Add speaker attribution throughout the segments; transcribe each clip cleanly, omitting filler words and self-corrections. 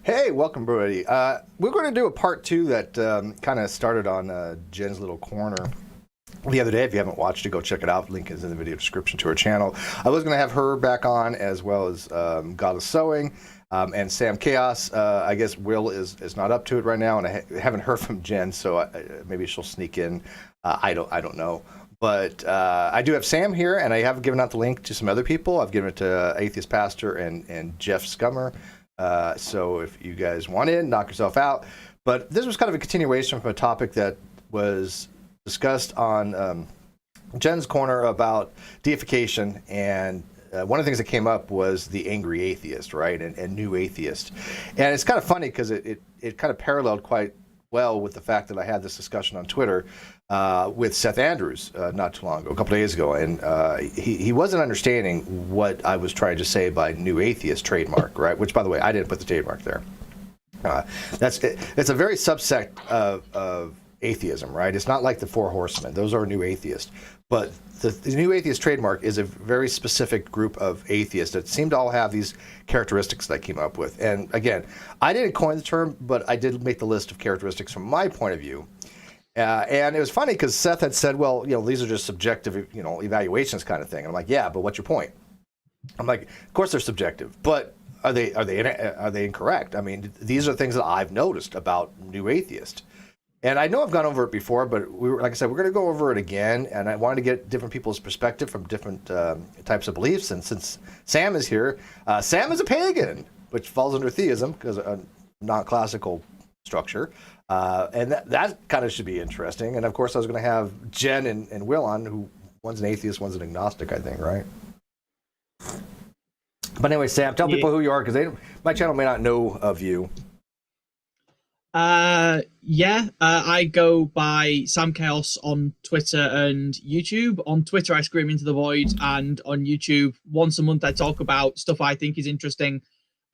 Speaker 1: Hey, welcome, everybody. We're going to do a part two that kind of started on Jen's little corner the other day. If you haven't watched it, go check it out. Link is in the video description to her channel. I was going to have her back on, as well as Godless Sewing and Sam Chaos. I guess Will is not up to it right now, and I haven't heard from Jen, so maybe she'll sneak in. I don't know. But I do have Sam here, and I have given out the link to some other people. I've given it to Atheist Pastor and Jeff Scummer. So if you guys want in, knock yourself out. But this was kind of a continuation from a topic that was discussed on Jen's Corner about deification. And one of the things that came up was the Angry Atheist, right? And New Atheist. And it's kind of funny because it kind of paralleled quite well with the fact that I had this discussion on Twitter with Seth Andrews not too long ago, a couple of days ago, and he wasn't understanding what I was trying to say by New Atheist trademark, right? Which, by the way, I didn't put the trademark there. It's a very subsect of atheism, right? It's not like the Four Horsemen; those are New Atheists. But the New Atheist trademark is a very specific group of atheists that seem to all have these characteristics that I came up with. And again, I didn't coin the term, but I did make the list of characteristics from my point of view. And it was funny because Seth had said, well, these are just subjective, evaluations kind of thing. And I'm like, yeah, but what's your point? I'm like, of course they're subjective, but are they incorrect? I mean, these are things that I've noticed about New Atheist. And I know I've gone over it before, but like I said, we're going to go over it again. And I wanted to get different people's perspective from different types of beliefs. And since Sam is here, Sam is a pagan, which falls under theism because a non-classical structure. And that kind of should be interesting. And of course, I was going to have Jen and Will on, who one's an atheist, one's an agnostic, I think, right? But anyway, Sam, tell people who you are, because my channel may not know of you.
Speaker 2: I go by Sam Chaos on Twitter and YouTube. On Twitter, I scream into the void, and on YouTube, once a month, I talk about stuff I think is interesting.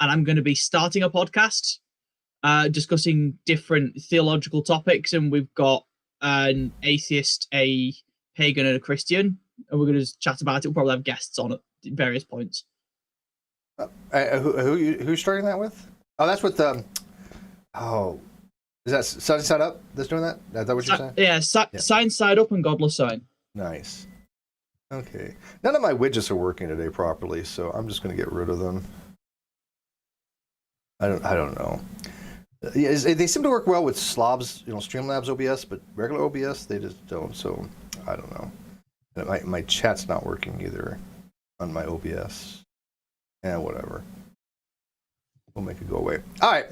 Speaker 2: And I'm going to be starting a podcast discussing different theological topics, and we've got an atheist, a pagan, and a Christian, and we're going to chat about it. We'll probably have guests on at various points.
Speaker 1: Who's starting that with? Oh, that's with is that Sunny Side Up that's doing that? Is that what you're saying?
Speaker 2: Yeah, Science Side Up and Godless Sewing. Nice.
Speaker 1: Okay. None of my widgets are working today properly, so I'm just going to get rid of them. I don't know. Yeah, they seem to work well with Slobs, Streamlabs OBS, but regular OBS they just don't. So I don't know. My chat's not working either on my OBS. Yeah, whatever. We'll make it go away. All right.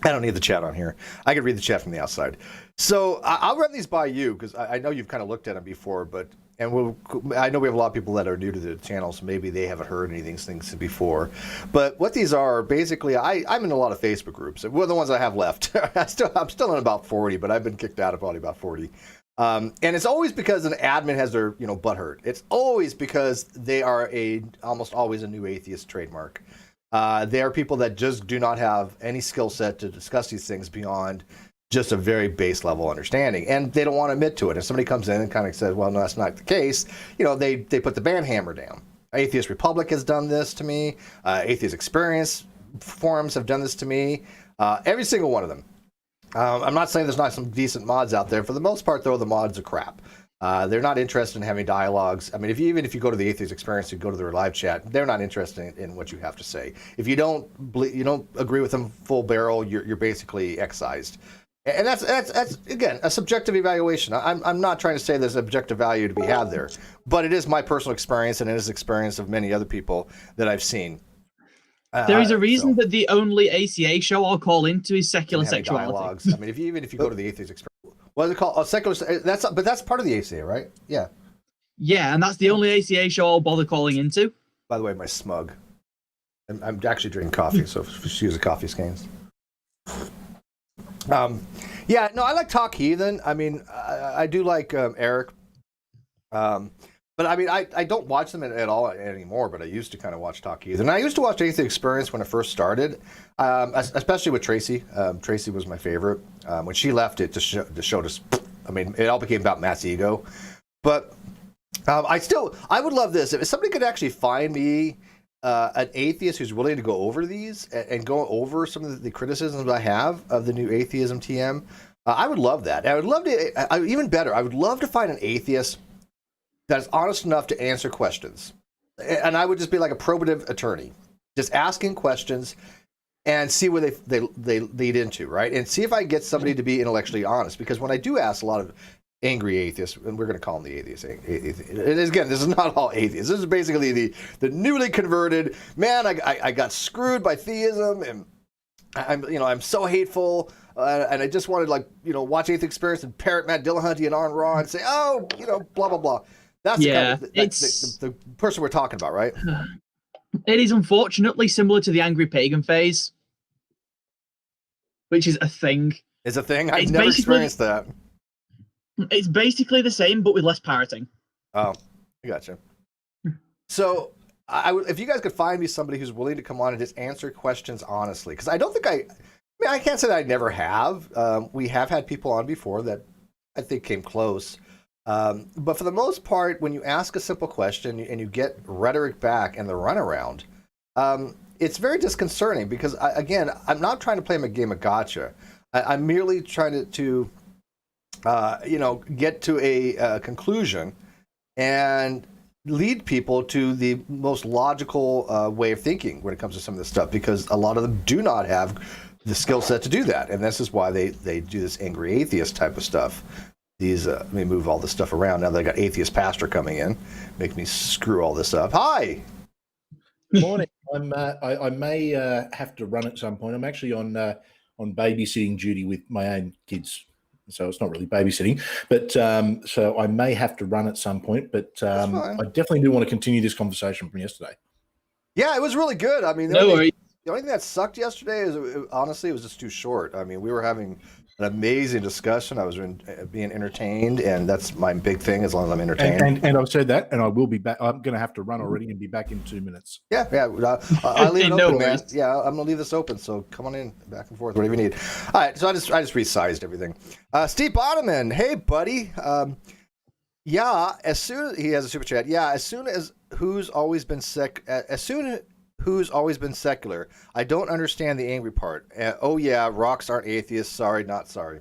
Speaker 1: I don't need the chat on here. I can read the chat from the outside. So I'll run these by you because I know you've kind of looked at them before, I know we have a lot of people that are new to the channel, so maybe they haven't heard any of these things before. But what these are, basically, I'm in a lot of Facebook groups. Well, the ones I have left. I'm still in about 40, but I've been kicked out of probably about 40. And it's always because an admin has their butt hurt. It's always because they are almost always a New Atheist trademark. They are people that just do not have any skill set to discuss these things beyond just a very base level understanding, and they don't want to admit to it. If somebody comes in and kind of says, well, no, that's not the case, they put the ban hammer down. Atheist Republic has done this to me. Atheist Experience forums have done this to me. Every single one of them. I'm not saying there's not some decent mods out there. For the most part, though, the mods are crap. They're not interested in having dialogues. I mean, even if you go to the Atheist Experience, you go to their live chat, they're not interested in what you have to say. If you don't agree with them full barrel, you're basically excised. And that's again a subjective evaluation. I'm not trying to say there's objective value to be had there, but it is my personal experience, and it is the experience of many other people that I've seen.
Speaker 2: There is a reason that the only ACA show I'll call into is secular sexuality.
Speaker 1: Dialogues. I mean, if you go to the Atheist Experience, what is it called? Secular. That's part of the ACA, right? Yeah.
Speaker 2: Yeah, and that's the only ACA show I'll bother calling into.
Speaker 1: By the way, my smug. I'm actually drinking coffee, so excuse the coffee skeins. Yeah, no, I like Talk Heathen. I mean, I do like Eric. But I mean, I don't watch them at all anymore, but I used to kind of watch Talk Heathen. And I used to watch Atheist Experience when it first started, especially with Tracy. Tracy was my favorite. When she left, it just showed us, I mean, it all became about Matt's ego. But I would love this. If somebody could actually find me an atheist who's willing to go over these and go over some of the criticisms I have of the new Atheism TM, I would love that. I would love to, even better, I would love to find an atheist that is honest enough to answer questions. And I would just be like a probative attorney, just asking questions and see where they lead into, right? And see if I get somebody to be intellectually honest. Because when I do ask a lot of angry atheists, and we're going to call them the atheists. And again, this is not all atheists. This is basically the newly converted, man, I got screwed by theism, and I'm so hateful, and I just wanted watch Atheist Experience and parrot Matt Dillahunty and Arn Ra and say, oh, blah, blah, blah. That's the person we're talking about, right?
Speaker 2: It is unfortunately similar to the Angry Pagan phase, which is a thing.
Speaker 1: It's a thing? I've never experienced that.
Speaker 2: It's basically the same, but with less parroting.
Speaker 1: Oh, I gotcha. So, if you guys could find me somebody who's willing to come on and just answer questions honestly, because I don't think I can't say that I never have. We have had people on before that I think came close. But for the most part, when you ask a simple question and you get rhetoric back and the runaround, it's very disconcerting because, I'm not trying to play a game of gotcha. I'm merely trying to get to a conclusion and lead people to the most logical way of thinking when it comes to some of this stuff, because a lot of them do not have the skill set to do that. And this is why they do this angry atheist type of stuff. These let me move all this stuff around. Now they got atheist pastor coming in, make me screw all this up. Hi.
Speaker 3: Morning. I may have to run at some point. I'm actually on babysitting duty with my own kids, so it's not really babysitting. But so I may have to run at some point. But I definitely do want to continue this conversation from yesterday.
Speaker 1: Yeah, it was really good. I mean, the only thing that sucked yesterday is honestly it was just too short. I mean, we were having an amazing discussion. I was being entertained, and that's my big thing. As long as I'm entertained,
Speaker 3: and I've said that, and I will be back. I'm going to have to run already and be back in 2 minutes.
Speaker 1: Yeah. I leave it open, man. Yeah, I'm going to leave this open. So come on in, back and forth, whatever you need. All right. So I just resized everything. Steve Bottoman, hey buddy. Yeah. As soon as he has a super chat. Yeah. As soon as who's always been sick. Who's always been secular. I don't understand the angry part. Oh yeah, rocks aren't atheists. Sorry, not sorry.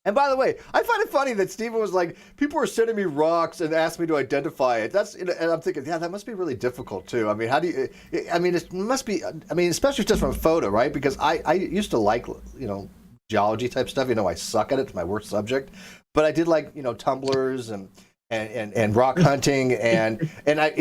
Speaker 1: And by the way, I find it funny that Stephen was like, people were sending me rocks and asked me to identify it. And I'm thinking, yeah, that must be really difficult too. I mean, how do you? I mean, it must be. I mean, especially just from a photo, right? Because I used to like geology type stuff. I suck at it. It's my worst subject. But I did like tumblers and rock hunting and I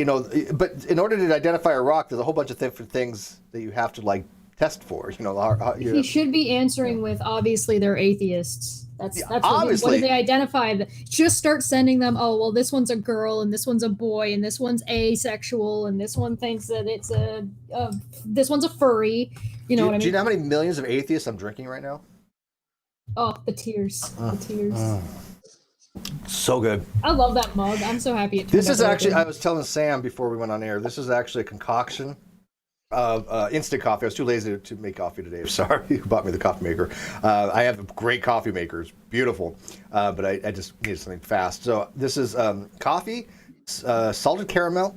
Speaker 1: but in order to identify a rock, there's a whole bunch of different things that you have to test for.
Speaker 4: He should be answering with obviously they're atheists. That's
Speaker 1: obviously.
Speaker 4: What do they identify? Just start sending them. Oh well, this one's a girl and this one's a boy and this one's asexual and this one thinks that it's this one's a furry. You know what I mean?
Speaker 1: Do you know how many millions of atheists I'm drinking right now?
Speaker 4: Oh, the tears, the tears.
Speaker 1: So good.
Speaker 4: I love that mug. I'm so happy it turned
Speaker 1: This is
Speaker 4: out
Speaker 1: actually,
Speaker 4: good.
Speaker 1: I was telling Sam before we went on air, this is actually a concoction of instant coffee. I was too lazy to make coffee today. Sorry, who bought me the coffee maker. I have a great coffee maker. It's beautiful, but I just needed something fast. So this is coffee, salted caramel,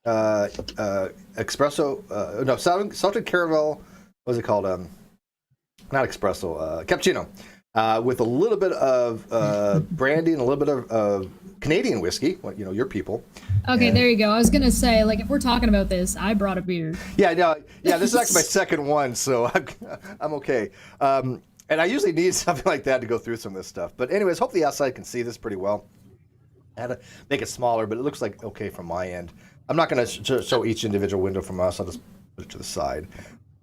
Speaker 1: espresso, salted caramel, what's it called? Not espresso, cappuccino. With a little bit of brandy and a little bit of Canadian whiskey, your people.
Speaker 4: Okay, there you go. I was gonna say, if we're talking about this, I brought a beer.
Speaker 1: Yeah, this is actually my second one, so I'm okay. And I usually need something like that to go through some of this stuff. But anyways, hopefully the outside can see this pretty well. I had to make it smaller, but it looks like okay from my end. I'm not going to show each individual window from us. I'll just put it to the side.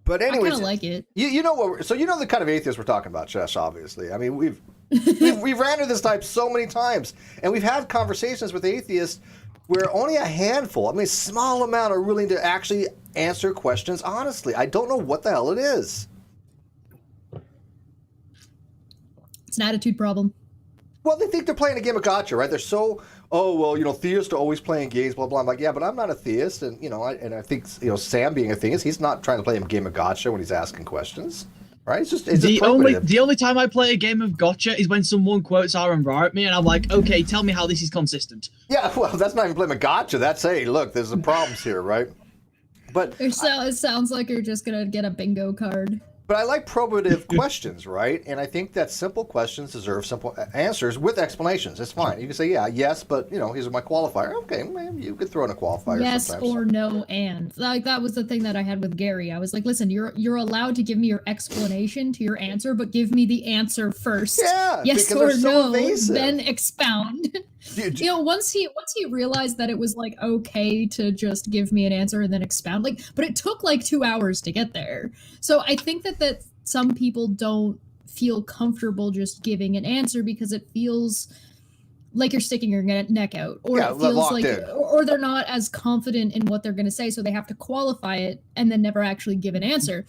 Speaker 1: But anyways,
Speaker 4: I kind of like it.
Speaker 1: You know what? So you know the kind of atheists we're talking about, Chesh. Obviously, I mean we've ran into this type so many times, and we've had conversations with atheists where only a handful, a small amount, are willing to actually answer questions honestly. I don't know what the hell it is.
Speaker 4: It's an attitude problem.
Speaker 1: Well, they think they're playing a game of gotcha, right? They're so, theists are always playing games, blah, blah. I'm like, yeah, but I'm not a theist. And, I think, Sam being a theist, he's not trying to play a game of gotcha when he's asking questions, right? It's
Speaker 2: the only time I play a game of gotcha is when someone quotes Aaron Ra at me and I'm like, okay, tell me how this is consistent.
Speaker 1: Yeah, well, that's not even playing a gotcha. That's, hey, look, there's some problems here, right? But
Speaker 4: It sounds like you're just gonna get a bingo card.
Speaker 1: But I like probative questions, right? And I think that simple questions deserve simple answers with explanations. It's fine. You can say, yeah, yes, but, here's my qualifier. Okay, maybe you could throw in a qualifier
Speaker 4: Yes
Speaker 1: sometimes.
Speaker 4: or no and. Like, that was the thing that I had with Gary. I was like, listen, you're allowed to give me your explanation to your answer, but give me the answer first.
Speaker 1: Yeah,
Speaker 4: yes
Speaker 1: because
Speaker 4: or
Speaker 1: they're so
Speaker 4: no,
Speaker 1: evasive.
Speaker 4: then expound. Once he realized that it was like okay to just give me an answer and then expound, but it took like 2 hours to get there. So I think that some people don't feel comfortable just giving an answer because it feels like you're sticking your neck out, or it feels like, or they're not as confident in what they're going to say, so they have to qualify it and then never actually give an answer.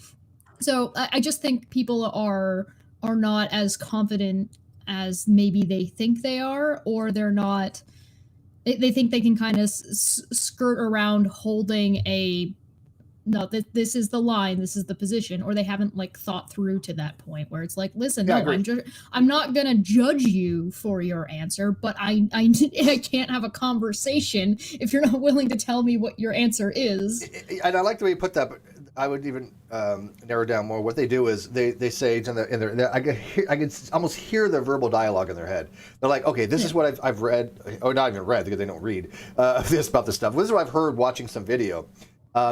Speaker 4: So I just think people are not as confident as maybe they think they are, or they're not. They think they can kind of skirt around holding this is the line, this is the position, or they haven't thought through to that point where it's like, listen, no, I'm not gonna judge you for your answer, but I can't have a conversation if you're not willing to tell me what your answer is.
Speaker 1: And I like the way you put that, but I would even narrow down more. What they do is they say in their I can almost hear their verbal dialogue in their head. They're like, okay, this is what I've read, or not even read because they don't read this about this stuff. This is what I've heard watching some video.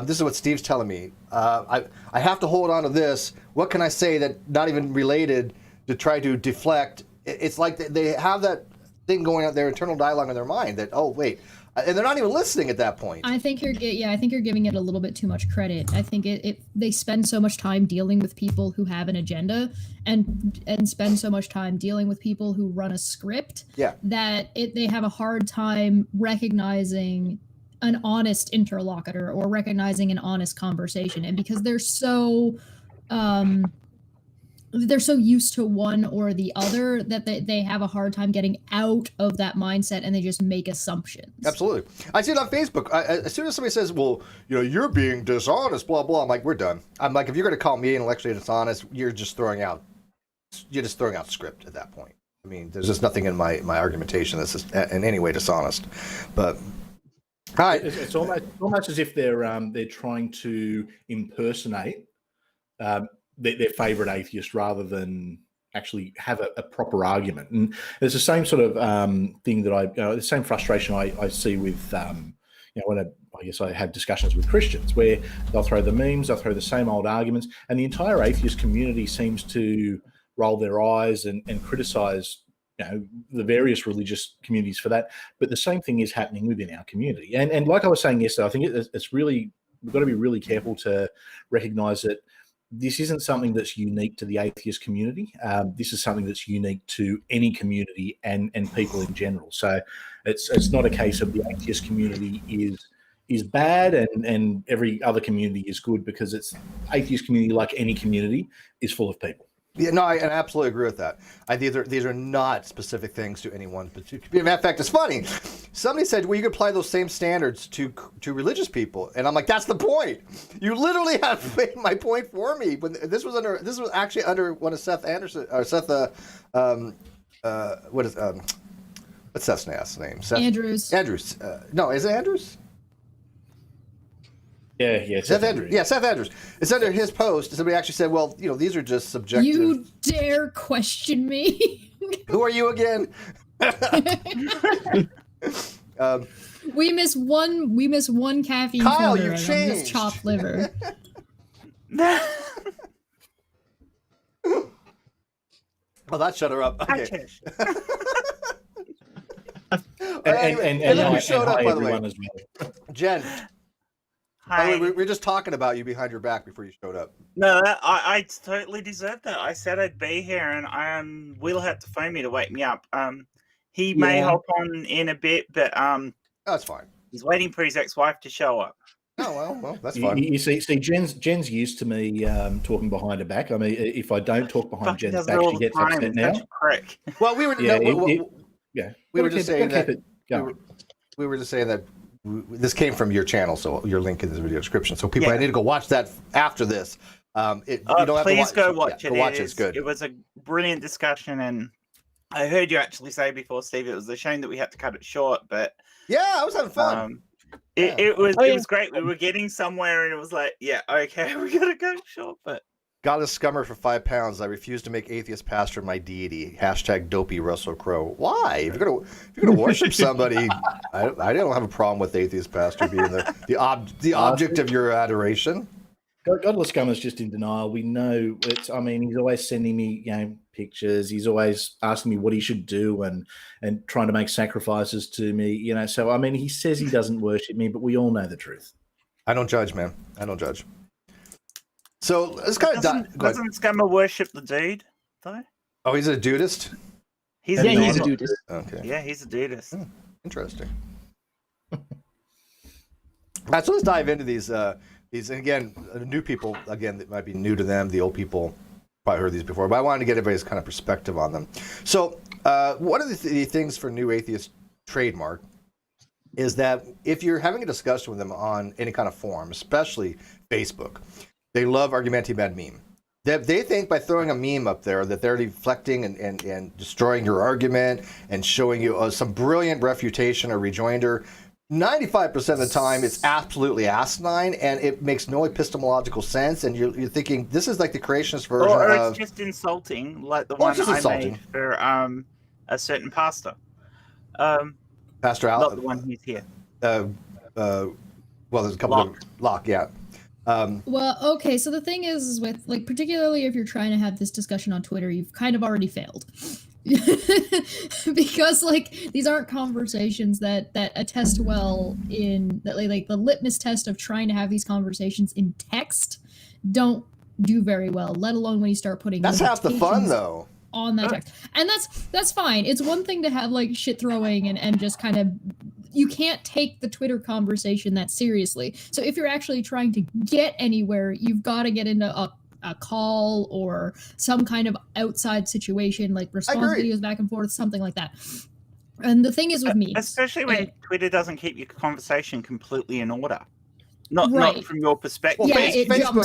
Speaker 1: This is what Steve's telling me. I have to hold on to this. What can I say that not even related to try to deflect? It's like they have that thing going on, their internal dialogue in their mind that, oh, wait. And they're not even listening at that point.
Speaker 4: I think you're giving it a little bit too much credit. I think they spend so much time dealing with people who have an agenda and spend so much time dealing with people who run a script that they have a hard time recognizing an honest interlocutor or recognizing an honest conversation. And because they're so used to one or the other that they have a hard time getting out of that mindset, and they just make assumptions.
Speaker 1: Absolutely. I see it on Facebook. As soon as somebody says, well, you're being dishonest, blah, blah, I'm like, we're done. I'm like, if you're going to call me intellectually dishonest, you're just throwing out script at that point. I mean, there's just nothing in my argumentation that's in any way dishonest. But all right.
Speaker 3: It's almost as if they're trying to impersonate their favorite atheist rather than actually have a proper argument. And there's the same sort of thing that the same frustration I see with when I guess I have discussions with Christians where they'll throw the memes, they'll throw the same old arguments, and the entire atheist community seems to roll their eyes and criticize the various religious communities for that. But the same thing is happening within our community. And like I was saying yesterday, I think it's really, we've got to be really careful to recognize that this isn't something that's unique to the atheist community. This is something that's unique to any community and people in general. So it's not a case of the atheist community is bad and every other community is good, because it's atheist community, like any community, is full of people.
Speaker 1: Yeah, no, I absolutely agree with that. These are not specific things to anyone. In fact, it's funny. Somebody said, well, you could apply those same standards to religious people. And I'm like, that's the point. You literally have made my point for me. When this was actually under one of Seth Anderson, or Seth, what's Seth's last name?
Speaker 4: Andrews.
Speaker 1: Andrews. No, is it Andrews?
Speaker 3: Yeah,
Speaker 1: Seth Andrews. Yeah, Seth Andrews. It's under his post. Somebody actually said, well, these are just subjective.
Speaker 4: You dare question me?
Speaker 1: Who are you again?
Speaker 4: We miss one caffeine.
Speaker 1: Kyle,
Speaker 4: corner
Speaker 1: you've
Speaker 4: and
Speaker 1: changed.
Speaker 4: This chopped liver.
Speaker 1: Well, that shut her up. Okay.
Speaker 3: And
Speaker 1: look who showed up, by the way.
Speaker 3: as well.
Speaker 1: Jen.
Speaker 5: Hi.
Speaker 1: By the way, we were just talking about you behind your back before you showed up.
Speaker 5: No, I totally deserved that. I said I'd be here, and Will had to phone me to wake me up. He may hop on in a bit, but
Speaker 1: That's fine.
Speaker 5: he's waiting for his ex-wife to show up.
Speaker 1: Oh well, that's fine.
Speaker 3: You see, Jen's used to me talking behind her back. I mean, if I don't talk behind
Speaker 5: Fucking
Speaker 3: Jen's
Speaker 5: does it
Speaker 3: back,
Speaker 5: all
Speaker 3: she
Speaker 5: the
Speaker 3: gets
Speaker 5: time.
Speaker 3: upset
Speaker 5: He's
Speaker 3: now.
Speaker 5: such a prick.
Speaker 1: Well, we were we were just saying that this came from your channel, so your link in this video description. So people, I need to go watch that after this. You don't
Speaker 5: please
Speaker 1: have to
Speaker 5: go watch it.
Speaker 1: Go watch it. It's good.
Speaker 5: It was a brilliant discussion, and I heard you actually say before, Steve, it was a shame that we had to cut it short. But
Speaker 1: yeah, I was having fun.
Speaker 5: It was great. We were getting somewhere, and it was like, yeah, okay, we gotta go short. But
Speaker 1: Got a scummer for £5. I refuse to make atheist pastor my deity. Hashtag dopey Russell Crowe. Why? If you're gonna worship somebody, I don't have a problem with atheist pastor being the object of your adoration.
Speaker 3: Godless Scummer's just in denial. We know it's. I mean, he's always sending me, pictures. He's always asking me what he should do and trying to make sacrifices to me. So I mean, he says he doesn't worship me, but we all know the truth.
Speaker 1: I don't judge, man. I don't judge. So it's kind of
Speaker 5: doesn't Scummer worship the dude though?
Speaker 1: Oh, he's a dudist.
Speaker 2: He's a dudist.
Speaker 1: Okay.
Speaker 5: Yeah, he's a dudist.
Speaker 1: Interesting. All right, so let's dive into these. These, again, new people, again, that might be new to them. The old people probably heard these before, but I wanted to get everybody's kind of perspective on them. So one of the things for New Atheist trademark is that if you're having a discussion with them on any kind of forum, especially Facebook, they love argumentative bad meme. They think by throwing a meme up there that they're deflecting and destroying your argument and showing you some brilliant refutation or rejoinder. 95% of the time, it's absolutely asinine, and it makes no epistemological sense. And you're thinking this is like the creationist version
Speaker 5: or
Speaker 1: of.
Speaker 5: It's just insulting, like the one I made for a certain pastor.
Speaker 1: Pastor Al.
Speaker 5: Not the one who's here.
Speaker 1: Well, there's a couple of Locke, yeah.
Speaker 4: Well, okay. So the thing is with particularly if you're trying to have this discussion on Twitter, you've kind of already failed. Because these aren't conversations that attest well in that the litmus test of trying to have these conversations in text don't do very well, let alone when you start putting
Speaker 1: that's half the fun though
Speaker 4: on that text. And that's fine. It's one thing to have shit throwing and just kind of, you can't take the Twitter conversation that seriously. So if you're actually trying to get anywhere, you've got to get into a call or some kind of outside situation, like response videos back and forth, something like that. And the thing is with me,
Speaker 5: especially when Twitter doesn't keep your conversation completely in order, not from your perspective.
Speaker 1: Well,
Speaker 4: yeah,
Speaker 1: Facebook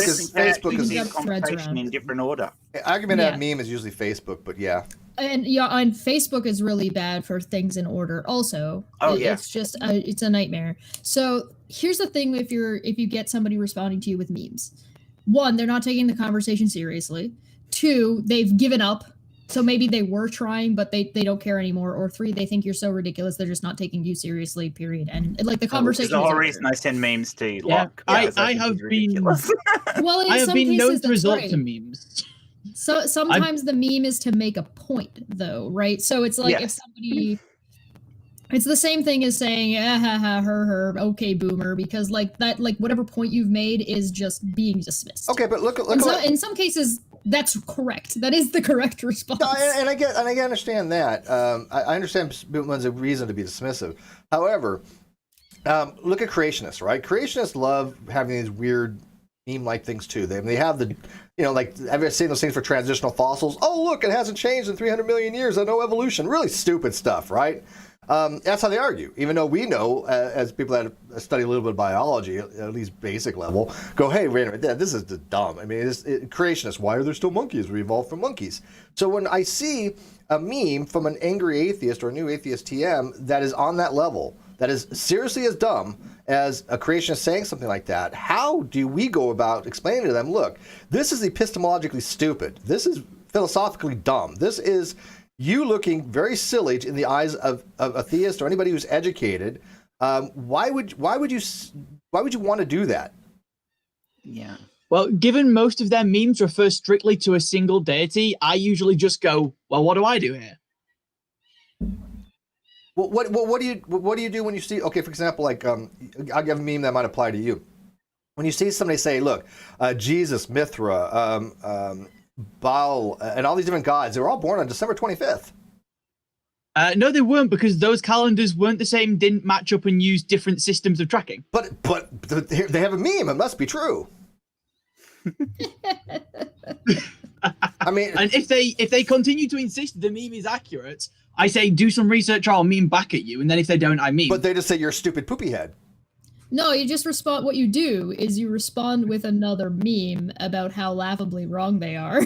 Speaker 1: is
Speaker 5: conversation in different order.
Speaker 1: Argumentative meme is usually Facebook, but yeah.
Speaker 4: And and Facebook is really bad for things in order. Also, it's just it's a nightmare. So here's the thing: if you get somebody responding to you with memes. One, they're not taking the conversation seriously. Two, they've given up. So maybe they were trying, but they don't care anymore. Or three, they think you're so ridiculous, they're just not taking you seriously, period. And the conversation
Speaker 5: is the whole reason I send memes to Locke.
Speaker 2: I have been
Speaker 4: well,
Speaker 2: I have been known to resort to memes.
Speaker 4: So sometimes the meme is to make a point though, right? So it's if somebody, it's the same thing as saying her okay boomer, because whatever point you've made is just being dismissed.
Speaker 1: Okay, but look
Speaker 4: in some cases that's correct. That is the correct response.
Speaker 1: No, and I understand that. I understand one's a reason to be dismissive. However, look at creationists, right? Creationists love having these weird meme-like things too. They have the, have you seen those things for transitional fossils? Oh, look, it hasn't changed in 300 million years. There's no evolution. Really stupid stuff, right? That's how they argue. Even though we know, as people that study a little bit of biology, at least basic level, go, hey, wait a minute, this is dumb. I mean, creationists, why are there still monkeys? We evolved from monkeys. So when I see a meme from an angry atheist or a new atheist TM that is on that level, that is seriously as dumb as a creationist saying something like that, how do we go about explaining to them, look, this is epistemologically stupid. This is philosophically dumb. This is you looking very silly in the eyes of a theist or anybody who's educated. Why would you want to do that?
Speaker 2: Yeah. Well, given most of their memes refer strictly to a single deity, I usually just go, well, what do I do here?
Speaker 1: Well, what do you do when you see? Okay, for example, I'll give a meme that might apply to you. When you see somebody say, look, Jesus, Mithra, Baal, and all these different gods, they were all born on December 25th.
Speaker 2: No, they weren't, because those calendars weren't the same, didn't match up, and used different systems of tracking.
Speaker 1: But they have a meme. It must be true. I mean,
Speaker 2: and if they continue to insist the meme is accurate, I say do some research or I'll meme back at you, and then if they don't, I meme.
Speaker 1: But they just say you're a stupid poopy head.
Speaker 4: No, you just respond. What you do is you respond with another meme about how laughably wrong they are.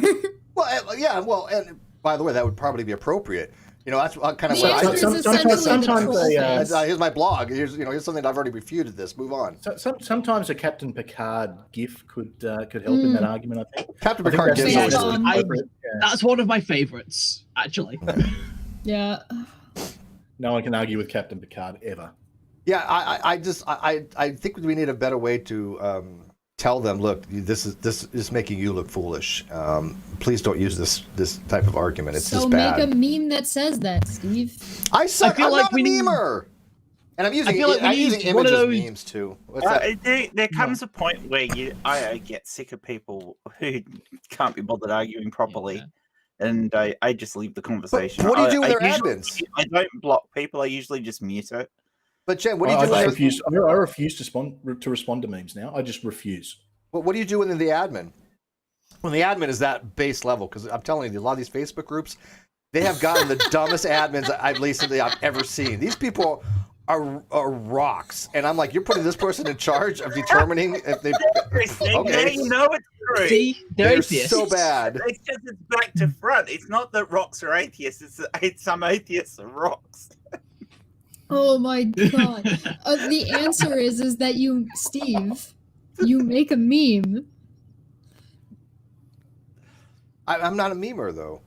Speaker 1: Well, yeah. Well, and by the way, that would probably be appropriate. That's kind of
Speaker 4: The
Speaker 1: what I
Speaker 4: answer
Speaker 1: do.
Speaker 4: is essentially the troll
Speaker 3: Sometimes
Speaker 4: face.
Speaker 1: Here's my blog. Here's something I've already refuted. This. Move on.
Speaker 3: Sometimes a Captain Picard GIF could help in that argument. I think.
Speaker 1: Captain
Speaker 3: I think
Speaker 1: Picard
Speaker 3: that's
Speaker 1: gives
Speaker 3: the
Speaker 1: always
Speaker 3: most
Speaker 4: Fam.
Speaker 3: appropriate. Yeah.
Speaker 2: That's one of my favorites, actually.
Speaker 4: Yeah.
Speaker 3: No one can argue with Captain Picard ever.
Speaker 1: Yeah, I think we need a better way to tell them, look, this is making you look foolish. Please don't use this type of argument. It's
Speaker 4: So
Speaker 1: just bad.
Speaker 4: make a meme that says that, Steve.
Speaker 1: I suck.
Speaker 2: feel
Speaker 1: I'm
Speaker 2: like
Speaker 1: not a
Speaker 2: we need-
Speaker 1: memer. And I'm using
Speaker 2: I feel like we
Speaker 1: I'm using
Speaker 2: need one of
Speaker 1: images
Speaker 2: those-
Speaker 1: memes too. What's that?
Speaker 5: There comes a point where I get sick of people who can't be bothered arguing properly, and I just leave the conversation.
Speaker 1: But what do you do with
Speaker 5: I
Speaker 1: their
Speaker 5: usually-
Speaker 1: admins?
Speaker 5: I don't block people. I usually just mute it.
Speaker 1: But Jen, what do you
Speaker 3: I
Speaker 1: do?
Speaker 3: just
Speaker 1: When
Speaker 3: refuse. I refuse to respond to memes now. I just refuse.
Speaker 1: what do you do when the admin? When the admin is that base level, because I'm telling you, a lot of these Facebook groups, they have gotten the dumbest admins I've ever seen. These people are rocks, and I'm like, you're putting this person in charge of determining if they.
Speaker 5: Okay, you know it's true.
Speaker 2: See, they're
Speaker 1: They're
Speaker 2: atheists.
Speaker 1: so bad.
Speaker 5: It's just it's back to front. It's not that rocks are atheists. It's some atheists are rocks.
Speaker 4: Oh my god. The answer is that you, Steve, you make a meme.
Speaker 1: I'm not a memer though.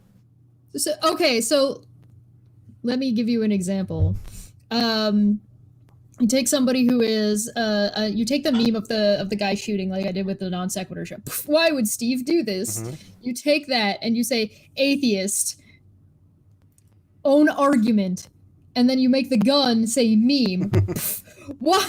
Speaker 4: So, okay, so let me give you an example. You take somebody who is you take the meme of the guy shooting, like I did with the non sequitur show. Why would Steve do this?
Speaker 1: Mhm.
Speaker 4: You take that and you say atheist, own argument, and then you make the gun say meme. Wow.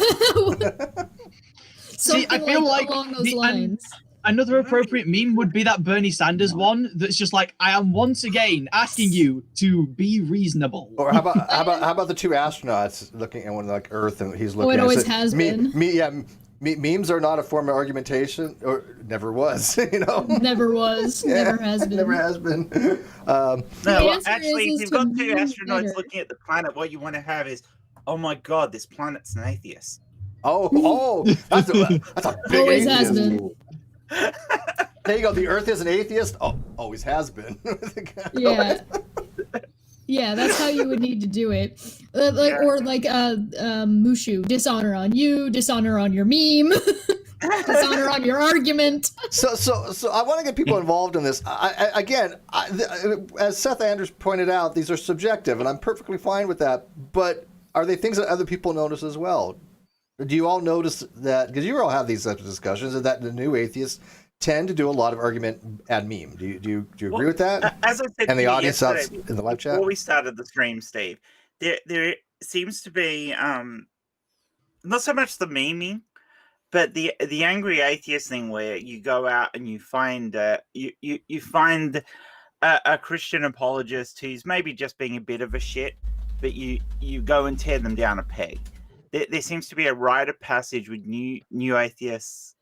Speaker 2: See, I feel like
Speaker 4: along those
Speaker 2: the-
Speaker 4: lines.
Speaker 2: Another appropriate meme would be that Bernie Sanders one that's just like, I am once again asking you to be reasonable.
Speaker 1: Or how about the two astronauts looking at one like Earth, and he's looking.
Speaker 4: it
Speaker 1: at
Speaker 4: always
Speaker 1: said,
Speaker 4: has been.
Speaker 1: Memes are not a form of argumentation, or never was.
Speaker 4: Never was.
Speaker 1: Yeah,
Speaker 4: Never has been.
Speaker 1: Never has been.
Speaker 5: No,
Speaker 4: The
Speaker 5: well,
Speaker 4: answer
Speaker 5: actually,
Speaker 4: is
Speaker 5: if you've
Speaker 4: to
Speaker 5: got two
Speaker 4: meme
Speaker 5: astronauts
Speaker 4: better.
Speaker 5: looking at the planet, what you want to have is, oh my god, this planet's an atheist.
Speaker 1: Oh, that's a big
Speaker 4: Always has
Speaker 1: atheist.
Speaker 4: been.
Speaker 1: There you go. The Earth is an atheist. Oh, always has been.
Speaker 4: Yeah. Yeah, that's how you would need to do it. Or like Mushu, dishonor on you, dishonor on your meme, dishonor on your argument.
Speaker 1: So I want to get people involved in this. As Seth Anders pointed out, these are subjective, and I'm perfectly fine with that. But are they things that other people notice as well? Do you all notice that? Because you all have these types of discussions, that the new atheists tend to do a lot of argument and meme. Do you agree with that?
Speaker 5: As I said,
Speaker 1: And the
Speaker 5: to you
Speaker 1: audience out
Speaker 5: yesterday,
Speaker 1: in the live chat.
Speaker 5: before we started the stream, Steve, there seems to be not so much the memeing, but the angry atheist thing, where you go out and you find you find a Christian apologist who's maybe just being a bit of a shit, but you go and tear them down a peg. There seems to be a rite of passage with newer atheists,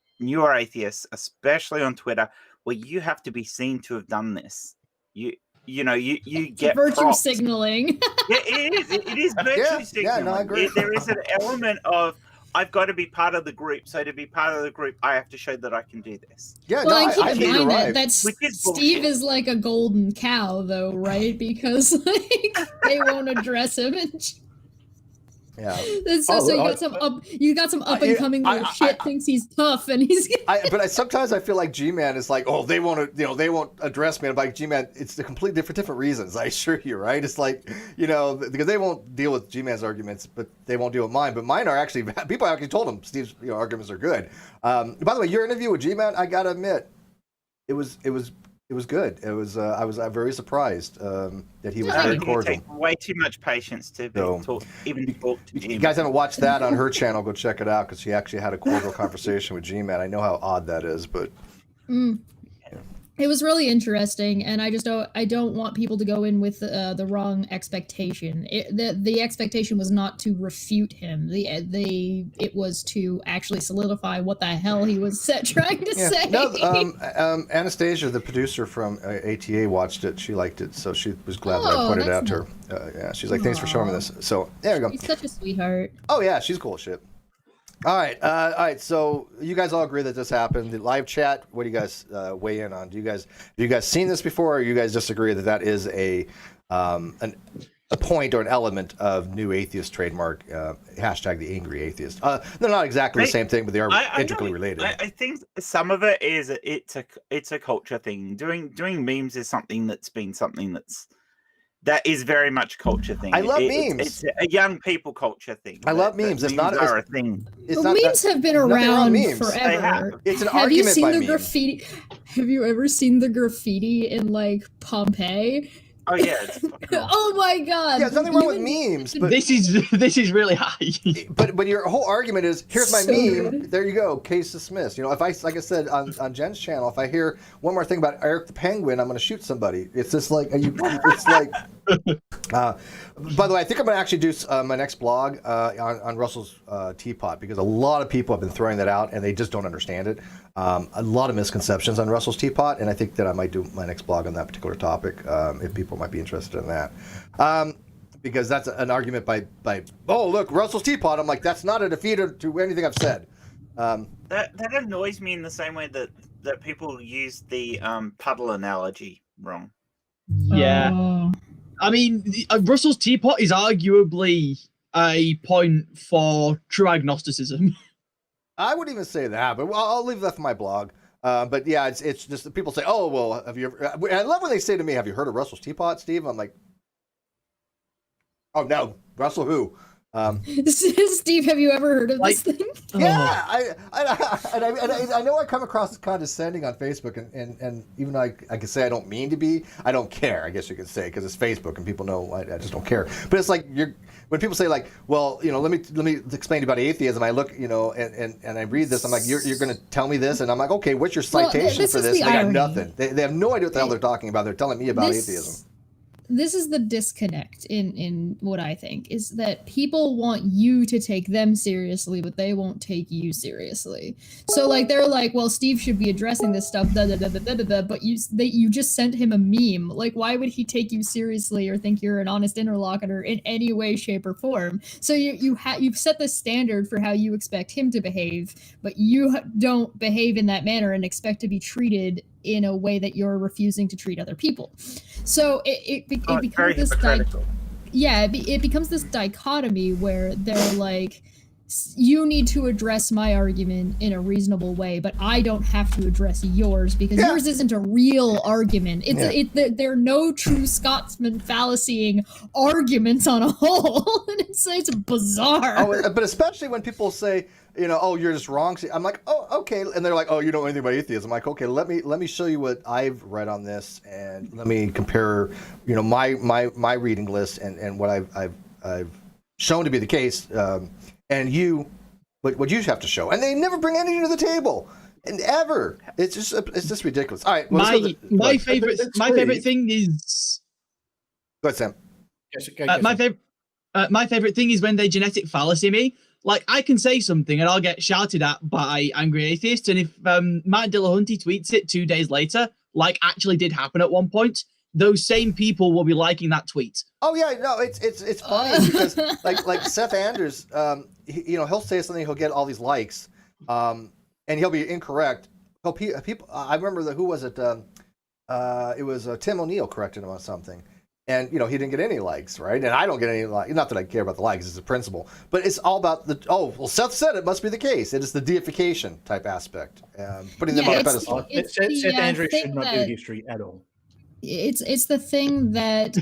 Speaker 5: especially on Twitter, where you have to be seen to have done this. You get
Speaker 4: Virtue
Speaker 5: props.
Speaker 4: signaling.
Speaker 5: Yeah, it is virtue signaling.
Speaker 1: Yeah, no, I agree.
Speaker 5: There is an element of, I've got to be part of the group. So to be part of the group, I have to show that I can do this.
Speaker 1: Yeah,
Speaker 4: Well,
Speaker 1: no,
Speaker 4: and keep
Speaker 1: I
Speaker 4: in
Speaker 1: think you're
Speaker 4: mind
Speaker 1: right.
Speaker 4: that's
Speaker 5: Which is
Speaker 4: Steve
Speaker 5: bullshit.
Speaker 4: is like a golden cow, though, right? Because like they won't address him.
Speaker 1: Yeah.
Speaker 4: You got some up and coming little shit thinks he's tough, and he's.
Speaker 1: But sometimes I feel like G-Man is like, oh, they won't address me. I'm like, G-Man, it's a completely different reasons. I assure you, right? It's like, because they won't deal with G-Man's arguments, but they won't deal with mine. But mine are actually, people actually told him Steve's arguments are good. By the way, your interview with G-Man, I gotta admit, it was good. It was I was very surprised that he was very
Speaker 5: It
Speaker 1: cordial.
Speaker 5: takes way too much patience to even talk to
Speaker 1: You
Speaker 5: Jim.
Speaker 1: guys haven't watched that on her channel, go check it out, because she actually had a cordial conversation with G-Man. I know how odd that is, but
Speaker 4: It was really interesting, and I don't want people to go in with the wrong expectation. The expectation was not to refute him. It was to actually solidify what the hell he was trying to say.
Speaker 1: No, Anastasia, the producer from ATA, watched it. She liked it, so she was glad that I pointed it out to her. Yeah, she's like, "Thanks for showing me this." So there you go.
Speaker 4: He's such a sweetheart.
Speaker 1: Oh yeah, she's cool as shit. All right. So you guys all agree that this happened. The live chat. What do you guys weigh in on? Have you guys seen this before, or you guys disagree that is an a point or an element of New Atheist trademark, hashtag the Angry Atheist. They're not exactly the same thing, but they are intricately related.
Speaker 5: I think some of it is it's a culture thing. Doing memes is something that is very much a culture thing.
Speaker 1: I love memes.
Speaker 5: It's a young people culture thing.
Speaker 1: I love memes. It's not
Speaker 5: a thing.
Speaker 4: Memes have been around forever.
Speaker 1: It's an
Speaker 4: have you
Speaker 1: argument
Speaker 4: seen
Speaker 1: by
Speaker 4: the
Speaker 1: meme.
Speaker 4: Graffiti? Have you ever seen the graffiti in like Pompeii?
Speaker 5: Oh yeah. It's fucking awesome.
Speaker 4: Oh my god.
Speaker 1: Yeah, there's nothing wrong with memes, but
Speaker 2: This is really high.
Speaker 1: but your whole argument is, here's my
Speaker 4: So
Speaker 1: meme.
Speaker 4: good.
Speaker 1: There you go. Case dismissed. If I, like I said on Jen's channel, if I hear one more thing about Eric the Penguin, I'm going to shoot somebody. It's just like it's like. By the way, I think I'm going to actually do my next blog on Russell's teapot, because a lot of people have been throwing that out and they just don't understand it. A lot of misconceptions on Russell's teapot, and I think that I might do my next blog on that particular topic if people might be interested in that. Because that's an argument by oh look, Russell's teapot. I'm like, that's not a defeater to anything I've said.
Speaker 5: That annoys me in the same way that people use the puddle analogy wrong.
Speaker 2: Yeah.
Speaker 4: Oh.
Speaker 2: I mean, Russell's teapot is arguably a point for true agnosticism.
Speaker 1: I wouldn't even say that, but I'll leave that for my blog. But yeah, it's just that people say, oh, well, have you ever... I love when they say to me, have you heard of Russell's teapot, Steve? I'm like, oh, no. Russell who?
Speaker 4: Steve, have you ever heard of this thing?
Speaker 1: Yeah, I know I come across as condescending on Facebook, and even though I can say I don't mean to be, I don't care, I guess you could say, because it's Facebook and people know I just don't care. But it's like when people say like, well, let me explain about atheism. I look, and I read this. I'm like, you're going to tell me this, and I'm like, okay, what's your citation for this? They got nothing. They have no idea what the hell they're talking about. They're telling me about atheism.
Speaker 4: This is the disconnect in what I think is that people want you to take them seriously, but they won't take you seriously. So like they're like, well, Steve should be addressing this stuff, but you just sent him a meme. Like, why would he take you seriously or think you're an honest interlocutor in any way, shape, or form? So you've set the standard for how you expect him to behave, but you don't behave in that manner and expect to be treated in a way that you're refusing to treat other people. So it becomes this it becomes this dichotomy where they're like, you need to address my argument in a reasonable way, but I don't have to address yours because yours isn't a real argument. There are no true Scotsman fallacying arguments on a whole, and it's bizarre.
Speaker 1: Oh, but especially when people say, oh, you're just wrong. I'm like, oh, okay. And they're like, oh, you don't know anything about atheism. I'm like, okay, let me show you what I've read on this, and let me compare, my reading list and what I've shown to be the case, and what you have to show. And they never bring anything to the table, and ever. It's just ridiculous. All right. Well,
Speaker 2: my favorite thing is.
Speaker 1: Go ahead, Sam.
Speaker 2: Yes, my favorite thing is when they genetic fallacy me. Like, I can say something and I'll get shouted at by Angry Atheist, and if Matt Dillahunty tweets it 2 days later, like actually did happen at one point, those same people will be liking that tweet. Oh yeah, no, it's funny because like Seth Anders, he'll say something, he'll get all these likes, and he'll be incorrect. People, I remember who was it? It was Tim O'Neill corrected him on something. And, he didn't get any likes, right? And I don't get any likes. Not that I care about the likes, it's a principle. But it's all about Seth said it must be the case. It is the deification type aspect. Putting them on a pedestal.
Speaker 3: Seth Andrews should not do history at all.
Speaker 4: It's the thing that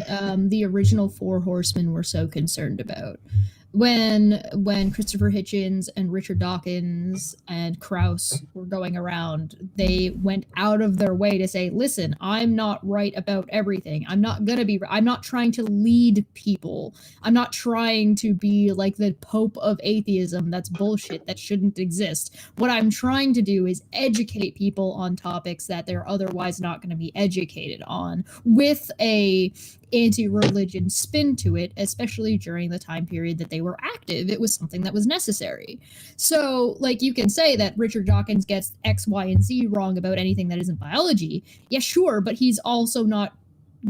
Speaker 4: the original Four Horsemen were so concerned about. When Christopher Hitchens and Richard Dawkins and Krauss were going around, they went out of their way to say, listen, I'm not right about everything. I'm not trying to lead people. I'm not trying to be like the Pope of atheism. That's bullshit. That shouldn't exist. What I'm trying to do is educate people on topics that they're otherwise not going to be educated on, with a anti-religion spin to it, especially during the time period that they were active. It was something that was necessary. So, like, you can say that Richard Dawkins gets X, Y, and Z wrong about anything that isn't biology. Yeah, sure, but he's also not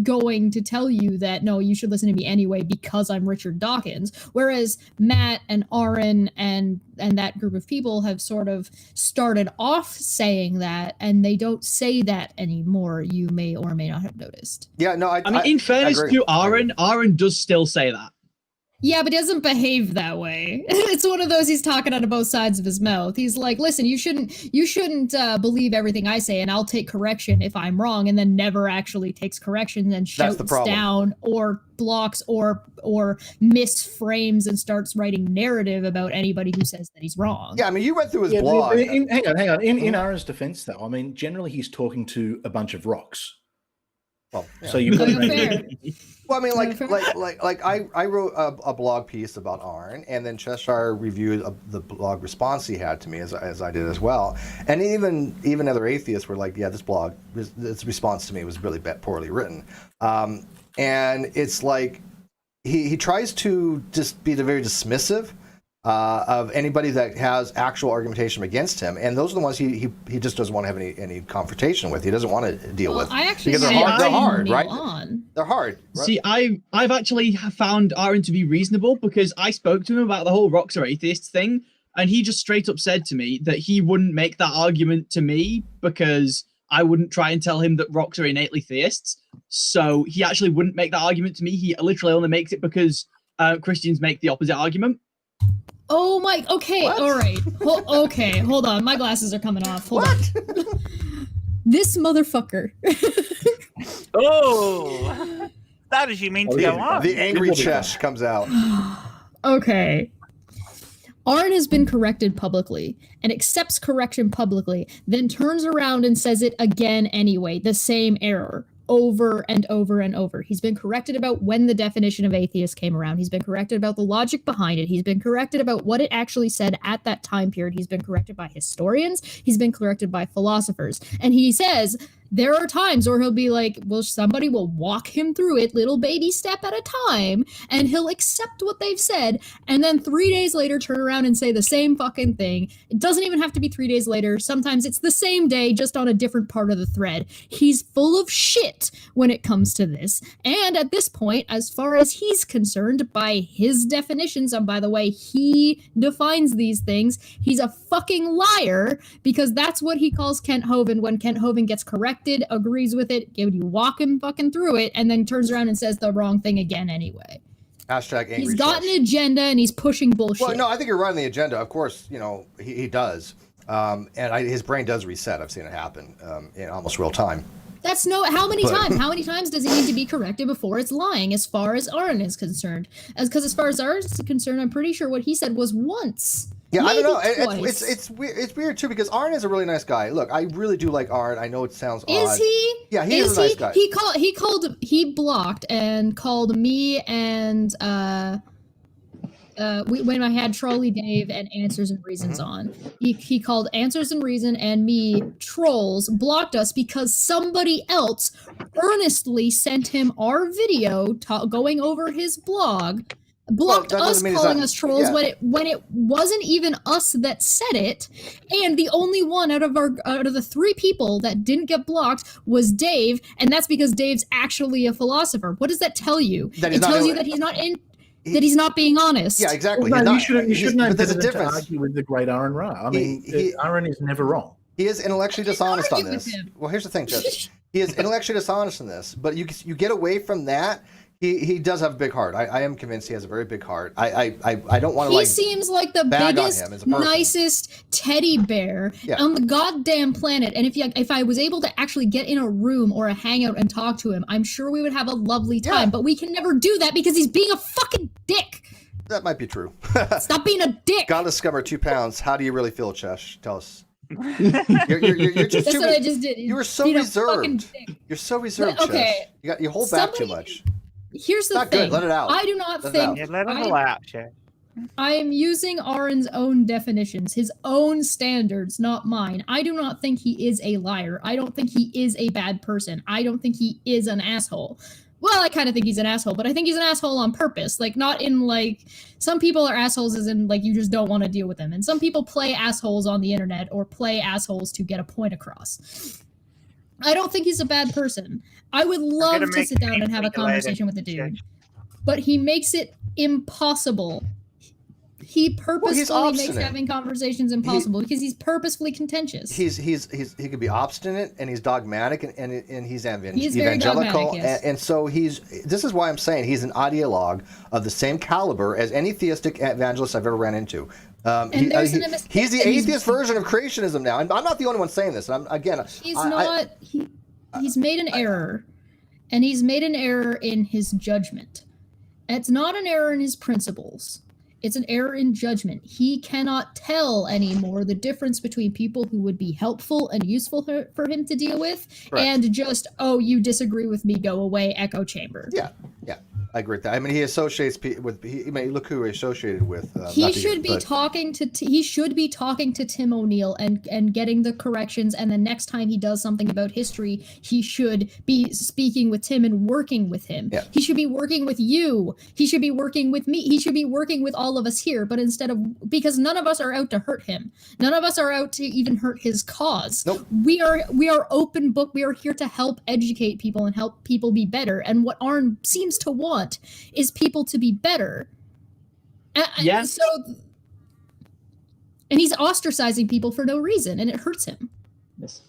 Speaker 4: going to tell you that no, you should listen to me anyway because I'm Richard Dawkins. Whereas Matt and Aaron and that group of people have sort of started off saying that, and they don't say that anymore. You may or may not have noticed.
Speaker 1: Yeah, no,
Speaker 2: I mean, in fairness to Aaron does still say that.
Speaker 4: Yeah, but he doesn't behave that way. It's one of those he's talking out of both sides of his mouth. He's like, listen, you shouldn't believe everything I say, and I'll take correction if I'm wrong, and then never actually takes correction and shouts down or blocks or misframes and starts writing narrative about anybody who says that he's wrong.
Speaker 1: Yeah, I mean, you read through his blog.
Speaker 3: Hang on. In Aaron's defense, though, I mean, generally he's talking to a bunch of rocks.
Speaker 1: Well, yeah.
Speaker 3: So you've got
Speaker 4: fair.
Speaker 1: Well, I mean, like I wrote a blog piece about Arn, and then Cheshire reviewed the blog response he had to me, as I did as well. And even other atheists were like, yeah, this response to me was really poorly written. And it's like he tries to just be very dismissive of anybody that has actual argumentation against him, and those are the ones he just doesn't want to have any confrontation with. He doesn't want to deal with because they're hard, right? They're hard. Right?
Speaker 2: See, I've actually found Aaron to be reasonable because I spoke to him about the whole rocks are atheists thing, and he just straight up said to me that he wouldn't make that argument to me because I wouldn't try and tell him that rocks are innately theists. So he actually wouldn't make that argument to me. He literally only makes it because Christians make the opposite argument.
Speaker 4: Oh my, okay, what? All right. Okay, hold on. My glasses are coming off. Hold on. This motherfucker.
Speaker 5: Oh, that is you mean to go on.
Speaker 1: The angry Chesh comes out.
Speaker 4: Okay. Arn has been corrected publicly and accepts correction publicly, then turns around and says it again anyway, the same error. Over and over and over. He's been corrected about when the definition of atheist came around. He's been corrected about the logic behind it. He's been corrected about what it actually said at that time period. He's been corrected by historians. He's been corrected by philosophers. And he says there are times where he'll be like, well, somebody will walk him through it little baby step at a time, and he'll accept what they've said, and then 3 days later turn around and say the same fucking thing. It doesn't even have to be 3 days later. Sometimes it's the same day, just on a different part of the thread. He's full of shit when it comes to this. And at this point, as far as he's concerned, by his definitions, and by the way he defines these things, he's a fucking liar, because that's what he calls Kent Hovind when Kent Hovind gets corrected, agrees with it, you walk him fucking through it, and then turns around and says the wrong thing again anyway.
Speaker 1: Hashtag angry.
Speaker 4: He's got an agenda and he's pushing bullshit.
Speaker 1: Well, no, I think you're right on the agenda. Of course, he does. His brain does reset. I've seen it happen in almost real time.
Speaker 4: That's how many times does he need to be corrected before it's lying, as far as Aaron is concerned? Because as far as Aaron is concerned, I'm pretty sure what he said was once.
Speaker 1: Yeah, I don't know. It's weird. It's weird too, because Arn is a really nice guy. Look, I really do like Arn. I know it sounds odd.
Speaker 4: Is he?
Speaker 1: Yeah, he is a nice guy.
Speaker 4: He blocked and called me and when I had Trolley Dave and Answers and Reasons on, he called Answers and Reason and me trolls, blocked us because somebody else earnestly sent him our video going over his blog, blocked us, calling us trolls, when it wasn't even us that said it, and the only one out of the 3 people that didn't get blocked was Dave, and that's because Dave's actually a philosopher. What does that tell you? It tells you that he's not in. That he's not being honest.
Speaker 1: Yeah, exactly.
Speaker 3: Well, no, you shouldn't have
Speaker 1: there's a
Speaker 3: to
Speaker 1: difference.
Speaker 3: argue with the great Aaron Ra. I mean, Aaron is never wrong.
Speaker 1: He is intellectually dishonest on this. Well, here's the thing, Jess. He is intellectually dishonest in this, but you get away from that. He does have a big heart. I am convinced he has a very big heart. I don't want to
Speaker 4: He seems like the biggest, nicest teddy bear on the goddamn planet. And if I was able to actually get in a room or a hangout and talk to him, I'm sure we would have a lovely time. Yeah. But we can never do that because he's being a fucking dick.
Speaker 1: That might be true.
Speaker 4: Stop being a dick.
Speaker 1: Godless Scummer 2 pounds. How do you really feel, Chesh? Tell us. You're just
Speaker 4: That's what I just did.
Speaker 1: You were so reserved. You're so reserved,
Speaker 4: okay.
Speaker 1: Chesh. You hold back too much.
Speaker 4: Here's the thing.
Speaker 1: Good. Let it out.
Speaker 4: I do not think.
Speaker 5: Yeah, let it out, Chesh.
Speaker 4: I am using Aaron's own definitions, his own standards, not mine. I do not think he is a liar. I don't think he is a bad person. I don't think he is an asshole. Well, I kind of think he's an asshole, but I think he's an asshole on purpose. Like, not in, like, some people are assholes as in, like, you just don't want to deal with them. And some people play assholes on the internet or play assholes to get a point across. I don't think he's a bad person. I would love
Speaker 5: gonna
Speaker 4: to
Speaker 5: make
Speaker 4: sit down
Speaker 5: a
Speaker 4: and have a
Speaker 5: link later.
Speaker 4: conversation with the dude, but he makes it impossible. He purposefully makes
Speaker 1: obstinate.
Speaker 4: having conversations impossible because he's purposefully contentious.
Speaker 1: He could be obstinate, and he's dogmatic, and he's
Speaker 4: He's very
Speaker 1: evangelical,
Speaker 4: dogmatic, yes.
Speaker 1: and so this is why I'm saying he's an ideologue of the same caliber as any theistic evangelist I've ever ran into. He's the atheist version of creationism now, and I'm not the only one saying this. And
Speaker 4: He's made an error, and he's made an error in his judgment. It's not an error in his principles. It's an error in judgment. He cannot tell anymore the difference between people who would be helpful and useful for him to deal with, and just, oh, you disagree with me, go away, echo chamber.
Speaker 1: Yeah, I agree with that. I mean, he associates with. Look who he associated with.
Speaker 4: He should be talking to Tim O'Neill and getting the corrections. And the next time he does something about history, he should be speaking with Tim and working with him.
Speaker 1: Yeah.
Speaker 4: He should be working with you. He should be working with me. He should be working with all of us here. But because none of us are out to hurt him. None of us are out to even hurt his cause.
Speaker 1: Nope.
Speaker 4: We are open book. We are here to help educate people and help people be better. And what Arn seems to want is people to be better.
Speaker 2: Yes.
Speaker 4: And he's ostracizing people for no reason, and it hurts him.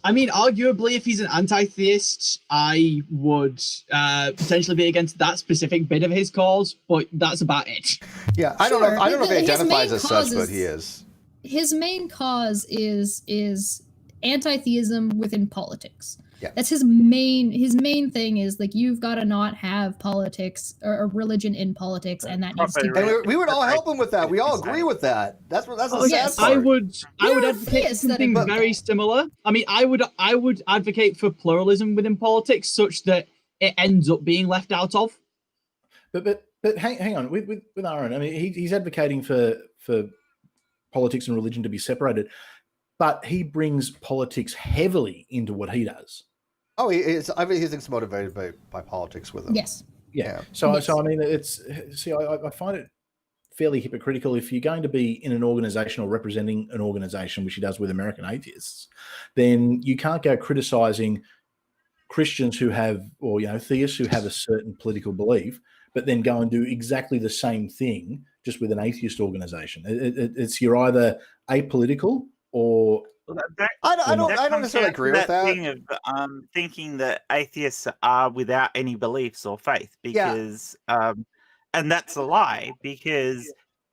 Speaker 2: I mean, arguably, if he's an anti-theist, I would potentially be against that specific bit of his cause, but that's about it.
Speaker 1: Yeah, I don't know if he identifies as such, but he is.
Speaker 4: His main cause is anti-theism within politics.
Speaker 1: Yeah.
Speaker 4: That's his main thing is like, you've got to not have politics or religion in politics, and that needs to be.
Speaker 1: And we would all help him with that. We all agree with that. That's the sad part.
Speaker 2: I would advocate something very similar. I mean, I would advocate for pluralism within politics, such that it ends up being left out of.
Speaker 3: But hang on with Aaron. I mean, he's advocating for politics and religion to be separated, but he brings politics heavily into what he does.
Speaker 1: Oh, I think he's motivated by politics with him.
Speaker 4: Yes.
Speaker 3: Yeah. So I mean, I find it fairly hypocritical if you're going to be in an organization or representing an organization, which he does with American Atheists, then you can't go criticizing Christians who have, or theists who have a certain political belief, but then go and do exactly the same thing just with an atheist organization. It's you're either apolitical or.
Speaker 1: I don't necessarily agree with that.
Speaker 5: Thing of thinking that atheists are without any beliefs or faith, because and that's a lie, because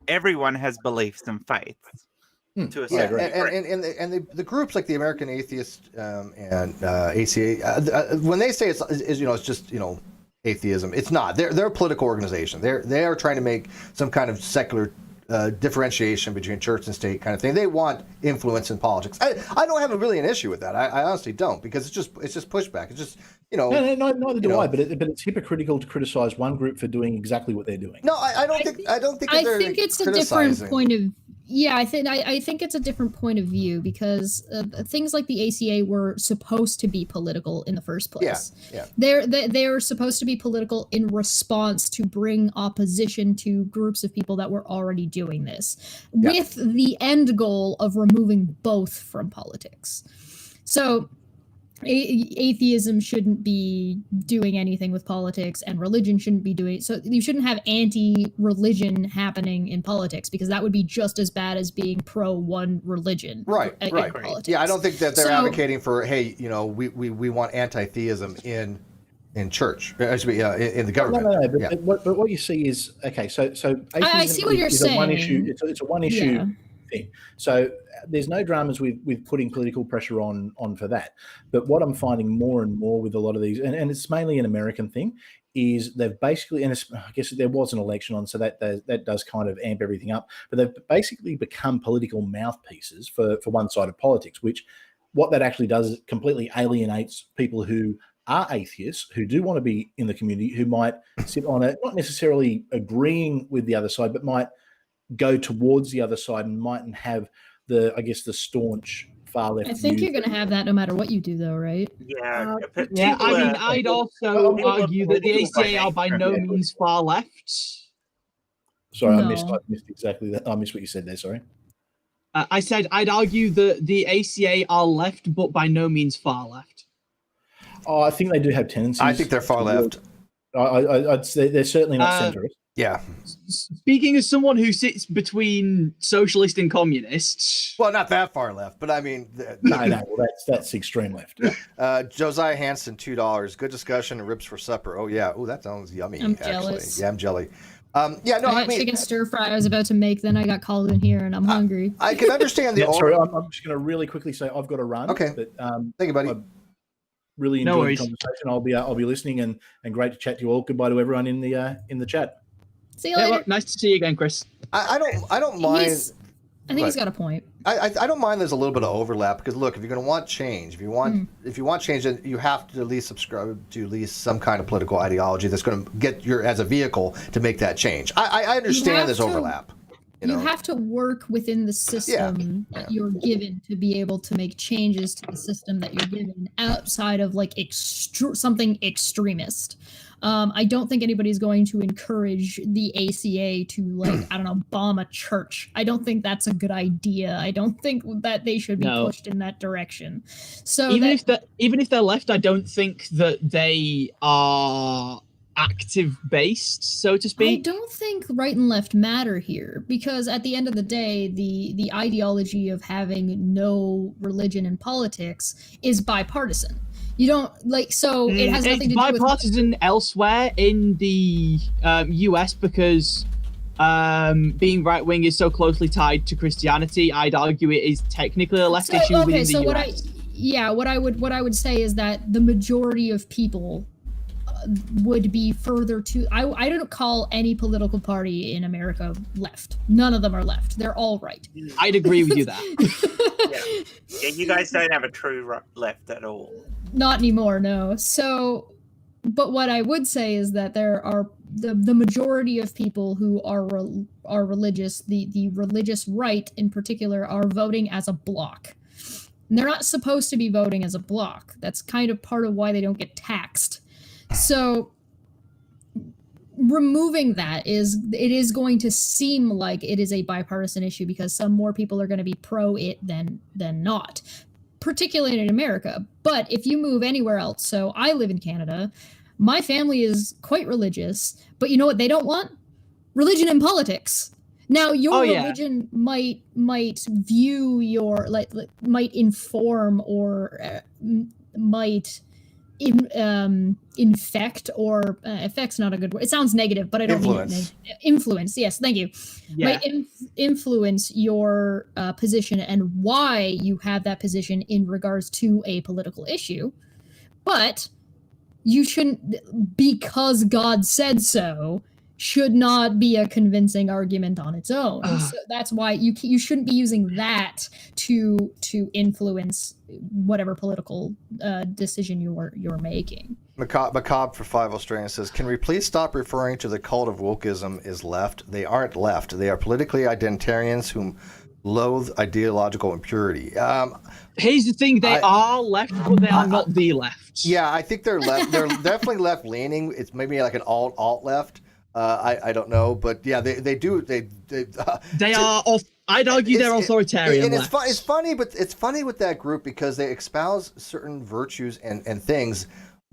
Speaker 5: everyone has beliefs and faiths to a certain degree.
Speaker 1: And the groups like the American Atheist and ACA, when they say it's just atheism, it's not. They're a political organization. They are trying to make some kind of secular differentiation between church and state kind of thing. They want influence in politics. I don't have really an issue with that. I honestly don't, because it's just pushback. It's just
Speaker 3: No, neither do I. But it's hypocritical to criticize one group for doing exactly what they're doing.
Speaker 1: No, I don't think
Speaker 4: it's a different point of. Yeah, I think it's a different point of view, because things like the ACA were supposed to be political in the first place.
Speaker 1: Yeah.
Speaker 4: They're supposed to be political in response to bring opposition to groups of people that were already doing this, with the end goal of removing both from politics. So atheism shouldn't be doing anything with politics, and religion shouldn't be doing. So you shouldn't have anti-religion happening in politics, because that would be just as bad as being pro one religion. Right. Politics.
Speaker 1: Yeah, I don't think that they're advocating for, hey, we want anti-theism in church, in the government.
Speaker 3: No. But what you see is, okay, so atheism
Speaker 4: I see what you're saying.
Speaker 3: One issue. It's a one issue thing. So there's no dramas with putting political pressure on for that. But what I'm finding more and more with a lot of these, and it's mainly an American thing, is they've basically, and I guess there was an election on, so that does kind of amp everything up, but they've basically become political mouthpieces for one side of politics, which what that actually does is completely alienates people who are atheists, who do want to be in the community, who might sit on it, not necessarily agreeing with the other side, but might go towards the other side and mightn't have the staunch far left.
Speaker 4: I think you're going to have that no matter what you do, though, right?
Speaker 5: Yeah.
Speaker 2: I mean, I'd also argue that the ACA are by no means far left.
Speaker 3: Sorry, no. I missed exactly that. I missed what you said there. Sorry.
Speaker 2: I said I'd argue that the ACA are left, but by no means far left.
Speaker 3: Oh, I think they do have tendencies.
Speaker 1: I think they're far left.
Speaker 3: I'd say they're certainly not centrist.
Speaker 1: Yeah.
Speaker 2: Speaking as someone who sits between socialist and communist.
Speaker 1: Well, not that far left, but I mean,
Speaker 3: No, well, that's extreme left.
Speaker 1: Josiah Hansen, $2. Good discussion and ribs for supper. Oh yeah. Oh, that sounds yummy.
Speaker 4: I'm
Speaker 1: actually.
Speaker 4: jealous.
Speaker 1: Yeah, I'm jelly. Yeah, no,
Speaker 4: I got chicken stir fry I was about to make, then I got called in here and I'm hungry.
Speaker 1: I can understand the.
Speaker 3: Sorry, I'm just going to really quickly say I've got to run.
Speaker 1: Okay.
Speaker 3: But
Speaker 1: thank you, buddy.
Speaker 3: I really enjoyed the conversation. I'll be listening and great to chat to you all. Goodbye to everyone in the chat.
Speaker 4: See you later.
Speaker 2: Well, nice to see you again, Chris.
Speaker 1: I don't mind.
Speaker 4: I think he's got a point.
Speaker 1: I don't mind. There's a little bit of overlap because look, if you're going to want change, if you want change, then you have to at least subscribe to at least some kind of political ideology that's going to get your as a vehicle to make that change. I understand there's overlap.
Speaker 4: You have to work within the system that you're given to be able to make changes to the system that you're given outside of like something extremist. I don't think anybody's going to encourage the ACA to like, I don't know, bomb a church. I don't think that's a good idea. I don't think that they should be pushed in that direction. So
Speaker 2: even if they're left, I don't think that they are active based, so to speak.
Speaker 4: I don't think right and left matter here, because at the end of the day, the ideology of having no religion in politics is bipartisan. You don't like, so it has nothing to do with
Speaker 2: bipartisan elsewhere in the US because being right wing is so closely tied to Christianity. I'd argue it is technically a left issue within the US.
Speaker 4: What I would say is that the majority of people would be further to I don't call any political party in America left. None of them are left. They're all right.
Speaker 2: I'd agree with you that.
Speaker 5: Yeah, you guys don't have a true left at all.
Speaker 4: Not anymore, no. So, but what I would say is that there are the majority of people who are religious, the religious right in particular, are voting as a block. And they're not supposed to be voting as a block. That's kind of part of why they don't get taxed. So removing that is going to seem like it is a bipartisan issue because some more people are going to be pro it than not, particularly in America. But if you move anywhere else, so I live in Canada, my family is quite religious, but you know what they don't want? Religion in politics. Now your religion might view your might inform or might infect or effect's not a good word. It sounds negative, but I don't mean it. Influence. Yes, thank you.
Speaker 2: Yeah.
Speaker 4: Might influence your position and why you have that position in regards to a political issue, but you shouldn't, because God said so, should not be a convincing argument on its own. So that's why you shouldn't be using that to influence whatever political decision you're making.
Speaker 1: Macabre for 5 Australian says, can we please stop referring to the cult of wokeism as left? They aren't left. They are politically identitarians whom loathe ideological impurity.
Speaker 2: Here's the thing, they are left, but they are not the left.
Speaker 1: Yeah, I think they're left. They're definitely left-leaning. It's maybe like an alt-left. I don't know, but yeah, they are.
Speaker 2: I'd argue they're authoritarian.
Speaker 1: And it's funny, but it's funny with that group because they espouse certain virtues and things,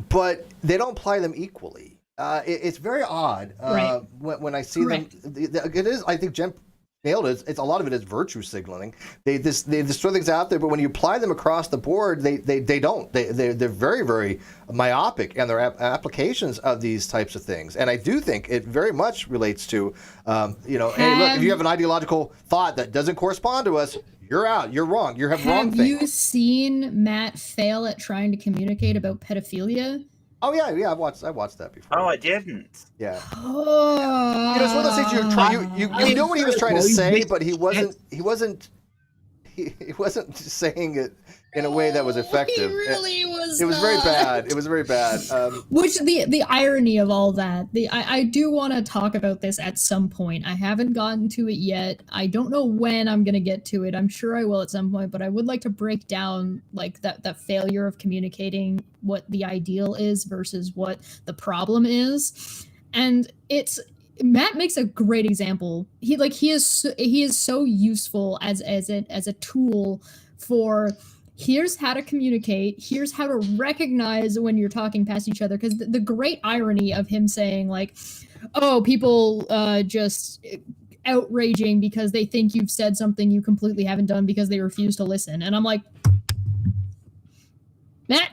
Speaker 1: but they don't apply them equally. It's very odd when I see them. It is. I think Jen nailed it. It's a lot of it is virtue signaling. They just throw things out there, but when you apply them across the board, they don't. They're very, very myopic in their applications of these types of things. And I do think it very much relates to, hey, look, if you have an ideological thought that doesn't correspond to us, you're out. You're wrong. You have wrong things.
Speaker 4: Have you seen Matt fail at trying to communicate about pedophilia?
Speaker 1: Oh yeah. I watched that before.
Speaker 5: Oh, I didn't.
Speaker 1: Yeah.
Speaker 4: Oh.
Speaker 1: It's one of those things you know what he was trying to say, but he wasn't saying it in a way that was effective.
Speaker 4: He really was.
Speaker 1: It was very bad. It was very bad.
Speaker 4: Which the irony of all that. I do want to talk about this at some point. I haven't gotten to it yet. I don't know when I'm gonna get to it. I'm sure I will at some point, but I would like to break down like that failure of communicating what the ideal is versus what the problem is. And Matt makes a great example. He is so useful as a tool for here's how to communicate, here's how to recognize when you're talking past each other. Because the great irony of him saying, like, oh, people just outraging because they think you've said something you completely haven't done because they refuse to listen. And I'm like, Matt.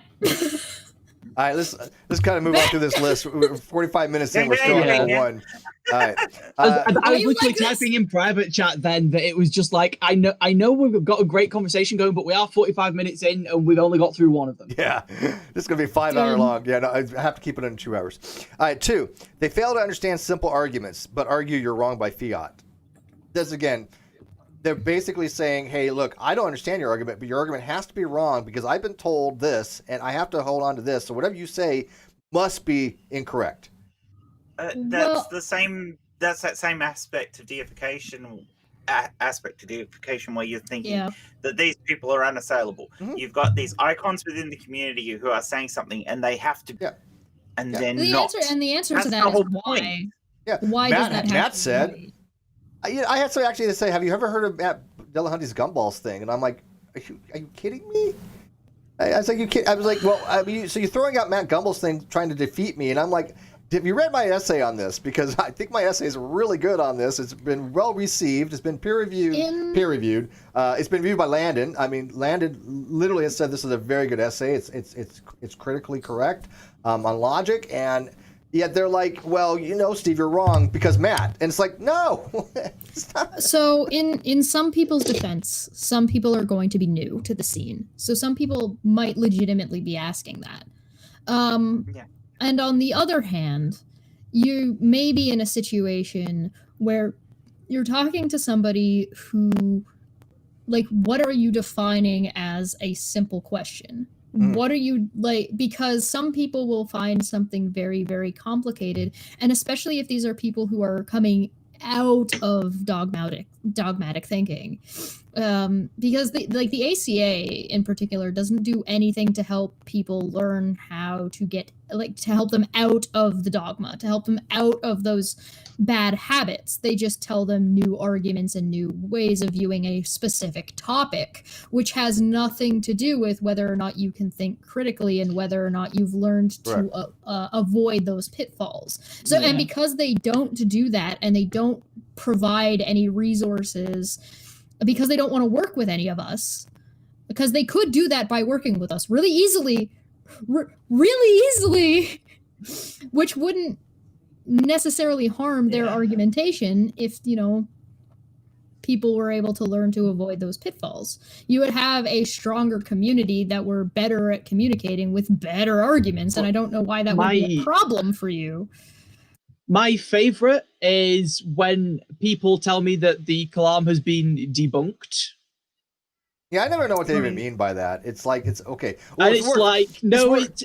Speaker 1: All right, let's kind of move on through this list. We're 45 minutes in, we're still on number one. All right.
Speaker 2: I was
Speaker 4: you
Speaker 2: literally
Speaker 4: like this?
Speaker 2: typing in private chat then that it was just like, I know we've got a great conversation going, but we are 45 minutes in and we've only got through one of them.
Speaker 1: Yeah, this is going to be 5 hour long. Yeah, no, I have to keep it under 2 hours. All right, 2, they fail to understand simple arguments, but argue you're wrong by fiat. This, again, they're basically saying, hey, look, I don't understand your argument, but your argument has to be wrong because I've been told this, and I have to hold on to this. So whatever you say must be incorrect.
Speaker 5: That's that same aspect of deification. Where you're thinking that these people are unassailable.
Speaker 1: Mm-hmm.
Speaker 5: You've got these icons within the community who are saying something, and they have to, and they're not.
Speaker 4: The answer
Speaker 5: That's
Speaker 4: to
Speaker 5: the
Speaker 4: that is
Speaker 5: whole
Speaker 4: why.
Speaker 5: point.
Speaker 1: Yeah,
Speaker 4: Why does that happen?
Speaker 1: Matt said, I had somebody actually to say, have you ever heard of Matt Dillahunty's gumballs thing? And I'm like, are you kidding me? I was like, you kid. I was like, well, I mean, so you're throwing out Matt Gumbel's thing, trying to defeat me, and I'm like, have you read my essay on this? Because I think my essay is really good on this. It's been well received. It's been peer reviewed. It's been reviewed by Landon. I mean, Landon literally has said this is a very good essay. It's critically correct on logic, and yet they're like, well, Steve, you're wrong because Matt. And it's like, no.
Speaker 4: So in some people's defense, some people are going to be new to the scene. So some people might legitimately be asking that. And on the other hand, you may be in a situation where you're talking to somebody who, like, what are you defining as a simple question? What are you like? Because some people will find something very, very complicated, and especially if these are people who are coming out of dogmatic thinking, because the ACA in particular doesn't do anything to help people learn how to get, to help them out of the dogma, to help them out of those bad habits. They just tell them new arguments and new ways of viewing a specific topic, which has nothing to do with whether or not you can think critically and whether or not you've learned to avoid those pitfalls. So, and because they don't do that, and they don't provide any resources, because they don't want to work with any of us, because they could do that by working with us really easily, which wouldn't necessarily harm their argumentation if people were able to learn to avoid those pitfalls. You would have a stronger community that were better at communicating with better arguments, and I don't know why that would be a problem for you.
Speaker 2: My favorite is when people tell me that the Kalam has been debunked.
Speaker 1: Yeah, I never know what they even mean by that. It's like, it's okay. Well,
Speaker 2: And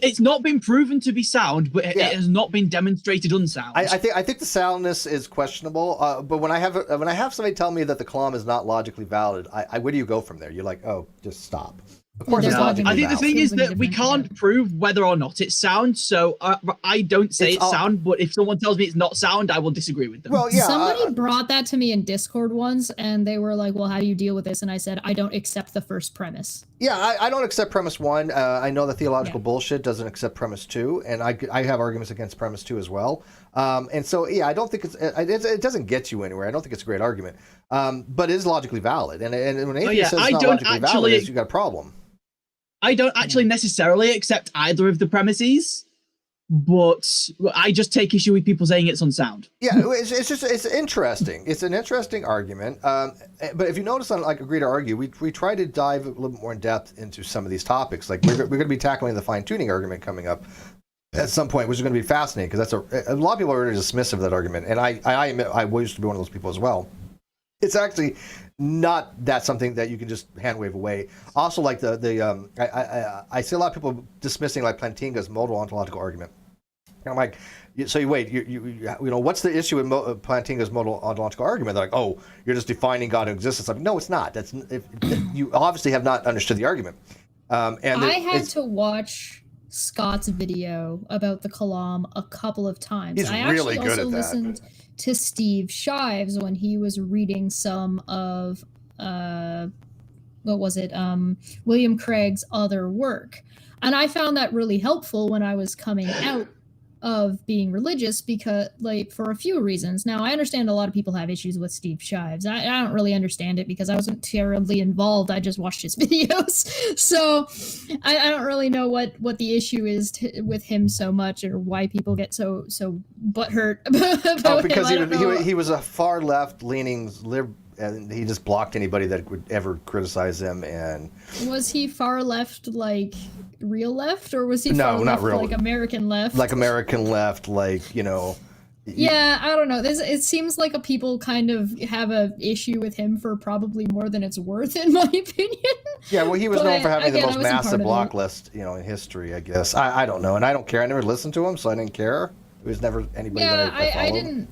Speaker 2: it's not been proven to be sound, but it has not been demonstrated unsound.
Speaker 1: I think the soundness is questionable. But when I have somebody tell me that the Kalam is not logically valid, where do you go from there? You're like, oh, just stop. Of course, it's logically
Speaker 2: I think
Speaker 1: valid.
Speaker 2: the thing is that we can't prove whether or not it's sound, so I don't say it's sound, but if someone tells me it's not sound, I will disagree with them.
Speaker 1: Well, yeah,
Speaker 4: somebody brought that to me in Discord once, and they were like, well, how do you deal with this? And I said, I don't accept the first premise.
Speaker 1: Yeah, I don't accept premise 1. I know that theological bullshit doesn't accept premise 2, and I have arguments against premise 2 as well. And so, yeah, I don't think it doesn't get you anywhere. I don't think it's a great argument, but it is logically valid. And when an atheist says it's not logically valid, you got a problem.
Speaker 2: I don't actually necessarily accept either of the premises, but I just take issue with people saying it's unsound.
Speaker 1: Yeah, it's interesting. It's an interesting argument. But if you notice on Agree to Argue, we try to dive a little bit more in depth into some of these topics. Like we're going to be tackling the fine-tuning argument coming up at some point, which is going to be fascinating because that's a lot of people are already dismissive of that argument, and I admit I used to be one of those people as well. It's actually not that something that you can just hand wave away. Also, like I see a lot of people dismissing like Plantinga's modal ontological argument. And I'm like, so you wait, what's the issue with Plantinga's modal ontological argument? They're like, oh, you're just defining God who exists. It's like, no, it's not. You obviously have not understood the argument. And
Speaker 4: I had to watch Scott's video about the Kalam a couple of times.
Speaker 1: He's really good at that.
Speaker 4: I also listened to Steve Shives when he was reading some of what was it? William Craig's other work. And I found that really helpful when I was coming out of being religious, because like for a few reasons. Now I understand a lot of people have issues with Steve Shives. I don't really understand it because I wasn't terribly involved. I just watched his videos, so I don't really know what the issue is with him so much, or why people get so butthurt about
Speaker 1: because
Speaker 4: him.
Speaker 1: he was a far left leaning and he just blocked anybody that would ever criticize him. And
Speaker 4: was he far left, like real left, or was he
Speaker 1: no,
Speaker 4: far
Speaker 1: not
Speaker 4: left,
Speaker 1: real,
Speaker 4: like American left?
Speaker 1: Like American left, like, you know.
Speaker 4: Yeah, I don't know. It seems like people kind of have a issue with him for probably more than it's worth, in my opinion.
Speaker 1: Yeah, well, he was known for having the most massive block
Speaker 4: it.
Speaker 1: list, you know, in history, I guess. I don't know, and I don't care. I never listened to him, so I didn't care. It was never anybody that I followed.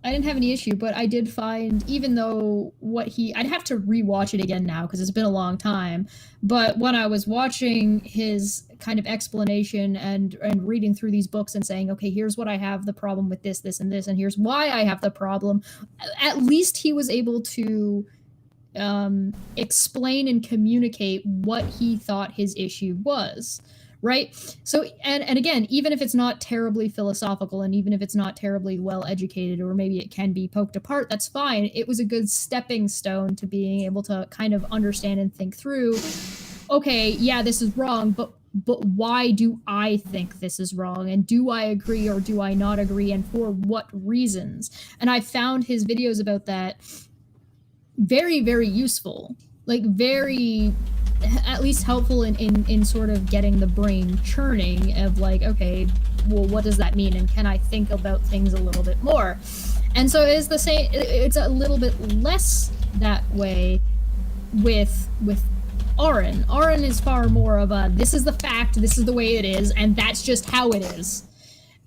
Speaker 4: I didn't have any issue, but I did find, even though I'd have to rewatch it again now because it's been a long time, but when I was watching his kind of explanation and reading through these books and saying, okay, here's what I have the problem with this, and this, and here's why I have the problem, at least he was able to explain and communicate what he thought his issue was. Right. So, and again, even if it's not terribly philosophical and even if it's not terribly well educated, or maybe it can be poked apart, that's fine. It was a good stepping stone to being able to kind of understand and think through, okay, yeah, this is wrong, but why do I think this is wrong? And do I agree or do I not agree? And for what reasons? And I found his videos about that very, very useful, like very, at least helpful in sort of getting the brain churning of like, okay, well, what does that mean? And can I think about things a little bit more? And so it's the same, it's a little bit less that way with Aaron. Aaron is far more of a, this is the fact, this is the way it is, and that's just how it is.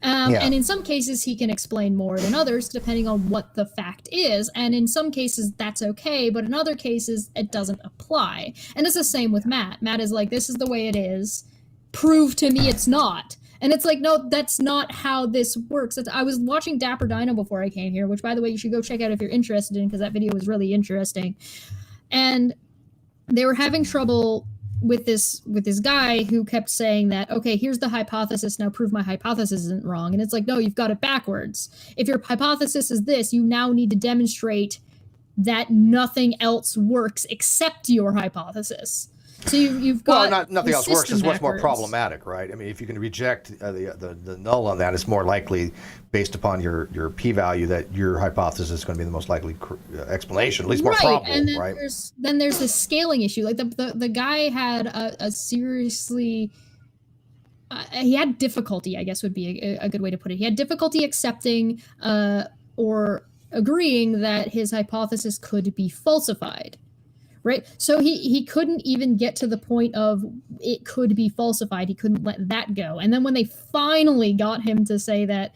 Speaker 4: And in some cases, he can explain more than others, depending on what the fact is. And in some cases, that's okay. But in other cases, it doesn't apply. And it's the same with Matt. Matt is like, this is the way it is. Prove to me it's not. And it's like, no, that's not how this works. I was watching Dapper Dino before I came here, which, by the way, you should go check out if you're interested in, because that video was really interesting. And they were having trouble with this guy who kept saying that, okay, here's the hypothesis, now prove my hypothesis isn't wrong. And it's like, no, you've got it backwards. If your hypothesis is this, you now need to demonstrate that nothing else works except your hypothesis. So you've got
Speaker 1: nothing else works is what's more
Speaker 4: backwards.
Speaker 1: Problematic, right? I mean, if you can reject the null on that, it's more likely, based upon your p-value, that your hypothesis is going to be the most likely explanation, at least more probable,
Speaker 4: and then
Speaker 1: right?
Speaker 4: Then there's this scaling issue. Like the guy had a seriously, he had difficulty, I guess would be a good way to put it. He had difficulty accepting or agreeing that his hypothesis could be falsified. Right. So he couldn't even get to the point of it could be falsified. He couldn't let that go. And then when they finally got him to say that,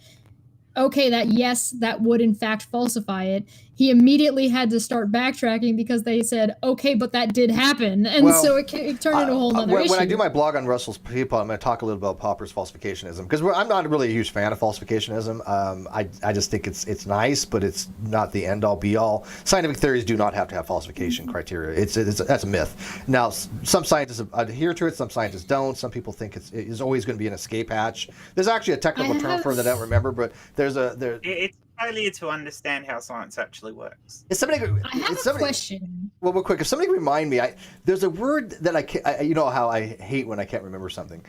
Speaker 4: okay, that yes, that would in fact falsify it, he immediately had to start backtracking because they said, okay, but that did happen. And so it turned into a whole nother issue.
Speaker 1: When I do my blog on Russell's people, I'm going to talk a little about Popper's falsificationism, because I'm not really a huge fan of falsificationism. I just think it's nice, but it's not the end all be all. Scientific theories do not have to have falsification criteria. That's a myth. Now, some scientists adhere to it, some scientists don't. Some people think it's always going to be an escape hatch. There's actually a technical term for it that I don't remember, but it's
Speaker 5: failure to understand how science actually works.
Speaker 4: I have a question.
Speaker 1: Well, real quick, if somebody can remind me, there's a word that I can't, you know how I hate when I can't remember something.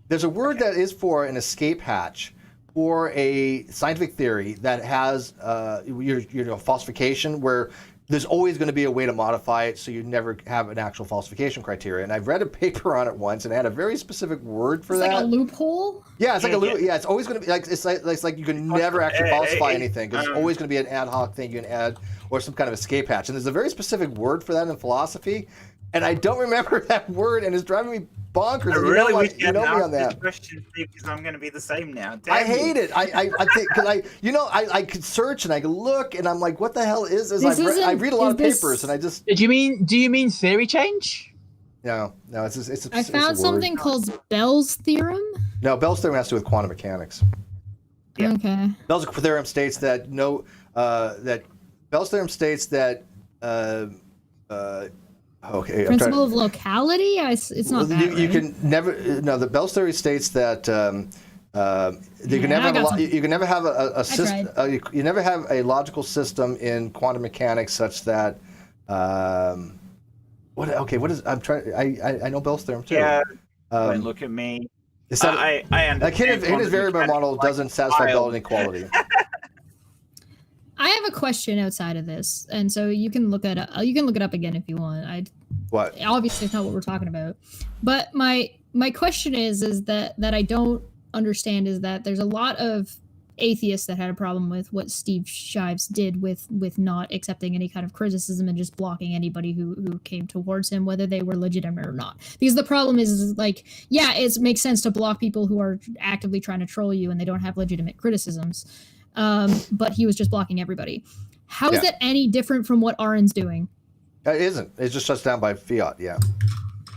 Speaker 1: There's a word that is for an escape hatch or a scientific theory that has falsification, where there's always going to be a way to modify it, so you never have an actual falsification criteria. And I've read a paper on it once, and it had a very specific word for that.
Speaker 4: Like a loophole?
Speaker 1: Yeah, it's like a loophole. Yeah, it's always going to be like it's like you can never actually falsify anything, because it's always going to be an ad hoc thing you can add, or some kind of escape hatch. And there's a very specific word for that in philosophy, and I don't remember that word, and it's driving me bonkers.
Speaker 5: I really wish
Speaker 1: you know me on that.
Speaker 5: this question, because I'm going to be the same now. Damn
Speaker 1: I hate it. I think, because I could search and I could look, and I'm like, what the hell is this? I read a lot of papers, and I just.
Speaker 2: Do you mean theory change?
Speaker 1: No, it's
Speaker 4: I found something called Bell's theorem.
Speaker 1: No, Bell's theorem has to do with quantum mechanics.
Speaker 5: Yeah.
Speaker 4: Okay.
Speaker 1: Bell's theorem states that Okay.
Speaker 4: Principle of locality? It's not that,
Speaker 1: You
Speaker 4: right?
Speaker 1: can never. No, the Bell's theory states that you can never
Speaker 4: I got
Speaker 1: have
Speaker 4: something.
Speaker 1: you can never have a system.
Speaker 4: tried.
Speaker 1: You never have a logical system in quantum mechanics such that. What? Okay. What is? I'm trying. I know Bell's theorem too.
Speaker 5: Yeah. Don't
Speaker 1: Um,
Speaker 5: look at me.
Speaker 1: is that
Speaker 5: I understand.
Speaker 1: like hidden
Speaker 5: quantum
Speaker 1: variable
Speaker 5: mechanics
Speaker 1: model
Speaker 5: like
Speaker 1: doesn't satisfy Bell
Speaker 5: wild.
Speaker 1: inequality.
Speaker 4: I have a question outside of this, and so you can look at it. You can look it up again if you want.
Speaker 1: What?
Speaker 4: Obviously it's not what we're talking about, but my question is that I don't understand is that there's a lot of atheists that had a problem with what Steve Shives did with not accepting any kind of criticism and just blocking anybody who came towards him, whether they were legitimate or not. Because the problem is like, yeah, it makes sense to block people who are actively trying to troll you and they don't have legitimate criticisms, but he was just blocking everybody. How is that any different from what Aaron's doing?
Speaker 1: It isn't. It's just shuts down by fiat. Yeah.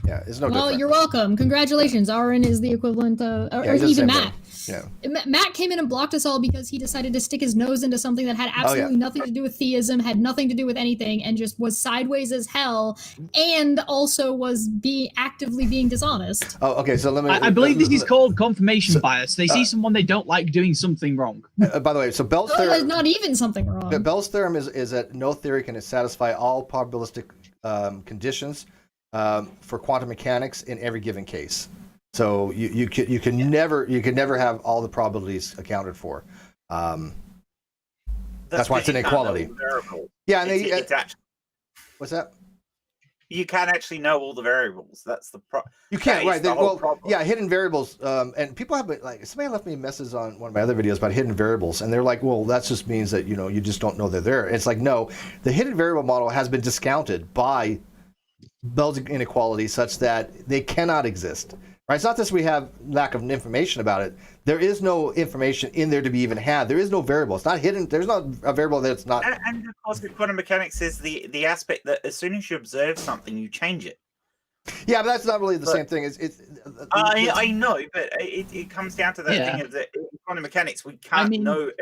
Speaker 1: Yeah. It's no different.
Speaker 4: Well, you're welcome. Congratulations. Aaron is the equivalent of, or
Speaker 1: he does the
Speaker 4: even
Speaker 1: same
Speaker 4: Matt.
Speaker 1: thing. Yeah.
Speaker 4: Matt came in and blocked us all because he decided to stick his nose into something that had absolutely nothing to do with theism, had nothing to do with anything, and just was sideways as hell, and also was actively being dishonest.
Speaker 1: Oh, okay. So let me.
Speaker 2: I believe this is called confirmation bias. They see someone they don't like doing something wrong.
Speaker 1: By the way, so Bell's
Speaker 4: Oh, there's
Speaker 1: theorem.
Speaker 4: not even something wrong.
Speaker 1: Bell's theorem is that no theory can satisfy all probabilistic conditions for quantum mechanics in every given case. So you can never have all the probabilities accounted for. That's why it's
Speaker 5: because you can't know
Speaker 1: inequality.
Speaker 5: all the variables.
Speaker 1: Yeah, and
Speaker 5: It's actually,
Speaker 1: what's that?
Speaker 5: you can actually know all the variables. That's the
Speaker 1: You can't, right? Well,
Speaker 5: problem.
Speaker 1: yeah, hidden variables. And people have like somebody left me a message on one of my other videos about hidden variables, and they're like, "Well, that just means that you just don't know they're there." It's like, no, the hidden variable model has been discounted by Bell's inequality such that they cannot exist. Right? It's not that we have lack of information about it. There is no information in there to be even had. There is no variable. It's not hidden. There's not a variable that's not.
Speaker 5: And of course, with quantum mechanics is the aspect that as soon as you observe something, you change it.
Speaker 1: Yeah, but that's not really the same thing.
Speaker 5: I know, but it comes down to that thing of that in quantum mechanics, we can't know every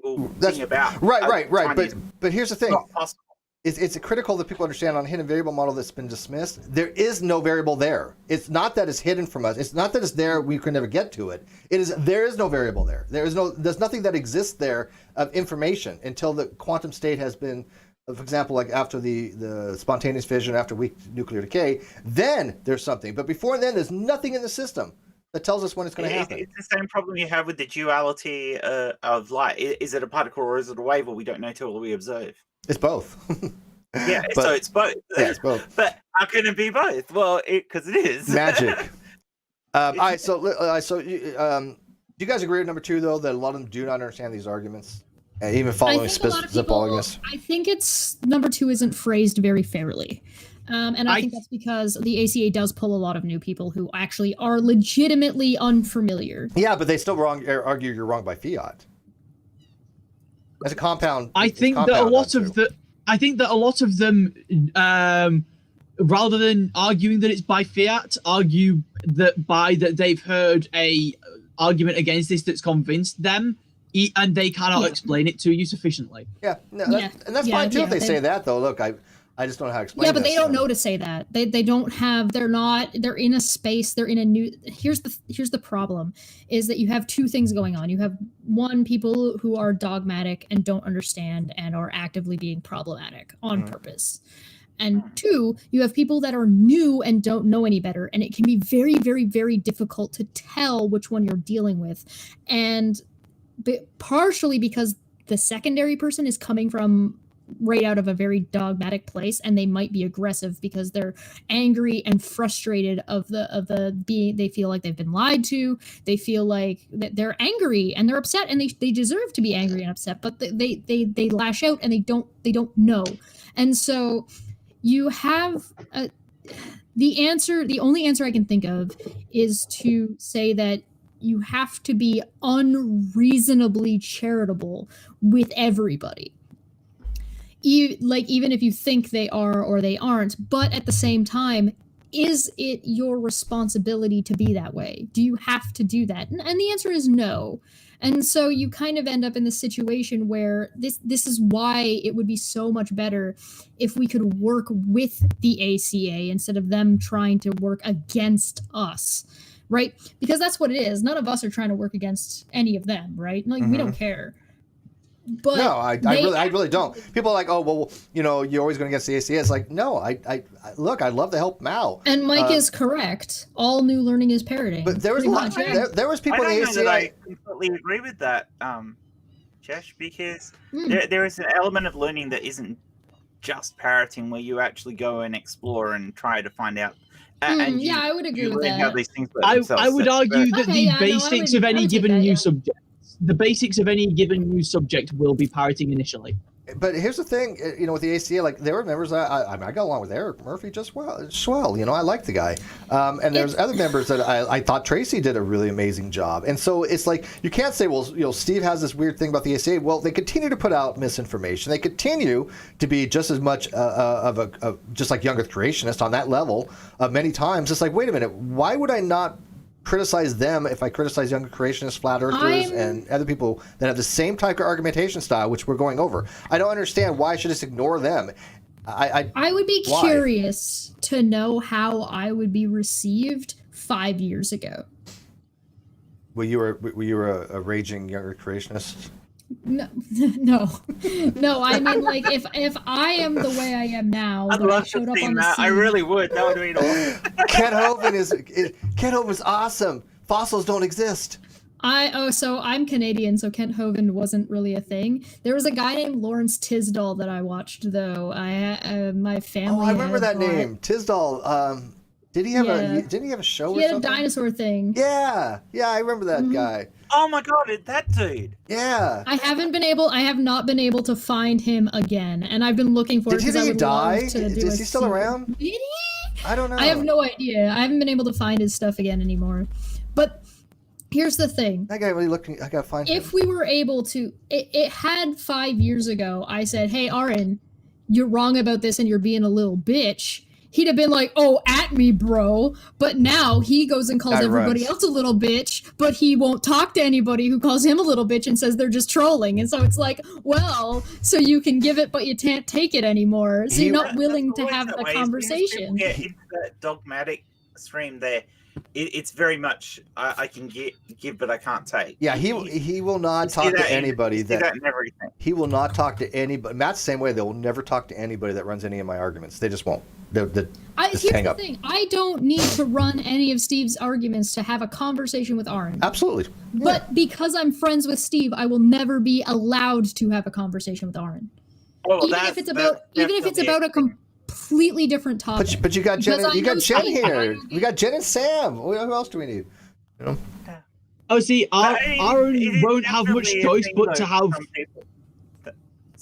Speaker 5: single thing about.
Speaker 1: Right. But here's the thing.
Speaker 5: It's not possible.
Speaker 1: It's critical that people understand on a hidden variable model that's been dismissed. There is no variable there. It's not that it's hidden from us. It's not that it's there. We could never get to it. There is no variable there. There's nothing that exists there of information until the quantum state has been, for example, like after the spontaneous fission, after weak nuclear decay. Then there's something. But before then, there's nothing in the system that tells us when it's going to happen.
Speaker 5: It's the same problem you have with the duality of light. Is it a particle or is it a wave? Well, we don't know till we observe.
Speaker 1: It's both.
Speaker 5: Yeah, so it's both.
Speaker 1: Yeah, it's both.
Speaker 5: But how can it be both? Well, because it is.
Speaker 1: Magic. All right, so do you guys agree with number 2, though, that a lot of them do not understand these arguments? And even following zip arguments?
Speaker 4: I think it's number 2 isn't phrased very fairly. And I think that's because the ACA does pull a lot of new people who actually are legitimately unfamiliar.
Speaker 1: Yeah, but they still argue you're wrong by fiat. As a compound,
Speaker 2: I think that a lot of them, rather than arguing that it's by fiat, argue that they've heard a argument against this that's convinced them, and they cannot explain it to you sufficiently.
Speaker 1: Yeah, and that's fine too if they say that, though. Look, I just don't know how to explain.
Speaker 4: Yeah, but they don't know to say that. They don't have. They're in a space. They're in a new. Here's the problem: is that you have 2 things going on. You have one, people who are dogmatic and don't understand and are actively being problematic on purpose, and 2, you have people that are new and don't know any better, and it can be very, very, very difficult to tell which one you're dealing with, and partially because the secondary person is coming from right out of a very dogmatic place, and they might be aggressive because they're angry and frustrated of the being. They feel like they've been lied to. They feel like that they're angry and they're upset, and they deserve to be angry and upset, but they lash out and they don't know. And so you have the only answer I can think of is to say that you have to be unreasonably charitable with everybody. Even if you think they are or they aren't, but at the same time, is it your responsibility to be that way? Do you have to do that? And the answer is no. And so you kind of end up in the situation where this is why it would be so much better if we could work with the ACA instead of them trying to work against us, right? Because that's what it is. None of us are trying to work against any of them, right? Like, we don't care. But
Speaker 1: no, I really don't. People are like, oh, well, you know, you're always going against the ACA. It's like, no, I look, I'd love to help them out.
Speaker 4: And Mike is correct. All new learning is parroting.
Speaker 1: But there was a lot. There was people in the ACA.
Speaker 5: I completely agree with that, Jesh, because there is an element of learning that isn't just parroting, where you actually go and explore and try to find out. And
Speaker 4: yeah, I would agree with that.
Speaker 5: How these things work
Speaker 2: I would argue that the basics of any given new subject. The basics of any given new subject will be parroting initially.
Speaker 1: But here's the thing, you know, with the ACA, like, there were members I got along with Eric Murphy just swell. You know, I like the guy. And there's other members that I thought Tracy did a really amazing job. And so it's like, you can't say, well, you know, Steve has this weird thing about the ACA. Well, they continue to put out misinformation. They continue to be just as much just like Young Earth creationists on that level many times. It's like, wait a minute, why would I not criticize them if I criticize younger creationists, flat earthers, and other people that have the same type of argumentation style, which we're going over? I don't understand why I should just ignore them.
Speaker 4: I would be curious to know how I would be received 5 years ago.
Speaker 1: Were you a raging younger creationist?
Speaker 4: No. I mean, like, if I am the way I am now,
Speaker 5: I'd love to see that. I really would. That would be awesome.
Speaker 1: Kent Hovind is awesome. Fossils don't exist.
Speaker 4: So I'm Canadian, so Kent Hovind wasn't really a thing. There was a guy named Lawrence Tisdall that I watched, though. My family.
Speaker 1: Oh, I remember that name, Tisdall. Didn't he have a show?
Speaker 4: He had a dinosaur thing.
Speaker 1: Yeah, I remember that guy.
Speaker 5: Oh my god, that dude.
Speaker 1: Yeah.
Speaker 4: I have not been able to find him again, and I've been looking for it because I would love to do
Speaker 1: Is he still around?
Speaker 4: Did he?
Speaker 1: I don't know.
Speaker 4: I have no idea. I haven't been able to find his stuff again anymore. But here's the thing.
Speaker 1: That guy really looking. I gotta find him.
Speaker 4: If we were able to, it had 5 years ago. I said, "Hey, Aaron, you're wrong about this, and you're being a little bitch." He'd have been like, "Oh, at me, bro." But now he goes and calls everybody else a little bitch, but he won't talk to anybody who calls him a little bitch and says they're just trolling. And so it's like, well, so you can give it, but you can't take it anymore. So you're not willing to have the conversation.
Speaker 5: Yeah, into that dogmatic stream there. It's very much I can give, but I can't take.
Speaker 1: Yeah, he will not talk to anybody
Speaker 5: that in everything.
Speaker 1: He will not talk to anybody. Matt's the same way. They will never talk to anybody that runs any of my arguments. They just won't. Here's the thing. I
Speaker 4: don't need to run any of Steve's arguments to have a conversation with Aaron.
Speaker 1: Absolutely. Yeah.
Speaker 4: But because I'm friends with Steve, I will never be allowed to have a conversation with Aaron.
Speaker 5: Well,
Speaker 4: even if it's about a completely different topic.
Speaker 1: But you got Jen. You got Jen here. We got Jen and Sam. Who else do we need? You know?
Speaker 2: Oh, see, Aaron won't have much choice but to have.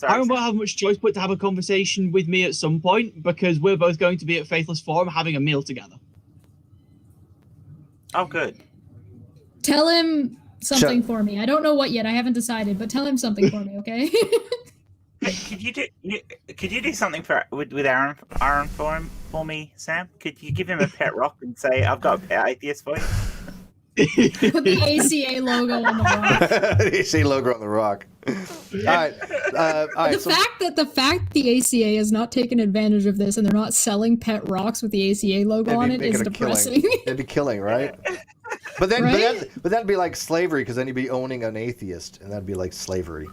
Speaker 2: Aaron won't have much choice but to have a conversation with me at some point, because we're both going to be at Faithless Forum having a meal together.
Speaker 5: Oh, good.
Speaker 4: Tell him something for me. I don't know what yet. I haven't decided, but tell him something for me, okay?
Speaker 5: Could you do something with Aaron for me, Sam? Could you give him a pet rock and say, "I've got a pet atheist for you"?
Speaker 4: Put the ACA logo on the rock.
Speaker 1: The ACA logo on the rock. All right.
Speaker 4: The fact the ACA has not taken advantage of this and they're not selling pet rocks with the ACA logo on it is depressing.
Speaker 1: It'd be killing, right? But that'd be like slavery, because then you'd be owning an atheist, and that'd be like slavery.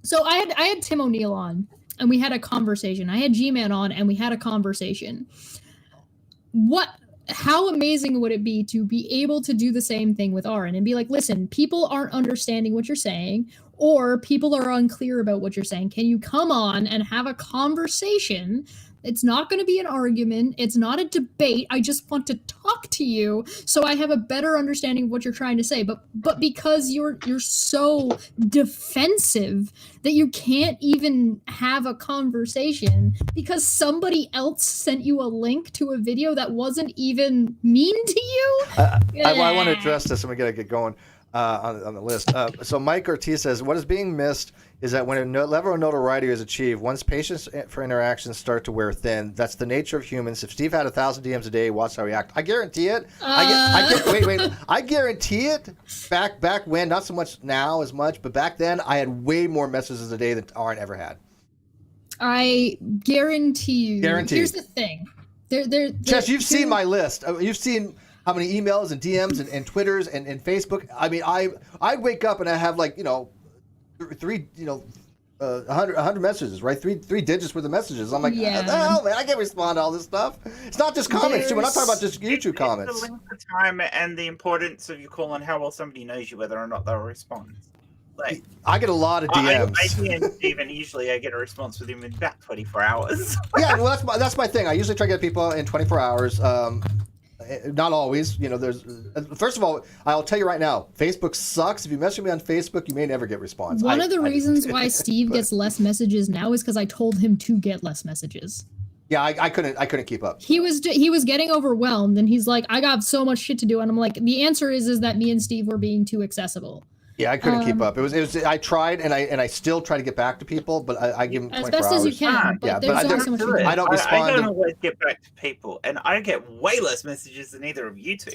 Speaker 4: So I had Tim O'Neill on, and we had a conversation. I had G-Man on, and we had a conversation. How amazing would it be to be able to do the same thing with Aaron and be like, listen, people aren't understanding what you're saying, or people are unclear about what you're saying. Can you come on and have a conversation? It's not going to be an argument. It's not a debate. I just want to talk to you so I have a better understanding of what you're trying to say. But because you're so defensive that you can't even have a conversation because somebody else sent you a link to a video that wasn't even mean to you.
Speaker 1: I want to address this, and we got to get going on the list. So Mike Ortiz says, what is being missed is that when a level of notoriety is achieved, one's patience for interactions start to wear thin. That's the nature of humans. If Steve had 1,000 DMs a day, watch how he react. I guarantee it. Wait. I guarantee it. Back when, not so much now as much, but back then, I had way more messages a day than Aaron ever had.
Speaker 4: I guarantee you.
Speaker 1: Guaranteed.
Speaker 4: Here's the thing.
Speaker 1: Jess, you've seen my list. You've seen how many emails and DMs and Twitters and Facebook. I mean, I wake up and I have 100 messages, right? Three digits worth of messages. I'm like,
Speaker 4: Yeah.
Speaker 1: what the hell, man? I can't respond to all this stuff. It's not just comments, too. We're not talking about just YouTube comments.
Speaker 5: It's the length of time and the importance of you calling how well somebody knows you, whether or not they'll respond. Like,
Speaker 1: I get a lot of DMs.
Speaker 5: I DM Steven, usually I get a response with him in about 24 hours.
Speaker 1: Yeah, well, that's my thing. I usually try to get people in 24 hours. Not always. There's first of all, I'll tell you right now, Facebook sucks. If you message me on Facebook, you may never get response.
Speaker 4: One of the reasons why Steve gets less messages now is because I told him to get less messages.
Speaker 1: Yeah, I couldn't keep up.
Speaker 4: He was getting overwhelmed, and he's like, I got so much shit to do, and I'm like, the answer is that me and Steve were being too accessible.
Speaker 1: Yeah, I couldn't keep up. It was. I tried, and I still try to get back to people, but I give them 24
Speaker 4: as best
Speaker 1: hours.
Speaker 4: as you can. But
Speaker 1: Yeah,
Speaker 4: there's
Speaker 1: but
Speaker 4: only so much you can.
Speaker 1: I don't respond.
Speaker 5: I don't
Speaker 1: to-
Speaker 5: always get back to people, and I get way less messages than either of you two.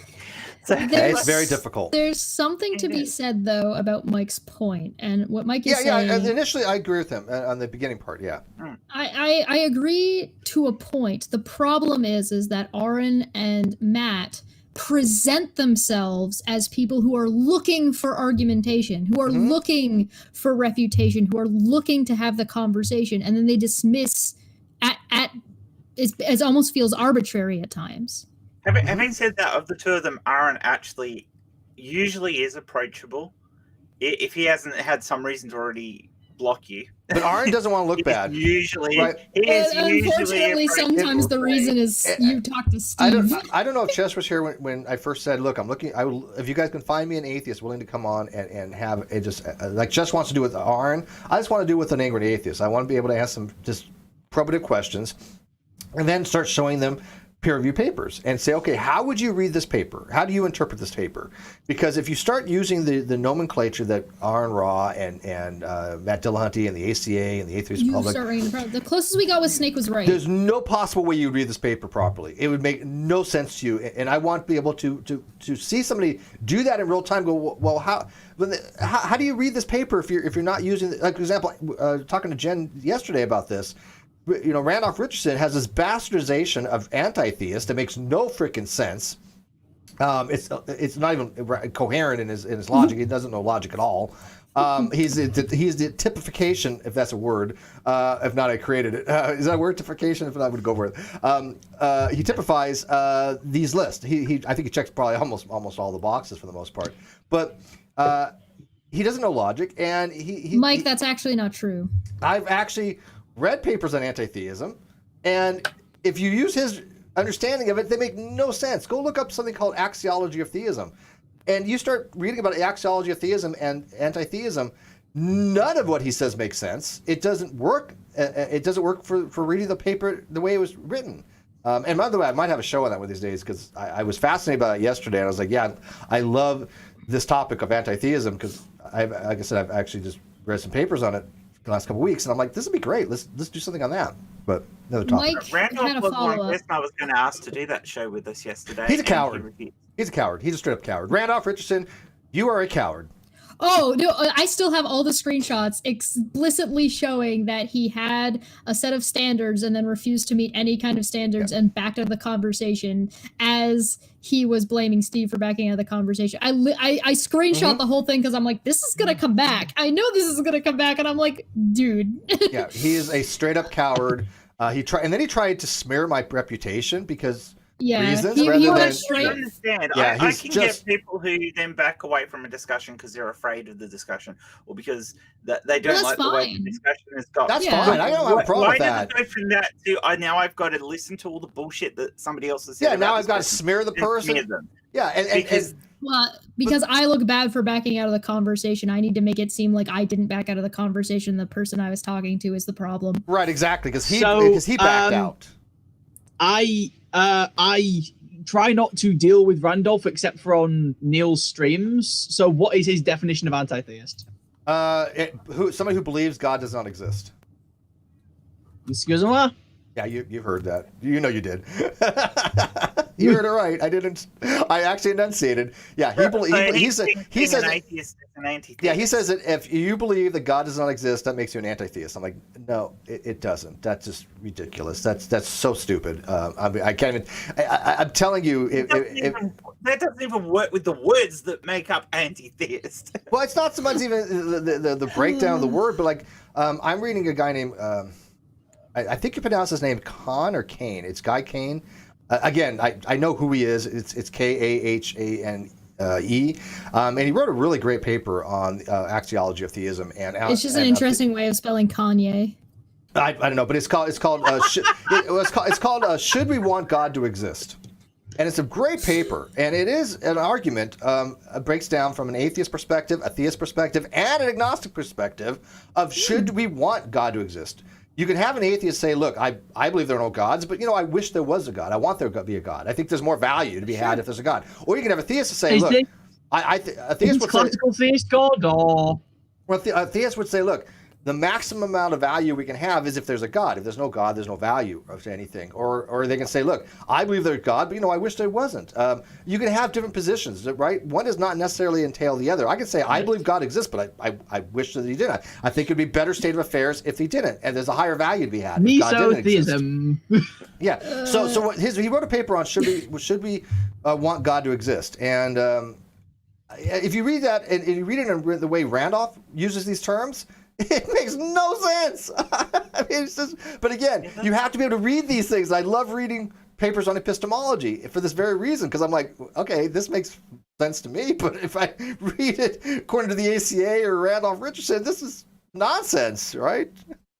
Speaker 5: So
Speaker 1: It's very difficult.
Speaker 4: There's something to be said though about Mike's point, and what Mike is saying.
Speaker 1: Yeah. Initially, I agree with him on the beginning part. Yeah.
Speaker 4: I agree to a point. The problem is that Aaron and Matt present themselves as people who are looking for argumentation, who are looking for refutation, who are looking to have the conversation, and then they dismiss it almost feels arbitrary at times.
Speaker 5: Having said that, of the two of them, Aaron actually usually is approachable if he hasn't had some reason to already block you.
Speaker 1: But Aaron doesn't want to look bad.
Speaker 5: Usually,
Speaker 1: right?
Speaker 5: he is
Speaker 4: Unfortunately,
Speaker 5: usually
Speaker 4: sometimes the reason is you talk to Steve.
Speaker 1: I don't know if Chess was here when I first said, look, I'm looking. If you guys can find me an atheist willing to come on and have it just like Chess wants to do with Aaron, I just want to do with an Angry Atheist. I want to be able to ask some just probative questions, and then start showing them peer-reviewed papers and say, okay, how would you read this paper? How do you interpret this paper? Because if you start using the nomenclature that Aaron Raw and Matt Dillahunty and the ACA and the Atheist Republic,
Speaker 4: The closest we got with Snake was right.
Speaker 1: there's no possible way you would read this paper properly. It would make no sense to you. And I want to be able to see somebody do that in real time. Go, well, how do you read this paper if you're not using, like, for example, talking to Jen yesterday about this. Randolph Richardson has this bastardization of anti-theist that makes no freaking sense. It's not even coherent in his logic. He doesn't know logic at all. He's the typification, if that's a word. If not, I created it. Is that a word, typification? If not, I would go for it. He typifies these lists. I think he checks probably almost all the boxes for the most part. But he doesn't know logic, and
Speaker 4: Mike, that's actually not true.
Speaker 1: I've actually read papers on anti-theism, and if you use his understanding of it, they make no sense. Go look up something called axiology of theism, and you start reading about axiology of theism and anti-theism. None of what he says makes sense. It doesn't work. It doesn't work for reading the paper the way it was written. And by the way, I might have a show on that one of these days, because I was fascinated by it yesterday, and I was like, yeah, I love this topic of anti-theism, because like I said, I've actually just read some papers on it the last couple of weeks, and I'm like, this would be great. Let's do something on that. But another topic.
Speaker 4: Mike
Speaker 5: Randolph
Speaker 4: had a
Speaker 5: was one
Speaker 4: follow-up.
Speaker 5: person I was going to ask to do that show with us yesterday.
Speaker 1: He's a
Speaker 5: and
Speaker 1: coward.
Speaker 5: he refused.
Speaker 1: He's a coward. He's a straight up coward. Randolph Richardson, you are a coward.
Speaker 4: Oh, no, I still have all the screenshots explicitly showing that he had a set of standards and then refused to meet any kind of standards and backed out of the conversation as he was blaming Steve for backing out of the conversation. I screenshot the whole thing because I'm like, this is going to come back. I know this is going to come back. And I'm like, dude.
Speaker 1: Yeah, he is a straight up coward. He tried to smear my reputation because reasons
Speaker 4: he
Speaker 1: rather
Speaker 4: went
Speaker 1: than
Speaker 4: straight.
Speaker 5: I understand.
Speaker 1: Yeah,
Speaker 5: I
Speaker 1: he's
Speaker 5: can
Speaker 1: just-
Speaker 5: get people who then back away from a discussion because they're afraid of the discussion, or because they don't
Speaker 4: That's
Speaker 5: like the way the
Speaker 4: fine.
Speaker 5: discussion has gone.
Speaker 1: That's
Speaker 4: Yeah.
Speaker 1: fine. I don't have a problem with
Speaker 5: Why
Speaker 1: that.
Speaker 5: does it go from that to now I've got to listen to all the bullshit that somebody else has said?
Speaker 1: Yeah,
Speaker 5: about
Speaker 1: now
Speaker 5: this
Speaker 1: I've got to
Speaker 5: person
Speaker 1: smear the
Speaker 5: and smear
Speaker 1: person.
Speaker 5: them.
Speaker 1: Yeah, and
Speaker 5: Because
Speaker 4: Well, because I look bad for backing out of the conversation, I need to make it seem like I didn't back out of the conversation. The person I was talking to is the problem.
Speaker 1: right, exactly, because he
Speaker 2: So,
Speaker 1: backed out.
Speaker 2: I try not to deal with Randolph except for on Neil's streams. So what is his definition of anti-theist?
Speaker 1: Somebody who believes God does not exist.
Speaker 2: Excuse me?
Speaker 1: Yeah, you heard that. You know you did. You heard it right. I didn't. I actually enunciated. Yeah, he says
Speaker 5: an atheist is an anti-theist.
Speaker 1: Yeah, he says that if you believe that God does not exist, that makes you an anti-theist. I'm like, no, it doesn't. That's just ridiculous. That's so stupid. I mean, I can't even. I'm telling you,
Speaker 5: that doesn't even work with the words that make up anti-theist.
Speaker 1: Well, it's not so much even the breakdown of the word, but like I'm reading a guy named I think you pronounce his name Khan or Kane. It's Guy Kane. Again, I know who he is. It's Kahane. And he wrote a really great paper on axiology of theism. And
Speaker 4: it's just an interesting way of spelling Kanye.
Speaker 1: I don't know, but it's called Should We Want God to Exist? And it's a great paper, and it is an argument. It breaks down from an atheist perspective, a theist perspective, and an agnostic perspective of should we want God to exist. You can have an atheist say, look, I believe there are no gods, but, I wish there was a God. I want there to be a God. I think there's more value to be had if there's a God. Or you can have a theist say, look, a theist would say...
Speaker 2: classical theist God, or...
Speaker 1: Well, a theist would say, look, the maximum amount of value we can have is if there's a God. If there's no God, there's no value to anything. Or they can say, look, I believe there's God, but I wish there wasn't. You can have different positions, right? One does not necessarily entail the other. I can say, I believe God exists, but I wish that he didn't. I think it'd be better state of affairs if he didn't, and there's a higher value to be had.
Speaker 2: Mesotheism.
Speaker 1: Yeah. So he wrote a paper on should we want God to exist, and if you read that and you read it in the way Randolph uses these terms, it makes no sense. I mean, it's just, but again, you have to be able to read these things. I love reading papers on epistemology for this very reason, because I'm like, okay, this makes sense to me, but if I read it according to the ACA or Randolph Richardson, this is nonsense, right?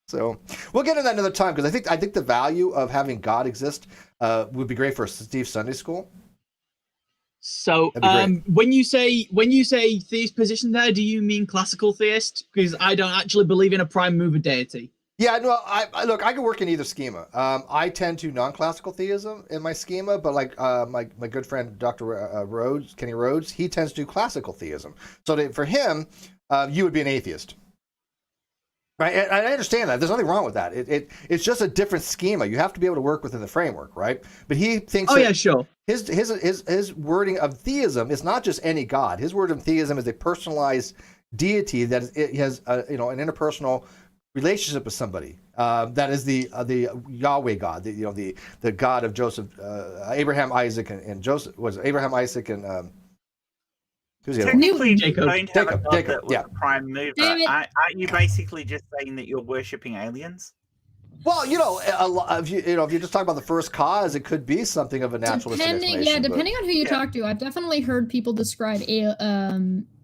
Speaker 1: So we'll get into that another time, because I think the value of having God exist would be great for Steve's Sunday school.
Speaker 2: So when you say theist position there, do you mean classical theist? Because I don't actually believe in a prime mover deity.
Speaker 1: Yeah, no, look, I can work in either schema. I tend to non-classical theism in my schema, but like my good friend Dr. Kenny Rhodes, he tends to do classical theism. So for him, you would be an atheist. Right, and I understand that. There's nothing wrong with that. It's just a different schema. You have to be able to work within the framework, right? But he thinks.
Speaker 2: Oh yeah, sure.
Speaker 1: His wording of theism is not just any god. His word of theism is a personalized deity that it has an interpersonal relationship with somebody. That is the Yahweh God, the God of Joseph, Abraham, Isaac, and Joseph. Was Abraham, Isaac, and
Speaker 5: technically,
Speaker 2: Jacob.
Speaker 5: You don't have a god
Speaker 1: Jacob,
Speaker 5: that was a prime mover. Aren't you basically just saying that you're worshipping aliens?
Speaker 1: Well, if you just talk about the first cause, it could be something of a naturalistic explanation.
Speaker 4: Depending on who you talk to, I've definitely heard people describe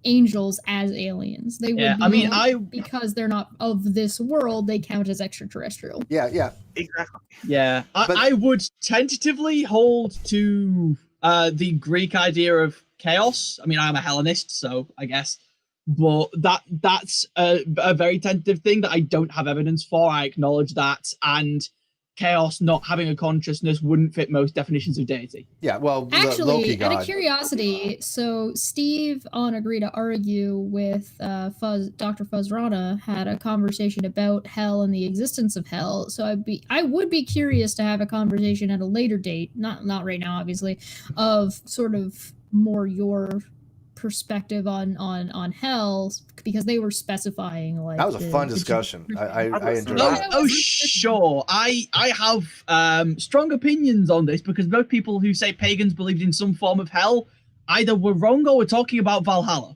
Speaker 4: angels as aliens. They would be, because they're not of this world, they count as extraterrestrial.
Speaker 1: Yeah.
Speaker 5: Exactly.
Speaker 2: Yeah, I would tentatively hold to the Greek idea of chaos. I mean, I'm a Hellenist, so I guess. But that's a very tentative thing that I don't have evidence for. I acknowledge that, and chaos not having a consciousness wouldn't fit most definitions of deity.
Speaker 1: Yeah, well,
Speaker 4: actually,
Speaker 1: Loki God.
Speaker 4: Out of curiosity, so Steve on Agree to Argue with Dr. Fuzzrana had a conversation about hell and the existence of hell. So I would be curious to have a conversation at a later date, not right now, obviously, of sort of more your perspective on hell, because they were specifying like
Speaker 1: that was a fun discussion. I enjoyed it.
Speaker 2: Oh sure, I have strong opinions on this, because most people who say pagans believed in some form of hell either were wrong or were talking about Valhalla.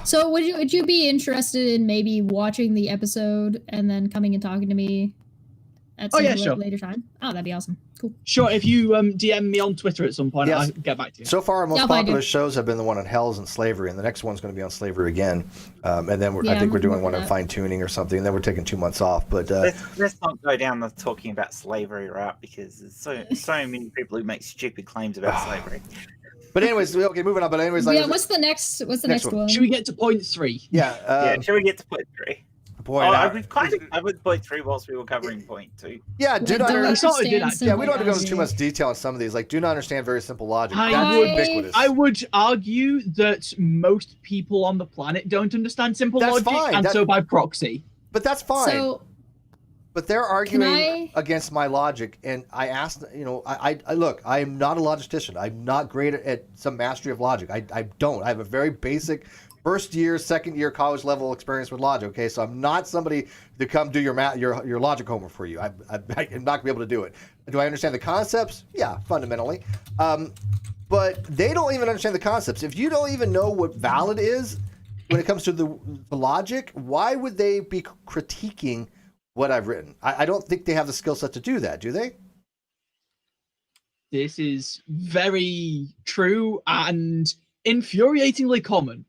Speaker 4: So would you be interested in maybe watching the episode and then coming and talking to me at some later time? Oh, that'd be awesome. Cool.
Speaker 2: Sure, if you DM me on Twitter at some point, I'll get back to you.
Speaker 1: So far, our most popular shows have been the one on hells and slavery, and the next one's going to be on slavery again. And then I think we're doing one on fine-tuning or something, and then we're taking 2 months off. But
Speaker 5: let's not go down the talking about slavery route, because there's so many people who make stupid claims about slavery.
Speaker 1: But anyways, okay, moving on. But anyways,
Speaker 4: what's the next one?
Speaker 2: Should we get to point 3?
Speaker 1: Yeah.
Speaker 5: Should we get to point 3?
Speaker 1: boy,
Speaker 5: we've kind of covered point 3 whilst we were covering point 2.
Speaker 1: yeah, do
Speaker 4: I
Speaker 1: not
Speaker 4: don't
Speaker 2: We sort of did
Speaker 4: understand
Speaker 2: that.
Speaker 1: yeah, we don't have to go into
Speaker 4: simple
Speaker 1: too much
Speaker 4: logic.
Speaker 1: detail on some of these. Like, do not understand very simple logic.
Speaker 2: I
Speaker 1: That's
Speaker 4: would-
Speaker 1: ubiquitous.
Speaker 2: I would argue that most people on the planet don't understand simple
Speaker 1: That's
Speaker 2: logic,
Speaker 1: fine.
Speaker 2: and
Speaker 1: That-
Speaker 2: so by proxy.
Speaker 1: but that's fine.
Speaker 4: So
Speaker 1: But they're arguing
Speaker 4: I-
Speaker 1: against my logic, and I asked, I look, I am not a logician. I'm not great at some mastery of logic. I don't. I have a very basic first year, second year college level experience with logic. Okay, so I'm not somebody to come do your logic homework for you. I'm not gonna be able to do it. Do I understand the concepts? Yeah, fundamentally. But they don't even understand the concepts. If you don't even know what valid is when it comes to the logic, why would they be critiquing what I've written? I don't think they have the skill set to do that, do they?
Speaker 2: This is very true and infuriatingly common.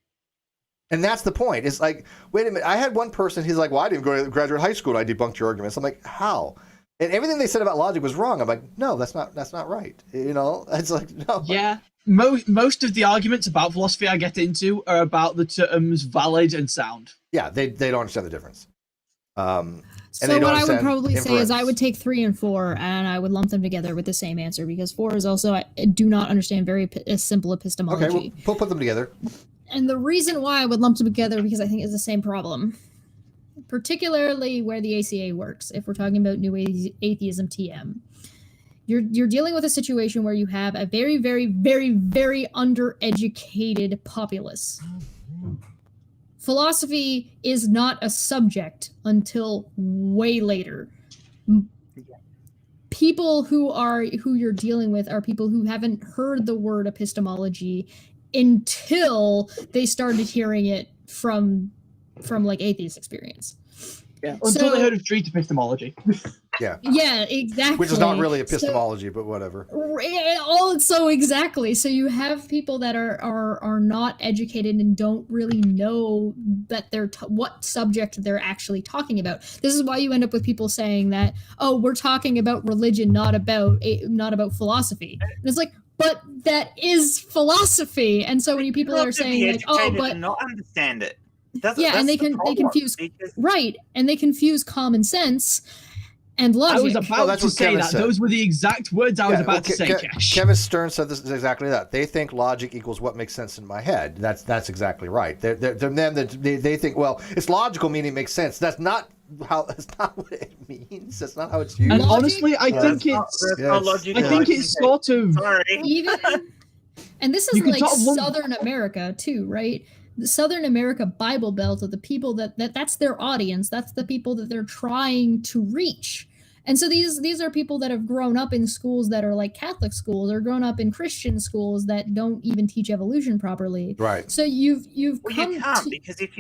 Speaker 1: And that's the point. It's like, wait a minute. I had one person, he's like, well, I didn't go to graduate high school and I debunked your arguments. I'm like, how? And everything they said about logic was wrong. I'm like, no, that's not right. It's like, no.
Speaker 2: Yeah. Most of the arguments about philosophy I get into are about the terms valid and sound.
Speaker 1: Yeah, they don't understand the difference.
Speaker 4: So
Speaker 1: they don't
Speaker 4: what I would
Speaker 1: understand
Speaker 4: probably say is I
Speaker 1: inference.
Speaker 4: would take 3 and 4 and I would lump them together with the same answer, because 4 is also, I do not understand very simple epistemology.
Speaker 1: Okay, we'll put them together.
Speaker 4: And the reason why I would lump them together, because I think it's the same problem, particularly where the ACA works. If we're talking about New Atheism TM, you're dealing with a situation where you have a very, very, very, very undereducated populace. Philosophy is not a subject until way later. People who you're dealing with are people who haven't heard the word epistemology until they started hearing it from like atheist experience.
Speaker 2: Yeah. Until
Speaker 4: So-
Speaker 2: they heard of street epistemology.
Speaker 1: Yeah.
Speaker 4: Yeah, exactly.
Speaker 1: Which is not really
Speaker 4: So-
Speaker 1: epistemology, but whatever.
Speaker 4: So exactly. So you have people that are not educated and don't really know that what subject they're actually talking about. This is why you end up with people saying that, oh, we're talking about religion, not about philosophy. And it's like, but that is philosophy. And so when people are saying like, oh, but
Speaker 5: not understand it.
Speaker 4: yeah, and they confuse right, and they confuse common sense and logic.
Speaker 2: I was about
Speaker 1: that's
Speaker 2: to
Speaker 1: what
Speaker 2: say
Speaker 1: Kevin
Speaker 2: that.
Speaker 1: said.
Speaker 2: Those were the exact words I was about to say, Cash.
Speaker 1: Kevin Stern said this is exactly that. They think logic equals what makes sense in my head. That's exactly right. They think, well, it's logical, meaning it makes sense. That's not what it means. That's not how it's used.
Speaker 2: And
Speaker 4: Logic-
Speaker 2: honestly, I think it's sort of
Speaker 5: Sorry.
Speaker 4: Even and this
Speaker 2: You
Speaker 4: is
Speaker 2: can
Speaker 4: like
Speaker 2: sort of lump-
Speaker 4: Southern America too, right? The Southern America Bible Belt are the people that's their audience. That's the people that they're trying to reach. And so these are people that have grown up in schools that are like Catholic schools, or grown up in Christian schools that don't even teach evolution properly.
Speaker 1: Right.
Speaker 4: So you've
Speaker 5: Well,
Speaker 4: come
Speaker 5: you can't,
Speaker 4: to,
Speaker 5: because if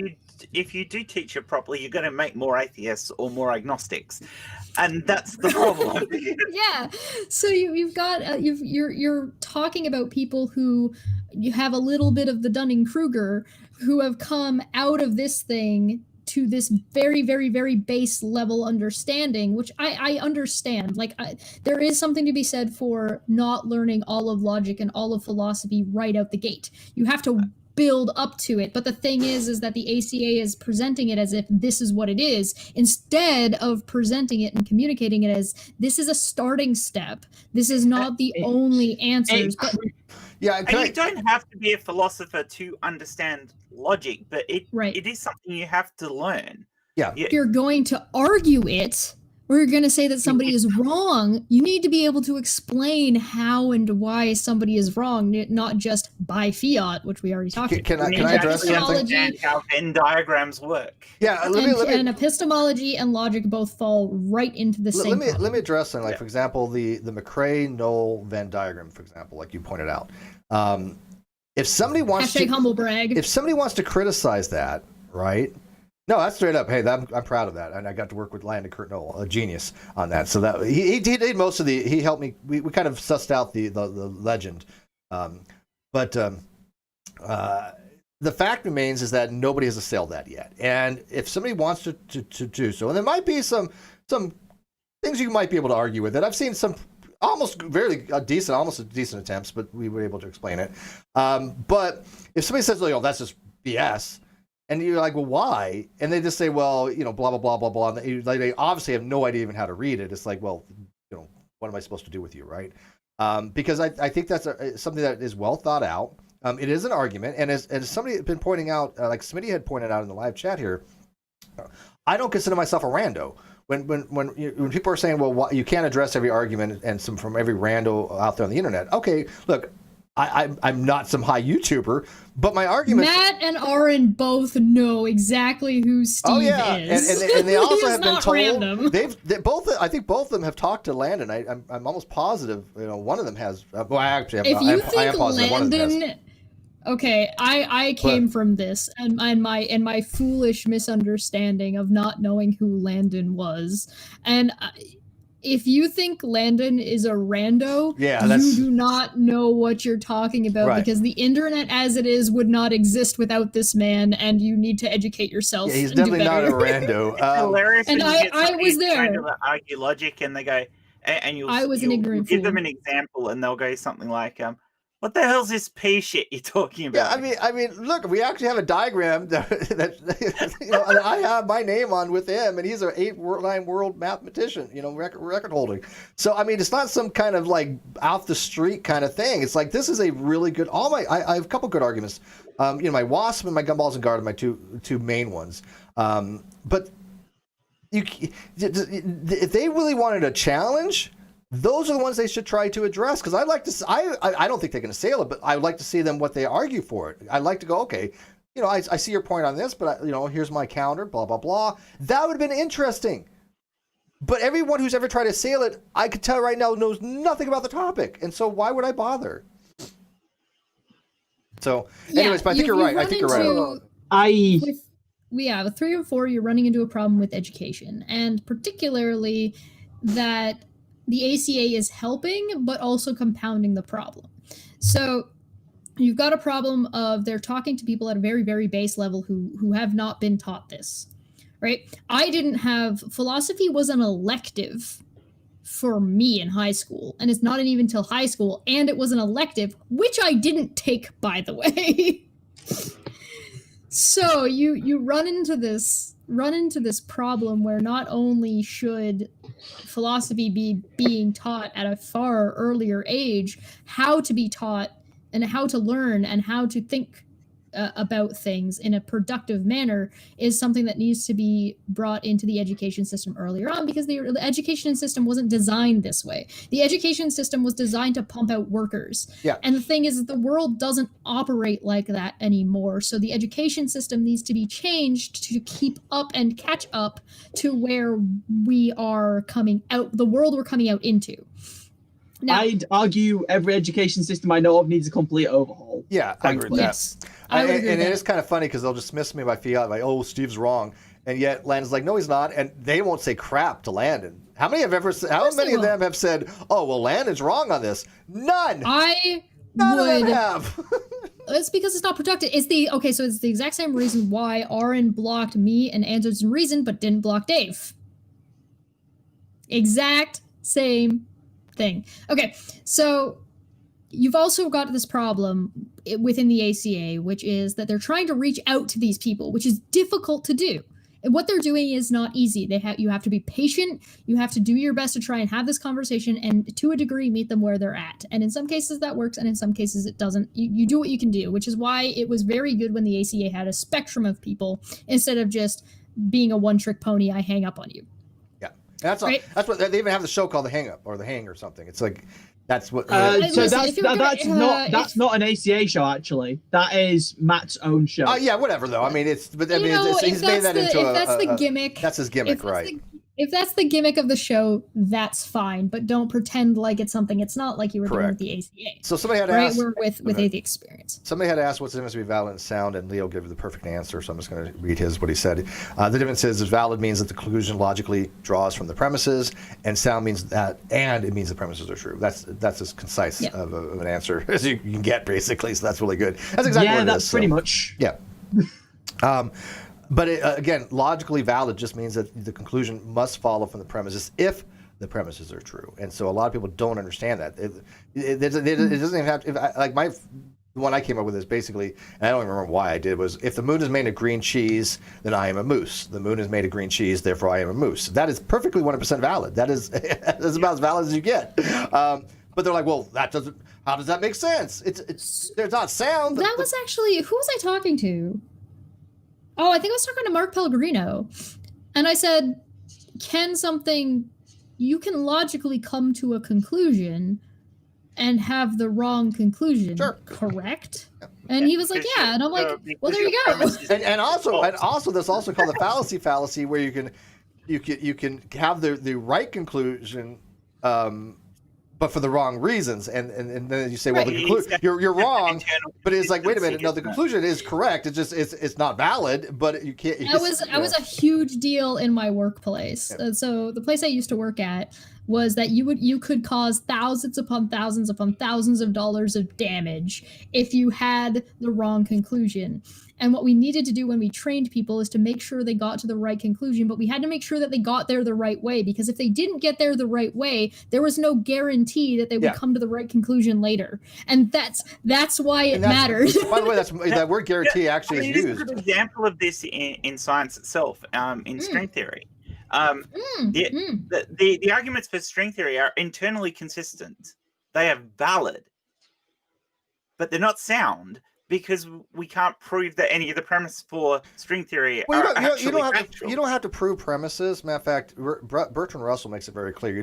Speaker 5: you do teach it properly, you're going to make more atheists or more agnostics, and that's the problem.
Speaker 4: yeah. So you've got you're talking about people who you have a little bit of the Dunning-Kruger, who have come out of this thing to this very, very, very base level understanding, which I understand. Like, there is something to be said for not learning all of logic and all of philosophy right out the gate. You have to build up to it. But the thing is that the ACA is presenting it as if this is what it is, instead of presenting it and communicating it as this is a starting step. This is not the only answers. But
Speaker 1: Yeah.
Speaker 5: And you don't have to be a philosopher to understand logic, but
Speaker 4: Right.
Speaker 5: it is something you have to learn.
Speaker 1: Yeah.
Speaker 4: if you're going to argue it, or you're going to say that somebody is wrong, you need to be able to explain how and why somebody is wrong, not just by fiat, which we already talked about.
Speaker 1: Can
Speaker 5: You need
Speaker 1: I
Speaker 5: to
Speaker 1: address
Speaker 5: actually
Speaker 1: something?
Speaker 5: understand how Venn diagrams work.
Speaker 1: Yeah.
Speaker 4: And epistemology and logic both fall right into the same.
Speaker 1: Let me address something. Like, for example, the McRae-Knoll Venn diagram, for example, like you pointed out. If somebody wants
Speaker 4: Hashtag humble brag.
Speaker 1: if somebody wants to criticize that, right? No, that's straight up. Hey, I'm proud of that, and I got to work with Landon Kurt Knoll, a genius, on that. So that he did most of the. He helped me. We kind of sussed out the legend, but the fact remains is that nobody has assailed that yet. And if somebody wants to do so, and there might be some things you might be able to argue with it. I've seen some almost decent attempts, but we were able to explain it. But if somebody says, "Oh, that's just BS," And you're like, well, why? And they just say, well, blah, blah, blah, blah, blah. And they obviously have no idea even how to read it. It's like, well, what am I supposed to do with you, right? Because I think that's something that is well thought out. It is an argument. And as somebody had been pointing out, like Smitty had pointed out in the live chat here, I don't consider myself a rando. When people are saying, well, you can't address every argument and from every rando out there on the internet. Okay, look, I'm not some high YouTuber, but my argument.
Speaker 4: Matt and Aaron both know exactly who Steve is.
Speaker 1: And they also have been
Speaker 4: not
Speaker 1: told.
Speaker 4: random.
Speaker 1: They both. I think both of them have talked to Landon. I'm almost positive. One of them has. Well, actually,
Speaker 4: If you
Speaker 1: I am
Speaker 4: think
Speaker 1: positive one of them has.
Speaker 4: Landon, okay, I came from this and my foolish misunderstanding of not knowing who Landon was, and if you think Landon is a rando, you do not know what you're talking about, because the internet as it is would not exist without this man, and you need to educate yourself.
Speaker 1: Yeah, he's
Speaker 4: and do
Speaker 1: definitely not a
Speaker 4: better.
Speaker 1: rando.
Speaker 5: It's hilarious.
Speaker 4: And
Speaker 5: when you get
Speaker 4: I
Speaker 5: somebody
Speaker 4: was
Speaker 5: trying
Speaker 4: there.
Speaker 5: to argue logic, and they go, and
Speaker 4: I was an ignorant
Speaker 5: give them
Speaker 4: fool.
Speaker 5: an example, and they'll go something like, "What the hell's this pea shit you're talking about?"
Speaker 1: Yeah, I mean, look, we actually have a diagram that I have my name on with him, and he's an 8-time world mathematician, record holding. So I mean, it's not some kind of like off the street kind of thing. It's like this is a really good. I have a couple good arguments. My wasp and my gumballs and guard are my two main ones. But if they really wanted a challenge, those are the ones they should try to address, because I'd like to. I don't think they can assail it, but I'd like to see them what they argue for it. I'd like to go, okay, I see your point on this, but here's my counter, blah blah blah. That would have been interesting. But everyone who's ever tried to assail it, I could tell right now, knows nothing about the topic, and so why would I bother? So, anyways, but I think you're right. I think you're right.
Speaker 4: With 3 or 4, you're running into a problem with education, and particularly that the ACA is helping, but also compounding the problem. So you've got a problem of they're talking to people at a very, very base level who have not been taught this, right? Philosophy was an elective for me in high school, and it's not even till high school, and it was an elective, which I didn't take, by the way. So you run into this problem where not only should philosophy be being taught at a far earlier age, how to be taught and how to learn and how to think about things in a productive manner is something that needs to be brought into the education system earlier on, because the education system wasn't designed this way. The education system was designed to pump out workers.
Speaker 1: Yeah.
Speaker 4: And the thing is that the world doesn't operate like that anymore. So the education system needs to be changed to keep up and catch up to where we are coming out, the world we're coming out into. Now,
Speaker 2: I'd argue every education system I know of needs a complete overhaul.
Speaker 1: Yeah, I agree with that.
Speaker 4: yes. I would agree with
Speaker 1: And
Speaker 4: that.
Speaker 1: it is kind of funny because they'll dismiss me by fiat, like, oh, Steve's wrong. And yet Landon's like, no, he's not. And they won't say crap to Landon. How many of them have said, oh, well, Landon's wrong on this? None. None of them have.
Speaker 4: It's because it's not productive. So it's the exact same reason why Aaron blocked me and Answers and Reason, but didn't block Dave. Exact same thing. Okay, so you've also got this problem within the ACA, which is that they're trying to reach out to these people, which is difficult to do. And what they're doing is not easy. You have to be patient. You have to do your best to try and have this conversation and, to a degree, meet them where they're at. And in some cases that works, and in some cases it doesn't. You do what you can do, which is why it was very good when the ACA had a spectrum of people instead of just being a one-trick pony. I hang up on you.
Speaker 1: That's
Speaker 4: right?
Speaker 1: That's what they even have the show called The Hang Up or The Hang or something. It's like that's what.
Speaker 2: So that's not an ACA show, actually. That is Matt's own show.
Speaker 1: Yeah, whatever though. I mean, he's made that into
Speaker 4: that's the gimmick.
Speaker 1: That's his gimmick, right?
Speaker 4: If that's the gimmick of the show, that's fine. But don't pretend like it's something it's not, like you were doing with the ACA.
Speaker 1: So somebody had
Speaker 4: right?
Speaker 1: asked.
Speaker 4: We're with the experience.
Speaker 1: Somebody had asked what's the difference between valid and sound, and Leo gave the perfect answer. So I'm just going to read what he said. The difference is valid means that the conclusion logically draws from the premises, and sound means that, and it means the premises are true. That's as concise of an answer as you can get, basically. So that's really good. That's exactly what it is. Yeah, that's
Speaker 2: pretty much.
Speaker 1: Yeah. But again, logically valid just means that the conclusion must follow from the premises if the premises are true. And so a lot of people don't understand that. It doesn't even have to, like the one I came up with is basically, and I don't even remember why I did, was if the moon is made of green cheese, then I am a moose. The moon is made of green cheese, therefore I am a moose. That is perfectly 100% valid. That is that's about as valid as you get. But they're like, well, that doesn't. How does that make sense? It's there's not sound.
Speaker 4: That was actually, who was I talking to? Oh, I think I was talking to Mark Pellegrino, and I said, you can logically come to a conclusion and have the wrong conclusion,
Speaker 1: Sure.
Speaker 4: correct? And he was like, yeah, and I'm like, well, there you go.
Speaker 1: And also, there's also called the fallacy, where you can have the right conclusion, but for the wrong reasons, and then you say, well, you're wrong, but it's like, wait a minute, no, the conclusion is correct. It's just it's not valid, but you can't.
Speaker 4: That was a huge deal in my workplace.
Speaker 1: Yeah.
Speaker 4: So the place I used to work at was that you could cause thousands upon thousands of dollars of damage if you had the wrong conclusion. And what we needed to do when we trained people is to make sure they got to the right conclusion, but we had to make sure that they got there the right way, because if they didn't get there the right way, there was no guarantee that they would come to the right conclusion later. And that's why it matters.
Speaker 1: By the way, that word guarantee actually is used.
Speaker 5: This is an example of this in science itself, in string theory. The arguments for string theory are internally consistent. They are valid, but they're not sound, because we can't prove that any of the premise for string theory are actually factual.
Speaker 1: You don't have to prove premises. Matter of fact, Bertrand Russell makes it very clear. You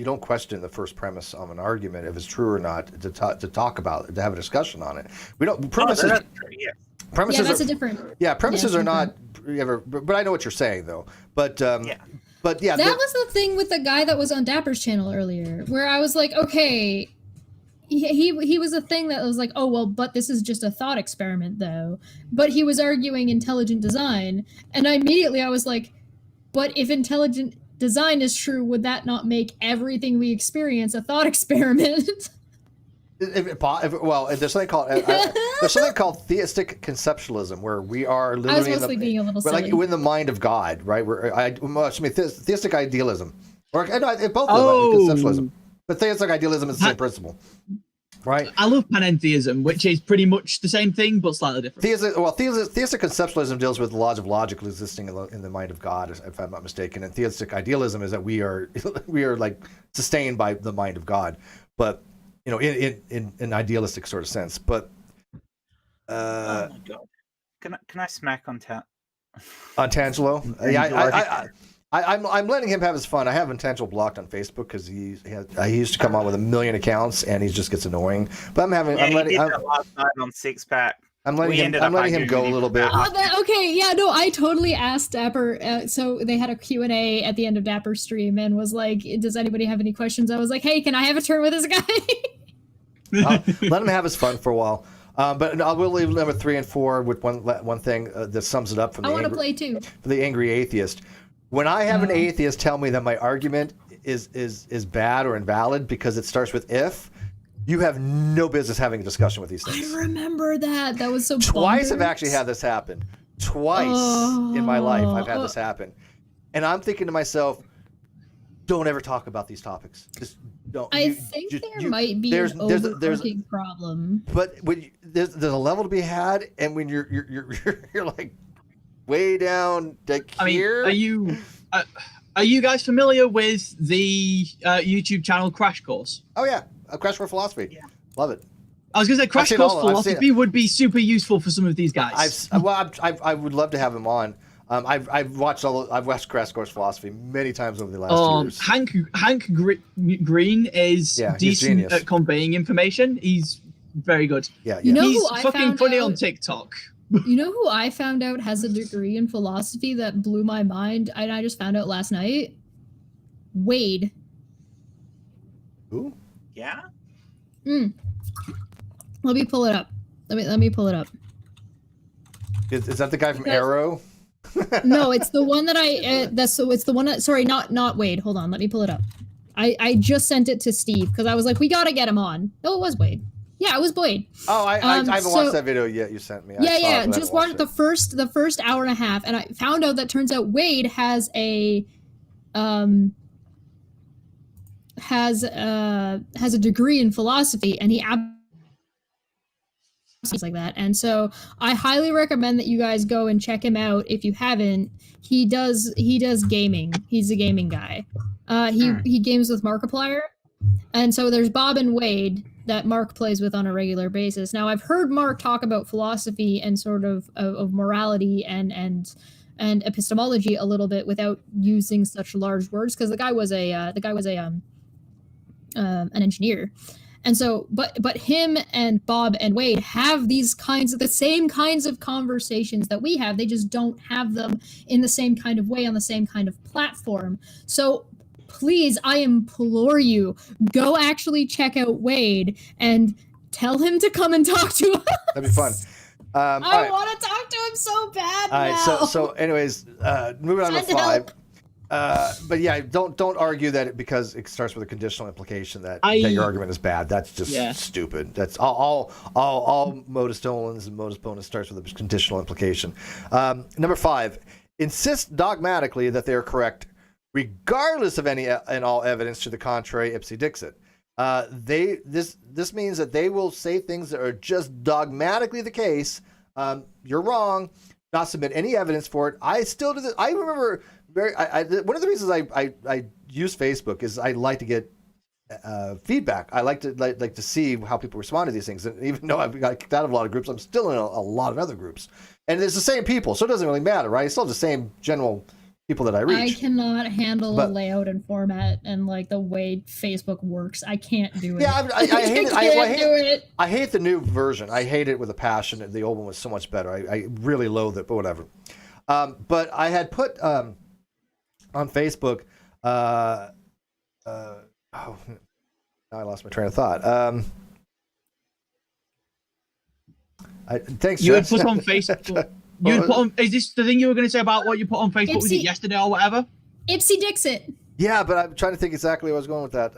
Speaker 1: don't question the first premise of an argument if it's true or not to talk about it, to have a discussion on it. We don't premises.
Speaker 5: That's true, yes.
Speaker 1: Premises
Speaker 4: that's
Speaker 1: are,
Speaker 4: a different.
Speaker 1: Yeah, premises are not ever. But I know what you're saying though. But But yeah,
Speaker 4: that was the thing with the guy that was on Dapper's channel earlier, where I was like, okay. He was a thing that was like, oh, well, but this is just a thought experiment, though. But he was arguing intelligent design. And I was like, but if intelligent design is true, would that not make everything we experience a thought experiment?
Speaker 1: Well, there's something called theistic conceptually, where we are literally
Speaker 4: being a little silly.
Speaker 1: Like in the mind of God, right? Theistic idealism, or both conceptualism. But theistic idealism is the same principle, right?
Speaker 2: I love panentheism, which is pretty much the same thing, but slightly different.
Speaker 1: Theistic conceptualism deals with the laws of logic existing in the mind of God, if I'm not mistaken. And theistic idealism is that we are like sustained by the mind of God, but in an idealistic sort of sense. But
Speaker 5: oh my God, can I smack on
Speaker 1: Tangelo? Yeah, I'm letting him have his fun. I have Tangelo blocked on Facebook because he used to come on with 1 million accounts and he just gets annoying. But I'm letting him
Speaker 5: last night on Six Pack.
Speaker 1: I'm letting him go a little bit.
Speaker 4: Okay, yeah, no, I totally asked Dapper. So they had a Q&A at the end of Dapper's stream and was like, "Does anybody have any questions?" I was like, "Hey, can I have a turn with this guy?"
Speaker 1: Let him have his fun for a while. But I will leave number 3 and 4 with one thing that sums it up from
Speaker 4: I want to play too.
Speaker 1: For the Angry Atheist. When I have an atheist tell me that my argument is bad or invalid because it starts with if, you have no business having a discussion with these things.
Speaker 4: I remember that. That was so
Speaker 1: Twice I've actually had this happen. Twice in my life I've had this happen. And I'm thinking to myself, don't ever talk about these topics. Just don't.
Speaker 4: I think there might be an overcooking problem.
Speaker 1: But when there's a level to be had, and when you're like way down here.
Speaker 2: I mean, are you guys familiar with the YouTube channel Crash Course?
Speaker 1: Oh yeah, a Crash Course Philosophy. Yeah. Love it.
Speaker 2: I was going to say Crash Course Philosophy would be super useful for some of these guys.
Speaker 1: I would love to have him on. I've watched Crash Course Philosophy many times over the last 2 years.
Speaker 2: Hank Green is decent at conveying information. He's very good.
Speaker 1: Yeah.
Speaker 2: He's fucking funny on TikTok.
Speaker 4: You know who I found out has a degree in philosophy that blew my mind, and I just found out last night? Wade.
Speaker 1: Who?
Speaker 5: Yeah?
Speaker 4: Let me pull it up. Let me pull it up.
Speaker 1: Is that the guy from Arrow?
Speaker 4: No, it's the one that it's the one that, sorry, not Wade. Hold on, let me pull it up. I just sent it to Steve because I was like, we gotta get him on. No, it was Wade. Yeah, it was Wade.
Speaker 1: Oh, I haven't watched that video yet. You sent me.
Speaker 4: Yeah. Just watched the first hour and a half, and I found out that turns out Wade has a degree in philosophy, and he things like that. And so I highly recommend that you guys go and check him out if you haven't. He does gaming. He's a gaming guy. He games with Markiplier. And so there's Bob and Wade that Mark plays with on a regular basis. Now I've heard Mark talk about philosophy and sort of morality and epistemology a little bit without using such large words, because the guy was an engineer. And so, but him and Bob and Wade have the same kinds of conversations that we have. They just don't have them in the same kind of way on the same kind of platform. So please, I implore you, go actually check out Wade and tell him to come and talk to us.
Speaker 1: That'd be fun.
Speaker 4: I want to talk to him so bad
Speaker 1: all
Speaker 4: now.
Speaker 1: right, so anyways, moving on to 5. But yeah, don't argue that because it starts with a conditional implication that your argument is bad. That's just stupid. That's all modus tollens and modus ponens starts with a conditional implication. Number 5, insist dogmatically that they are correct, regardless of any and all evidence to the contrary, ipse dixit. This means that they will say things that are just dogmatically the case. You're wrong. Not submit any evidence for it. I still do this. I remember one of the reasons I use Facebook is I like to get feedback. I like to see how people respond to these things. And even though I've got kicked out of a lot of groups, I'm still in a lot of other groups. And it's the same people, so it doesn't really matter, right? It's still the same general people that I reach.
Speaker 4: I cannot handle the layout and format and like the way Facebook works. I can't do it.
Speaker 1: Yeah, I hate it.
Speaker 4: I
Speaker 1: hate the new version. I hate it with a passion. The old one was so much better. I really loathe it, but whatever. But I had put on Facebook. Now I lost my train of thought. Thanks.
Speaker 2: You had put on Facebook. Is this the thing you were going to say about what you put on Facebook we did yesterday or whatever?
Speaker 4: Ipse Dixit.
Speaker 1: Yeah, but I'm trying to think exactly where I was going with that.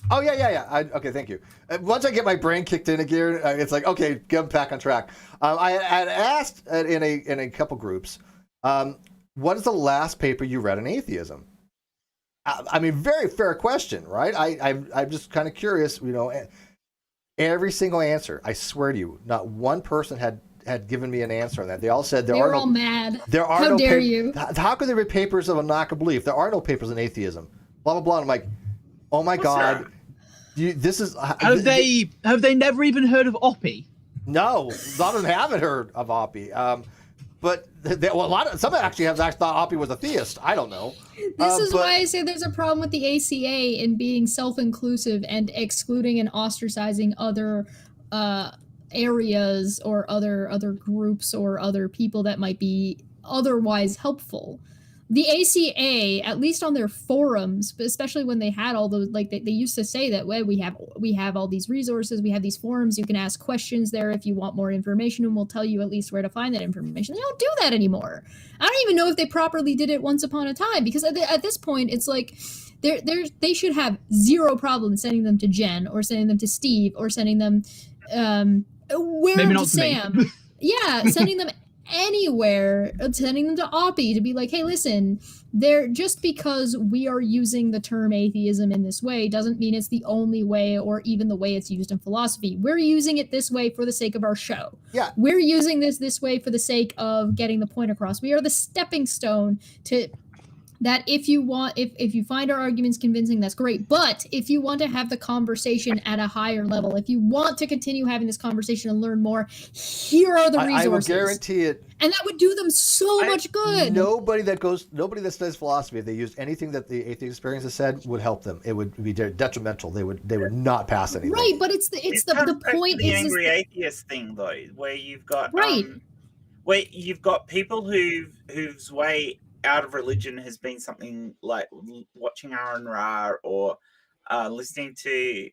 Speaker 1: Yeah. Okay, thank you. Once I get my brain kicked into gear, it's like, okay, get back on track. I had asked in a couple groups, what is the last paper you read on atheism? I mean, very fair question, right? I'm just kind of curious, every single answer, I swear to you, not one person had given me an answer on that. They all said
Speaker 4: they were all mad.
Speaker 1: How
Speaker 4: dare you?
Speaker 1: How could there be papers of a knock of belief? There are no papers on atheism. Blah blah blah. And I'm like, oh my god, this is.
Speaker 2: Have they never even heard of Oppie?
Speaker 1: No, a lot of them haven't heard of Oppie. But some actually have thought Oppie was a theist. I don't know.
Speaker 4: This is why I say there's a problem with the ACA in being self-inclusive and excluding and ostracizing other areas or other groups or other people that might be otherwise helpful. The ACA, at least on their forums, especially when they had all those, like they used to say that we have all these resources, we have these forums, you can ask questions there if you want more information, and we'll tell you at least where to find that information. They don't do that anymore. I don't even know if they properly did it once upon a time, because at this point it's like they should have zero problem sending them to Jen or sending them to Steve or sending them
Speaker 2: maybe not to
Speaker 4: Sam. Yeah, sending them anywhere, sending them to Oppie to be like, hey, listen, just because we are using the term atheism in this way doesn't mean it's the only way or even the way it's used in philosophy. We're using it this way for the sake of our show.
Speaker 1: Yeah.
Speaker 4: We're using this way for the sake of getting the point across. We are the stepping stone to that. If you find our arguments convincing, that's great. But if you want to have the conversation at a higher level, if you want to continue having this conversation and learn more, here are the resources.
Speaker 1: I will guarantee it.
Speaker 4: And that would do them so much good.
Speaker 1: Nobody that studies philosophy, if they used anything that the atheist experience has said, would help them. It would be detrimental. They would not pass anything.
Speaker 4: Right, but it's the point.
Speaker 5: The angry atheist thing though, where you've got people whose way out of religion has been something like watching Aaron Ra or listening to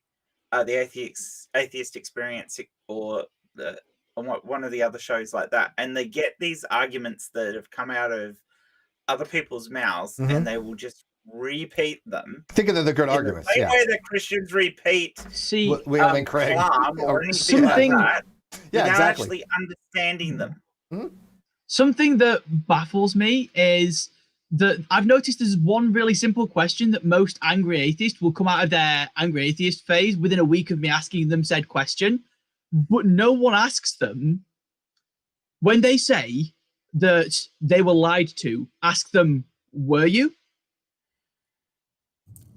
Speaker 5: the atheist experience or one of the other shows like that, and they get these arguments that have come out of other people's mouths, and they will just repeat them,
Speaker 1: thinking that they're good arguments.
Speaker 5: The same way that Christians repeat,
Speaker 1: William Craig
Speaker 5: or something like that,
Speaker 1: exactly.
Speaker 5: actually understanding them.
Speaker 1: Mm-hmm.
Speaker 2: Something that baffles me is that I've noticed there's one really simple question that most angry atheists will come out of their angry atheist phase within a week of me asking them said question. but no one asks them when they say that they were lied to. Ask them, were you?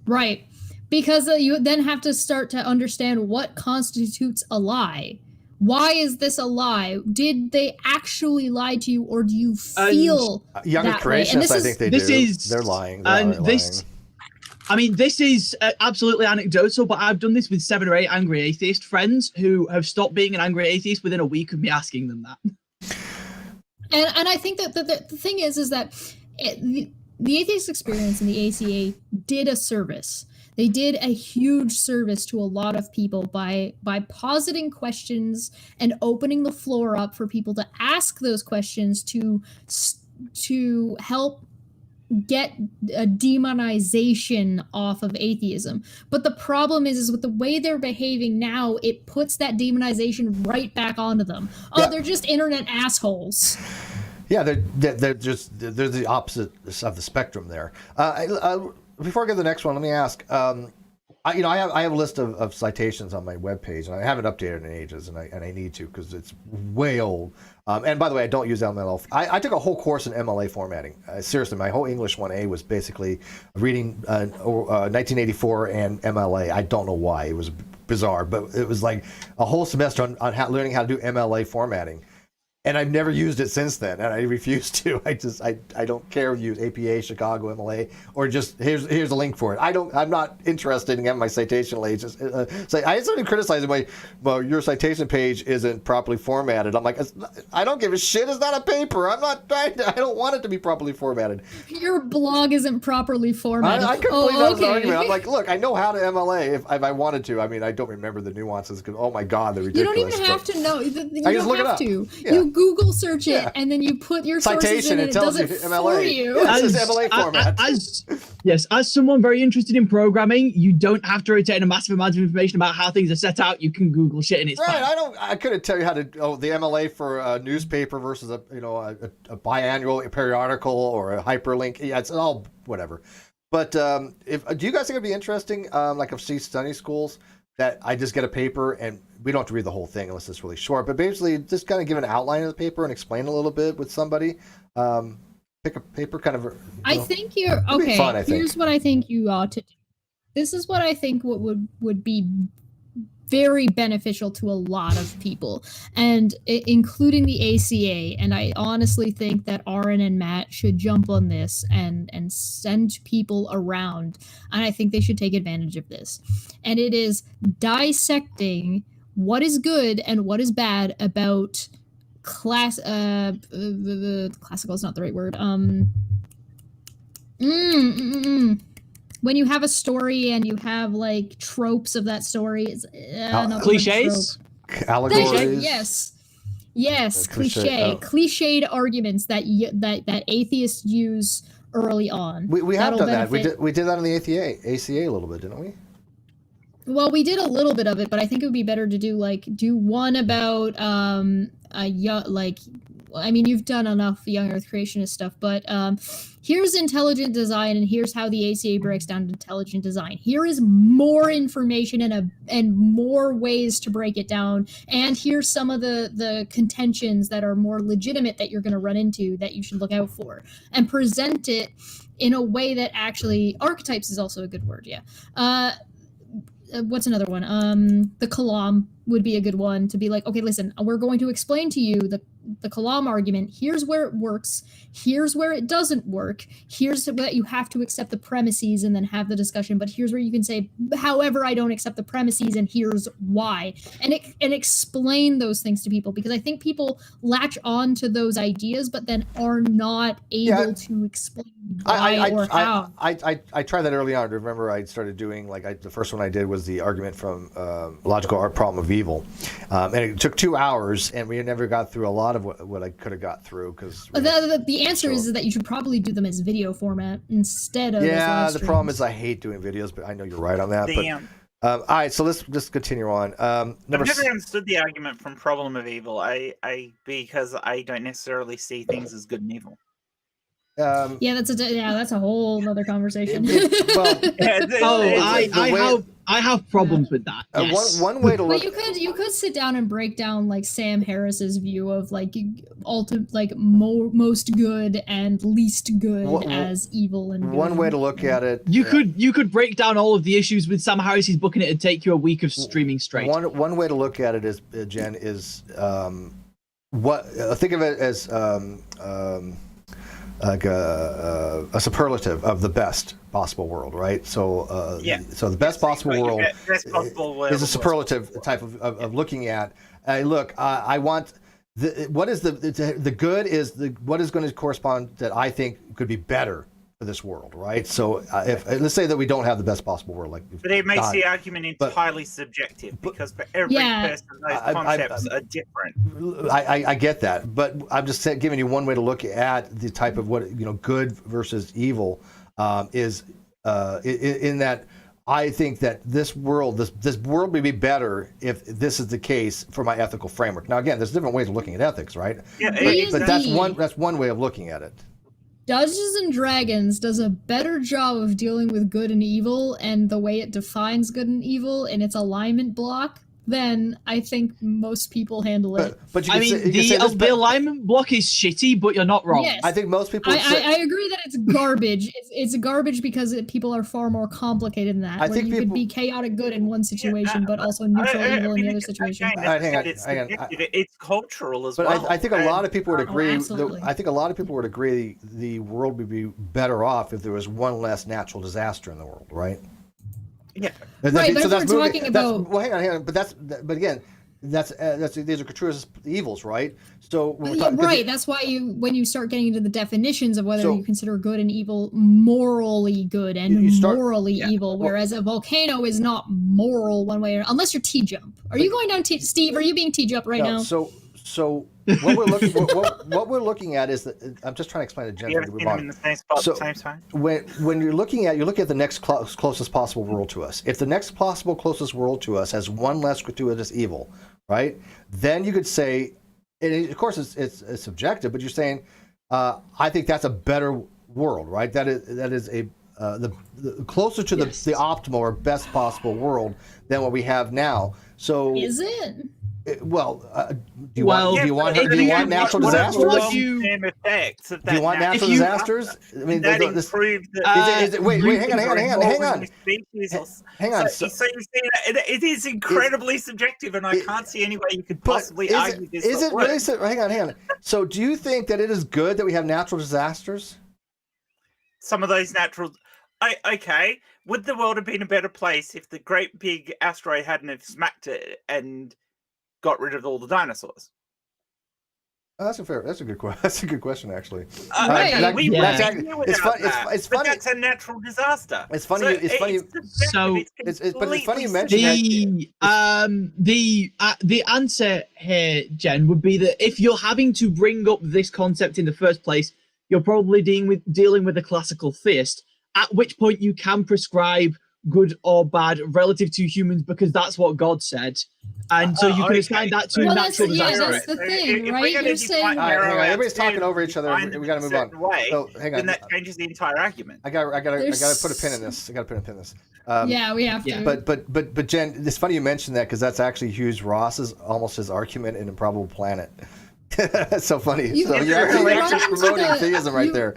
Speaker 4: Right. Because you then have to start to understand what constitutes a lie. Why is this a lie? Did they actually lie to you, or do you feel
Speaker 1: younger
Speaker 4: that way? And
Speaker 1: creationists, I think they do. They're lying. They're
Speaker 2: And
Speaker 1: lying.
Speaker 2: I mean, this is absolutely anecdotal, but I've done this with 7 or 8 angry atheist friends who have stopped being an angry atheist within a week of me asking them that.
Speaker 4: And I think that the thing is that the atheist experience and the ACA did a service. They did a huge service to a lot of people by positing questions and opening the floor up for people to ask those questions to help get a demonization off of atheism. But the problem is with the way they're behaving now, it puts that demonization right back onto them. Oh, they're just internet assholes. Yeah,
Speaker 1: they're the opposite of the spectrum there. Before I get to the next one, let me ask. I have a list of citations on my webpage, and I haven't updated in ages, and I need to because it's way old. And by the way, I don't use MLA. I took a whole course in MLA formatting. Seriously, my whole English 1A was basically reading 1984 and MLA. I don't know why. It was bizarre, but it was like a whole semester on learning how to do MLA formatting. And I've never used it since then, and I refuse to. I don't care if you use APA, Chicago, MLA, or just here's a link for it. I'm not interested in getting my citation page. I started criticizing your citation page isn't properly formatted. I'm like, I don't give a shit. It's not a paper. I don't want it to be properly formatted.
Speaker 4: Your blog isn't properly formatted.
Speaker 1: I couldn't believe that was an argument. I'm like, look, I know how to MLA if I wanted to. I mean, I don't remember the nuances because, oh my God, they're ridiculous.
Speaker 4: You don't even have to know. You
Speaker 1: I just
Speaker 4: don't
Speaker 1: look
Speaker 4: have
Speaker 1: it up.
Speaker 4: to.
Speaker 1: Yeah.
Speaker 4: You Google search it, and then you put your
Speaker 1: citation,
Speaker 4: sources in, and it does it
Speaker 1: MLA.
Speaker 4: for you.
Speaker 1: Yeah, it's MLA format.
Speaker 2: As someone very interested in programming, you don't have to retain a massive amount of information about how things are set out. You can Google shit, and it's fine.
Speaker 1: I couldn't tell you how to the MLA for a newspaper versus a biannual periodical or a hyperlink. Yeah, it's all whatever. But do you guys think it'd be interesting, like of study schools, that I just get a paper and we don't have to read the whole thing unless it's really short, but basically just kind of give an outline of the paper and explain a little bit with somebody. Pick a paper kind of.
Speaker 4: I think you're okay.
Speaker 1: Fun, I think.
Speaker 4: Here's what I think you ought to do. This is what I think would be very beneficial to a lot of people, and including the ACA. And I honestly think that Aaron and Matt should jump on this and send people around. And I think they should take advantage of this. And it is dissecting what is good and what is bad about classical is not the right word. When you have a story and you have like tropes of that story, it's
Speaker 2: cliches,
Speaker 1: allegories.
Speaker 4: Yes, cliched arguments that atheists use early on.
Speaker 1: We have done that. We did that on the ACA a little bit, didn't we?
Speaker 4: Well, we did a little bit of it, but I think it would be better to do one about you've done enough young earth creationist stuff, but here's intelligent design, and here's how the ACA breaks down intelligent design. Here is more information and more ways to break it down, and here's some of the contentions that are more legitimate that you're going to run into that you should look out for, and present it in a way that actually archetypes is also a good word. What's another one? The Kalam would be a good one to be like, okay, listen, we're going to explain to you the Kalam argument. Here's where it works. Here's where it doesn't work. Here's that you have to accept the premises and then have the discussion. But here's where you can say, however, I don't accept the premises, and here's why. And explain those things to people, because I think people latch on to those ideas, but then are not able to explain why or how.
Speaker 1: I tried that early on. I remember I started doing the first one I did was the argument from Logical Art Problem of Evil, and it took 2 hours, and we never got through a lot of what I could have got through because
Speaker 4: the answer is that you should probably do them as video format instead of
Speaker 1: the problem is I hate doing videos, but I know you're right on that. All right, so let's just continue on.
Speaker 5: I've never understood the argument from Problem of Evil. Because I don't necessarily see things as good and evil.
Speaker 4: That's a whole other conversation.
Speaker 2: I have problems with that. Yes.
Speaker 1: One way to
Speaker 4: But
Speaker 1: look.
Speaker 4: you could sit down and break down like Sam Harris's view of like most good and least good as evil and good.
Speaker 1: One way to look at it.
Speaker 2: You could break down all of the issues with Sam Harris's book, and it'd take you a week of streaming straight.
Speaker 1: One way to look at it is, Jen, is think of it as like a superlative of the best possible world, right? So so the best possible world is a superlative type of looking at. Look, I want what is the good is what is going to correspond that I think could be better for this world, right? So if let's say that we don't have the best possible world, like,
Speaker 5: but it makes the argument entirely subjective, because for every person those concepts are different.
Speaker 1: I get that, but I'm just giving you one way to look at the type of what good versus evil is in that. I think that this world would be better if this is the case for my ethical framework. Now, again, there's different ways of looking at ethics, right?
Speaker 5: Yeah,
Speaker 1: but that's one way of looking at it.
Speaker 4: Dungeons and Dragons does a better job of dealing with good and evil and the way it defines good and evil in its alignment block than I think most people handle it.
Speaker 1: But you
Speaker 2: I mean, the alignment block is shitty, but you're not wrong.
Speaker 4: Yes.
Speaker 1: I think most people.
Speaker 4: I agree that it's garbage. It's garbage because people are far more complicated than that.
Speaker 1: I think
Speaker 4: you could be chaotic good in one situation, but also neutral evil in the other situation.
Speaker 1: Hang on.
Speaker 5: It's cultural as
Speaker 1: well.
Speaker 5: But
Speaker 1: I think a lot of people would agree.
Speaker 4: Absolutely.
Speaker 1: I think a lot of people would agree the world would be better off if there was one less natural disaster in the world, right?
Speaker 5: Yeah.
Speaker 4: Right, but if we're talking about...
Speaker 1: Well, hang on. But again, these are gratuitous evils, right? So when
Speaker 4: that's why when you start getting into the definitions of whether you consider good and evil morally good and morally evil, whereas a volcano is not moral one way or unless you're T-jump. Are you going down Steve? Are you being T-jump right now?
Speaker 1: So what we're looking at is that I'm just trying to explain to Jen.
Speaker 5: In the same spot at the same time.
Speaker 1: When you're looking at the next closest possible world to us. If the next possible closest world to us has one less gratuitous evil, right? Then you could say, and of course it's subjective, but you're saying I think that's a better world, right? That is the closer to the optimal or best possible world than what we have now. So
Speaker 4: is it?
Speaker 1: Do you want natural disasters? Do you want natural disasters? I mean,
Speaker 5: that improved.
Speaker 1: Wait, hang on. Hang on.
Speaker 5: So you see that it is incredibly subjective, and I can't see any way you could possibly argue this.
Speaker 1: Is it really? Hang on. So, do you think that it is good that we have natural disasters?
Speaker 5: Some of those natural. Okay. Would the world have been a better place if the great big asteroid hadn't have smacked it and got rid of all the dinosaurs?
Speaker 1: Oh, that's a good question, actually.
Speaker 5: It's funny. That's a natural disaster.
Speaker 1: It's funny. It's funny. But it's funny you mentioned
Speaker 2: that. The answer here, Jen, would be that if you're having to bring up this concept in the first place, you're probably dealing with a classical theist. At which point you can prescribe good or bad relative to humans because that's what God said. And so you can assign that to natural disaster.
Speaker 4: That's the thing, right? You're saying...
Speaker 1: everybody's talking over each other. We got to move on.
Speaker 5: So, hang on. Then that changes the entire argument.
Speaker 1: I got to put a pin in this.
Speaker 4: We have to.
Speaker 1: But Jen, it's funny you mentioned that because that's actually Hughes Ross's almost his argument in Improbable Planet. That's so funny. You're actually promoting theism right there.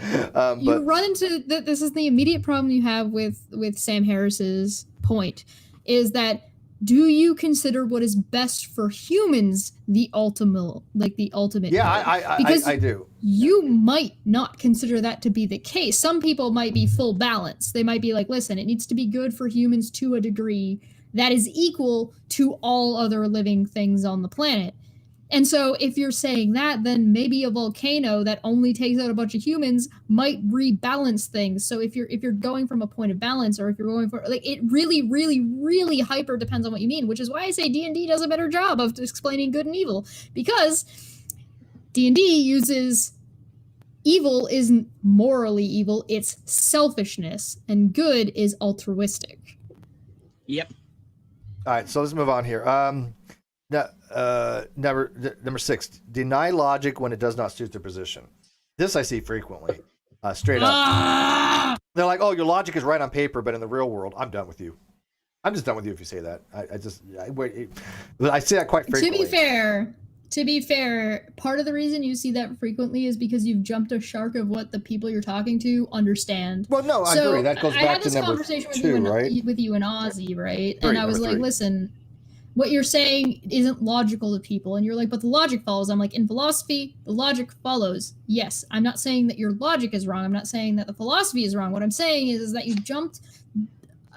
Speaker 4: You run into this is the immediate problem you have with Sam Harris's point, is that do you consider what is best for humans the ultimate
Speaker 1: Yeah,
Speaker 4: because
Speaker 1: I do.
Speaker 4: You might not consider that to be the case. Some people might be full balance. They might be like, listen, it needs to be good for humans to a degree that is equal to all other living things on the planet. And so if you're saying that, then maybe a volcano that only takes out a bunch of humans might rebalance things. So if you're going from a point of balance, or if you're going for it really, really, really hyper depends on what you mean, which is why I say D&D does a better job of explaining good and evil, because D&D uses evil isn't morally evil, it's selfishness, and good is altruistic.
Speaker 2: Yep.
Speaker 1: All right, so let's move on here. Number 6, deny logic when it does not suit their position. This I see frequently, straight up. They're like, oh, your logic is right on paper, but in the real world, I'm done with you. I'm just done with you if you say that. I say that quite frequently.
Speaker 4: To be fair, part of the reason you see that frequently is because you've jumped a shark of what the people you're talking to understand.
Speaker 1: Well, no, I agree. That goes back to number 2, right?
Speaker 4: With you and Ozzy, right?
Speaker 1: 3,
Speaker 4: and I was like,
Speaker 1: 3.
Speaker 4: listen, what you're saying isn't logical to people. And you're like, but the logic follows. I'm like, in philosophy, the logic follows. Yes, I'm not saying that your logic is wrong. I'm not saying that the philosophy is wrong. What I'm saying is that you jumped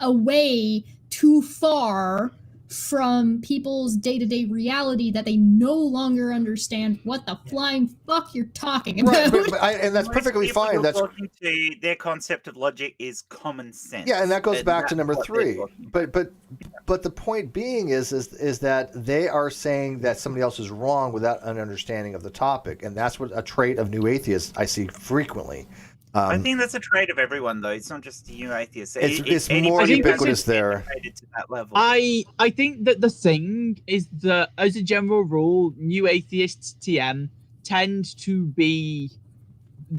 Speaker 4: away too far from people's day-to-day reality that they no longer understand what the flying fuck you're talking about.
Speaker 1: Right, and that's perfectly fine. That's
Speaker 5: talking to their concept of logic is common sense.
Speaker 1: Yeah, and that goes back to number 3. But the point being is that they are saying that somebody else is wrong without an understanding of the topic, and that's what a trait of new atheists I see frequently.
Speaker 5: I think that's a trait of everyone, though. It's not just the new atheists.
Speaker 1: It's more ubiquitous there.
Speaker 5: To that level.
Speaker 2: I think that the thing is that, as a general rule, new atheists TM tend to be,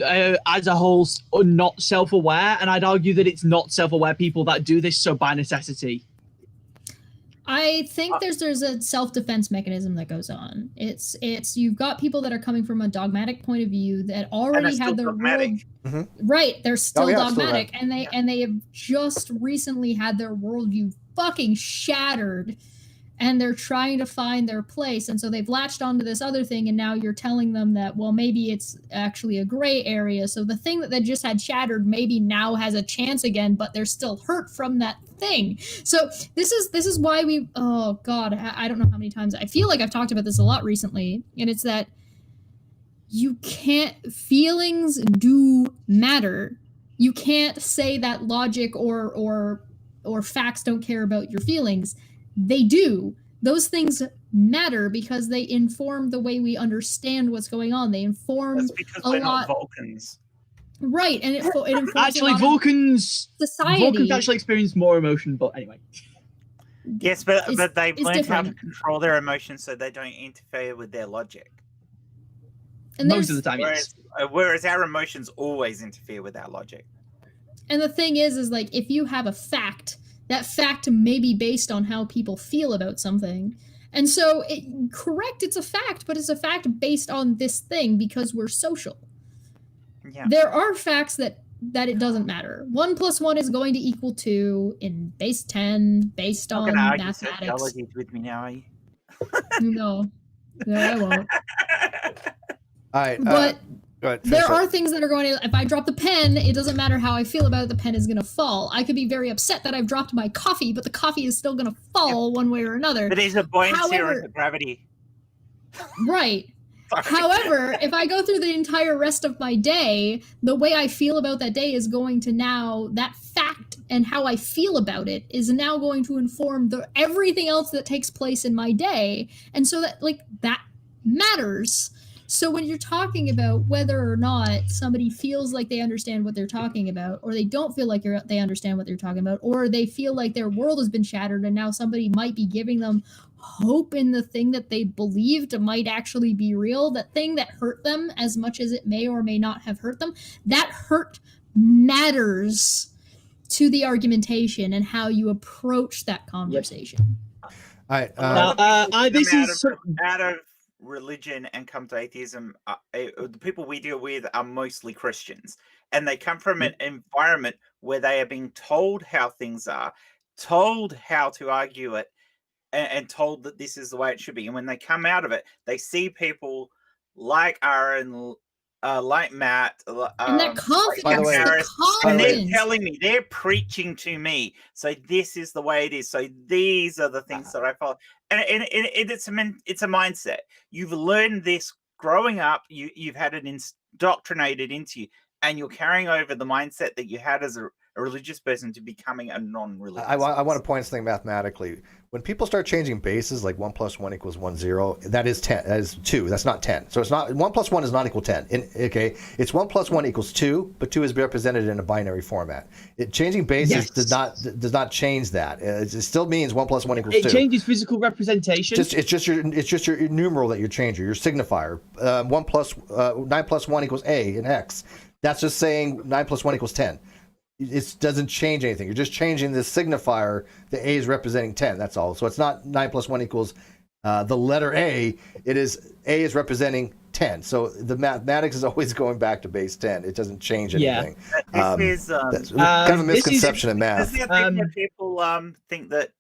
Speaker 2: as a whole, not self-aware, and I'd argue that it's not self-aware people that do this so by necessity.
Speaker 4: I think there's a self-defense mechanism that goes on. It's you've got people that are coming from a dogmatic point of view that already have their world right. They're still dogmatic, and they have just recently had their worldview fucking shattered, and they're trying to find their place, and so they've latched onto this other thing, and now you're telling them that, well, maybe it's actually a gray area. So the thing that they just had shattered maybe now has a chance again, but they're still hurt from that thing. So this is why we, oh God, I don't know how many times, I feel like I've talked about this a lot recently, and it's that you can't, feelings do matter. You can't say that logic or facts don't care about your feelings. They do. Those things matter because they inform the way we understand what's going on. They inform
Speaker 5: That's because we're not Vulcans.
Speaker 4: Right, and it informs
Speaker 2: actually Vulcans
Speaker 4: society.
Speaker 2: Vulcans actually experience more emotion, but anyway.
Speaker 5: Yes, but they've learned how to control their emotions so they don't interfere with their logic.
Speaker 4: And
Speaker 2: most of the time,
Speaker 5: whereas our emotions always interfere with our logic.
Speaker 4: And the thing is like, if you have a fact, that fact may be based on how people feel about something. And so, it's a fact, but it's a fact based on this thing because we're social.
Speaker 5: Yeah.
Speaker 4: There are facts that it doesn't matter. 1 + 1 is going to equal 2 in base 10 based on mathematics.
Speaker 5: Sociology with me now, are you?
Speaker 4: No, I won't.
Speaker 1: All right,
Speaker 4: but there
Speaker 1: are
Speaker 4: things that are going to, if I drop the pen, it doesn't matter how I feel about it, the pen is going to fall. I could be very upset that I've dropped my coffee, but the coffee is still going to fall one way or another.
Speaker 5: But there's a buoyancy of gravity.
Speaker 4: Right. However, if I go through the entire rest of my day, the way I feel about that day is going to now, that fact and how I feel about it is now going to inform everything else that takes place in my day. And so that matters. So when you're talking about whether or not somebody feels like they understand what they're talking about, or they don't feel like they understand what they're talking about, or they feel like their world has been shattered and now somebody might be giving them hope in the thing that they believed might actually be real, that thing that hurt them as much as it may or may not have hurt them, that hurt matters to the argumentation and how you approach that conversation.
Speaker 1: Yep. All right.
Speaker 2: This is
Speaker 5: out of religion and come to atheism. The people we deal with are mostly Christians, and they come from an environment where they are being told how things are, told how to argue it, and told that this is the way it should be. And when they come out of it, they see people like Aaron, like Matt,
Speaker 4: and that confidence,
Speaker 5: like Harris, and they're
Speaker 4: confidence.
Speaker 5: telling me, they're preaching to me. So this is the way it is. So these are the things that I follow. And it's a mindset. You've learned this growing up. You've had it indoctrinated into you, and you're carrying over the mindset that you had as a religious person to becoming a non-religious.
Speaker 1: I want to point something mathematically. When people start changing bases, like 1 + 1 = 1, 0, that is 10. That is 2. That's not 10. So it's not 1 + 1 is not equal 10. It's 1 + 1 = 2, but 2 is represented in a binary format. Changing bases does not change that. It still means 1 + 1 = 2.
Speaker 2: It changes physical representation.
Speaker 1: It's just your numeral that you're changing, your signifier. 9 + 1 = A in X. That's just saying 9 + 1 = 10. it doesn't change anything. You're just changing the signifier. The A is representing 10. That's all. So it's not 9 plus 1 equals the letter A. It is A is representing 10. So the mathematics is always going back to base 10. It doesn't change anything.
Speaker 5: This is
Speaker 1: That's kind of a misconception in math.
Speaker 5: This is the thing that people think that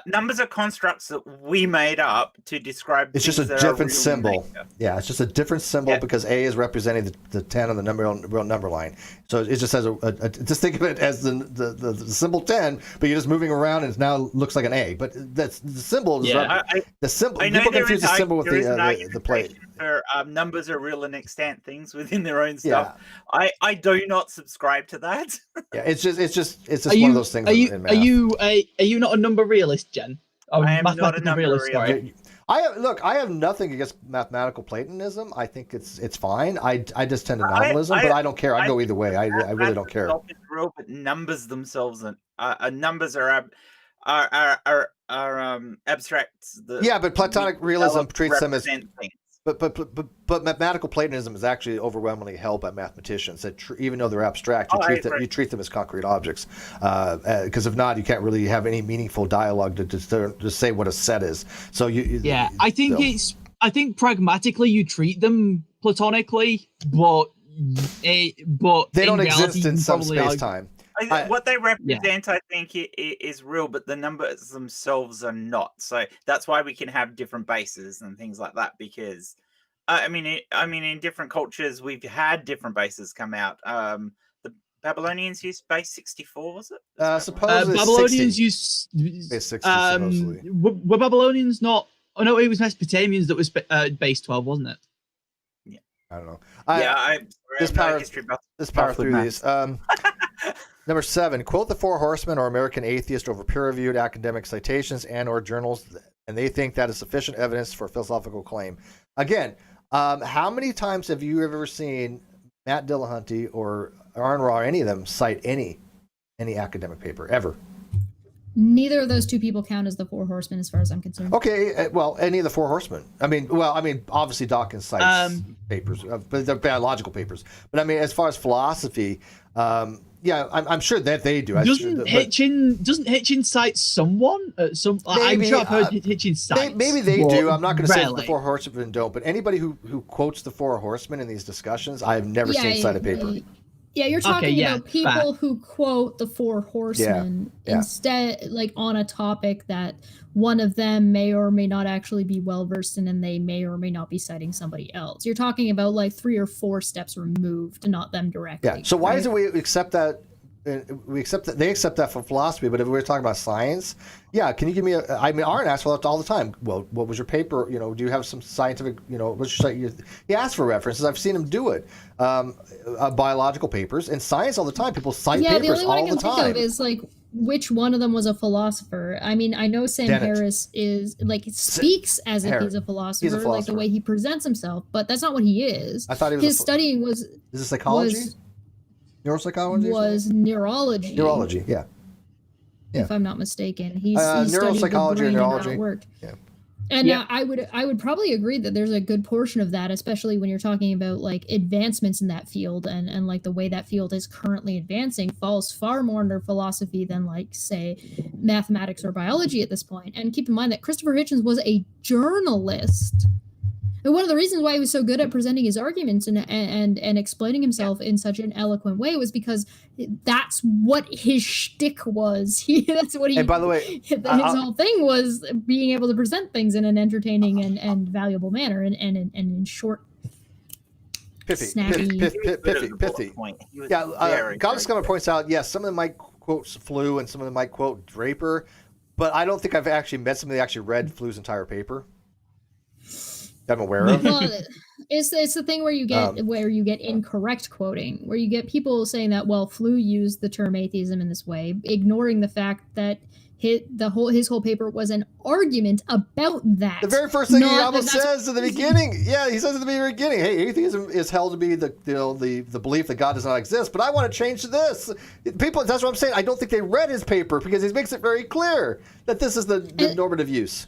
Speaker 5: numbers are constructs that we made up to describe.
Speaker 1: It's just a different symbol. Yeah, it's just a different symbol because A is representing the 10 on the real number line. So it just has just think of it as the symbol 10, but you're just moving around and it now looks like an A. But that's the symbol. The symbol. People confuse the symbol with the plate.
Speaker 5: Numbers are real and extant things within their own stuff. Yeah. I do not subscribe to that.
Speaker 1: Yeah, it's just one of those things. In math.
Speaker 2: Are you not a number realist, Jen?
Speaker 5: I am not a number realist.
Speaker 1: I have nothing against mathematical Platonism. I think it's fine. I just tend to nominalism, but I don't care. I go either way. I really don't care.
Speaker 5: It's real, but numbers themselves numbers are abstracts.
Speaker 1: Yeah, but Platonic realism treats them as
Speaker 5: things.
Speaker 1: But mathematical Platonism is actually overwhelmingly held by mathematicians. That even though they're abstract, you treat them as concrete objects. Because if not, you can't really have any meaningful dialogue to say what a set is. So
Speaker 2: I think pragmatically you treat them platonically, but
Speaker 1: they don't exist in some space time.
Speaker 5: What they represent, I think, is real, but the numbers themselves are not. So that's why we can have different bases and things like that. Because, I mean, in different cultures, we've had different bases come out. The Babylonians used base 64, was it?
Speaker 1: Supposedly
Speaker 2: Babylonians
Speaker 1: 60.
Speaker 2: used
Speaker 1: base 60. Supposedly.
Speaker 2: Were Babylonians not? Oh no, it was Mesopotamians that was base 12, wasn't it?
Speaker 1: Yeah, I don't know.
Speaker 5: This
Speaker 1: power through these. Number 7, quote the Four Horsemen or American Atheist over peer-reviewed academic citations and or journals, and they think that is sufficient evidence for a philosophical claim. Again, how many times have you ever seen Matt Dillahunty or Aaron Ra, or any of them, cite any academic paper ever?
Speaker 4: Neither of those two people count as the Four Horsemen, as far as I'm concerned.
Speaker 1: Okay, well, any of the Four Horsemen. I mean, obviously Dawkins cites papers, but they're biological papers. But I mean, as far as philosophy, yeah, I'm sure that they do.
Speaker 2: Doesn't Hitchin cite someone? I'm sure I've heard Hitchin cite.
Speaker 1: Maybe they do. I'm not going to say that the Four Horsemen don't, but anybody who quotes the Four Horsemen in these discussions, I've never seen cite a paper.
Speaker 4: Yeah, you're talking about people who quote the Four Horsemen instead, like on a topic that one of them may or may not actually be well versed in, and they may or may not be citing somebody else. You're talking about like 3 or 4 steps removed, not them directly.
Speaker 1: Yeah. So why is it we accept that? They accept that for philosophy, but if we're talking about science, can you give me Aaron asks for that all the time. Well, what was your paper? Do you have some scientific, what's your site? He asks for references. I've seen him do it. Biological papers and science all the time. People cite papers all the time.
Speaker 4: Yeah, the only one I can think of is like which one of them was a philosopher. I mean, I know Sam Harris is speaks as if he's a philosopher, like the way he presents himself, but that's not what he is.
Speaker 1: I thought he was.
Speaker 4: His studying was.
Speaker 1: Is it psychology? Neuropsychology?
Speaker 4: Was neurology.
Speaker 1: Neurology, yeah.
Speaker 4: If I'm not mistaken. He's
Speaker 1: neuropsychology or neurology.
Speaker 4: Yeah. And I would probably agree that there's a good portion of that, especially when you're talking about like advancements in that field and like the way that field is currently advancing falls far more under philosophy than like, say, mathematics or biology at this point. And keep in mind that Christopher Hitchens was a journalist. And one of the reasons why he was so good at presenting his arguments and explaining himself in such an eloquent way was because that's what his shtick was. That's what he.
Speaker 1: And by the way,
Speaker 4: his whole thing was being able to present things in an entertaining and valuable manner, and in short, snappy.
Speaker 1: Pithy. Yeah, Godless Sewing points out, yes, some of them might quote Flew and some of them might quote Draper, but I don't think I've actually met somebody that actually read Flew's entire paper. I'm aware of.
Speaker 4: Well, it's the thing where you get incorrect quoting, where you get people saying that Flew used the term atheism in this way, ignoring the fact that his whole paper was an argument about that.
Speaker 1: The very first thing he almost says at the beginning, he says at the very beginning, hey, atheism is held to be the belief that God does not exist, but I want to change to this. People, that's what I'm saying. I don't think they read his paper because he makes it very clear that this is the normative use.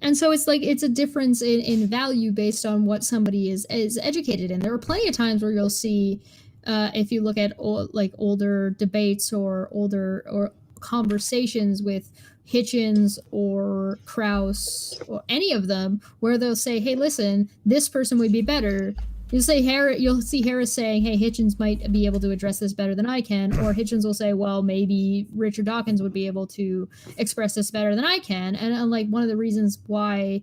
Speaker 4: And so it's like it's a difference in value based on what somebody is educated in. There are plenty of times where you'll see if you look at older debates or older conversations with Hitchens or Krauss or any of them, where they'll say, "Hey, listen, this person would be better." You'll see Harris saying, "Hey, Hitchens might be able to address this better than I can," or Hitchens will say, "Well, maybe Richard Dawkins would be able to express this better than I can." And like one of the reasons why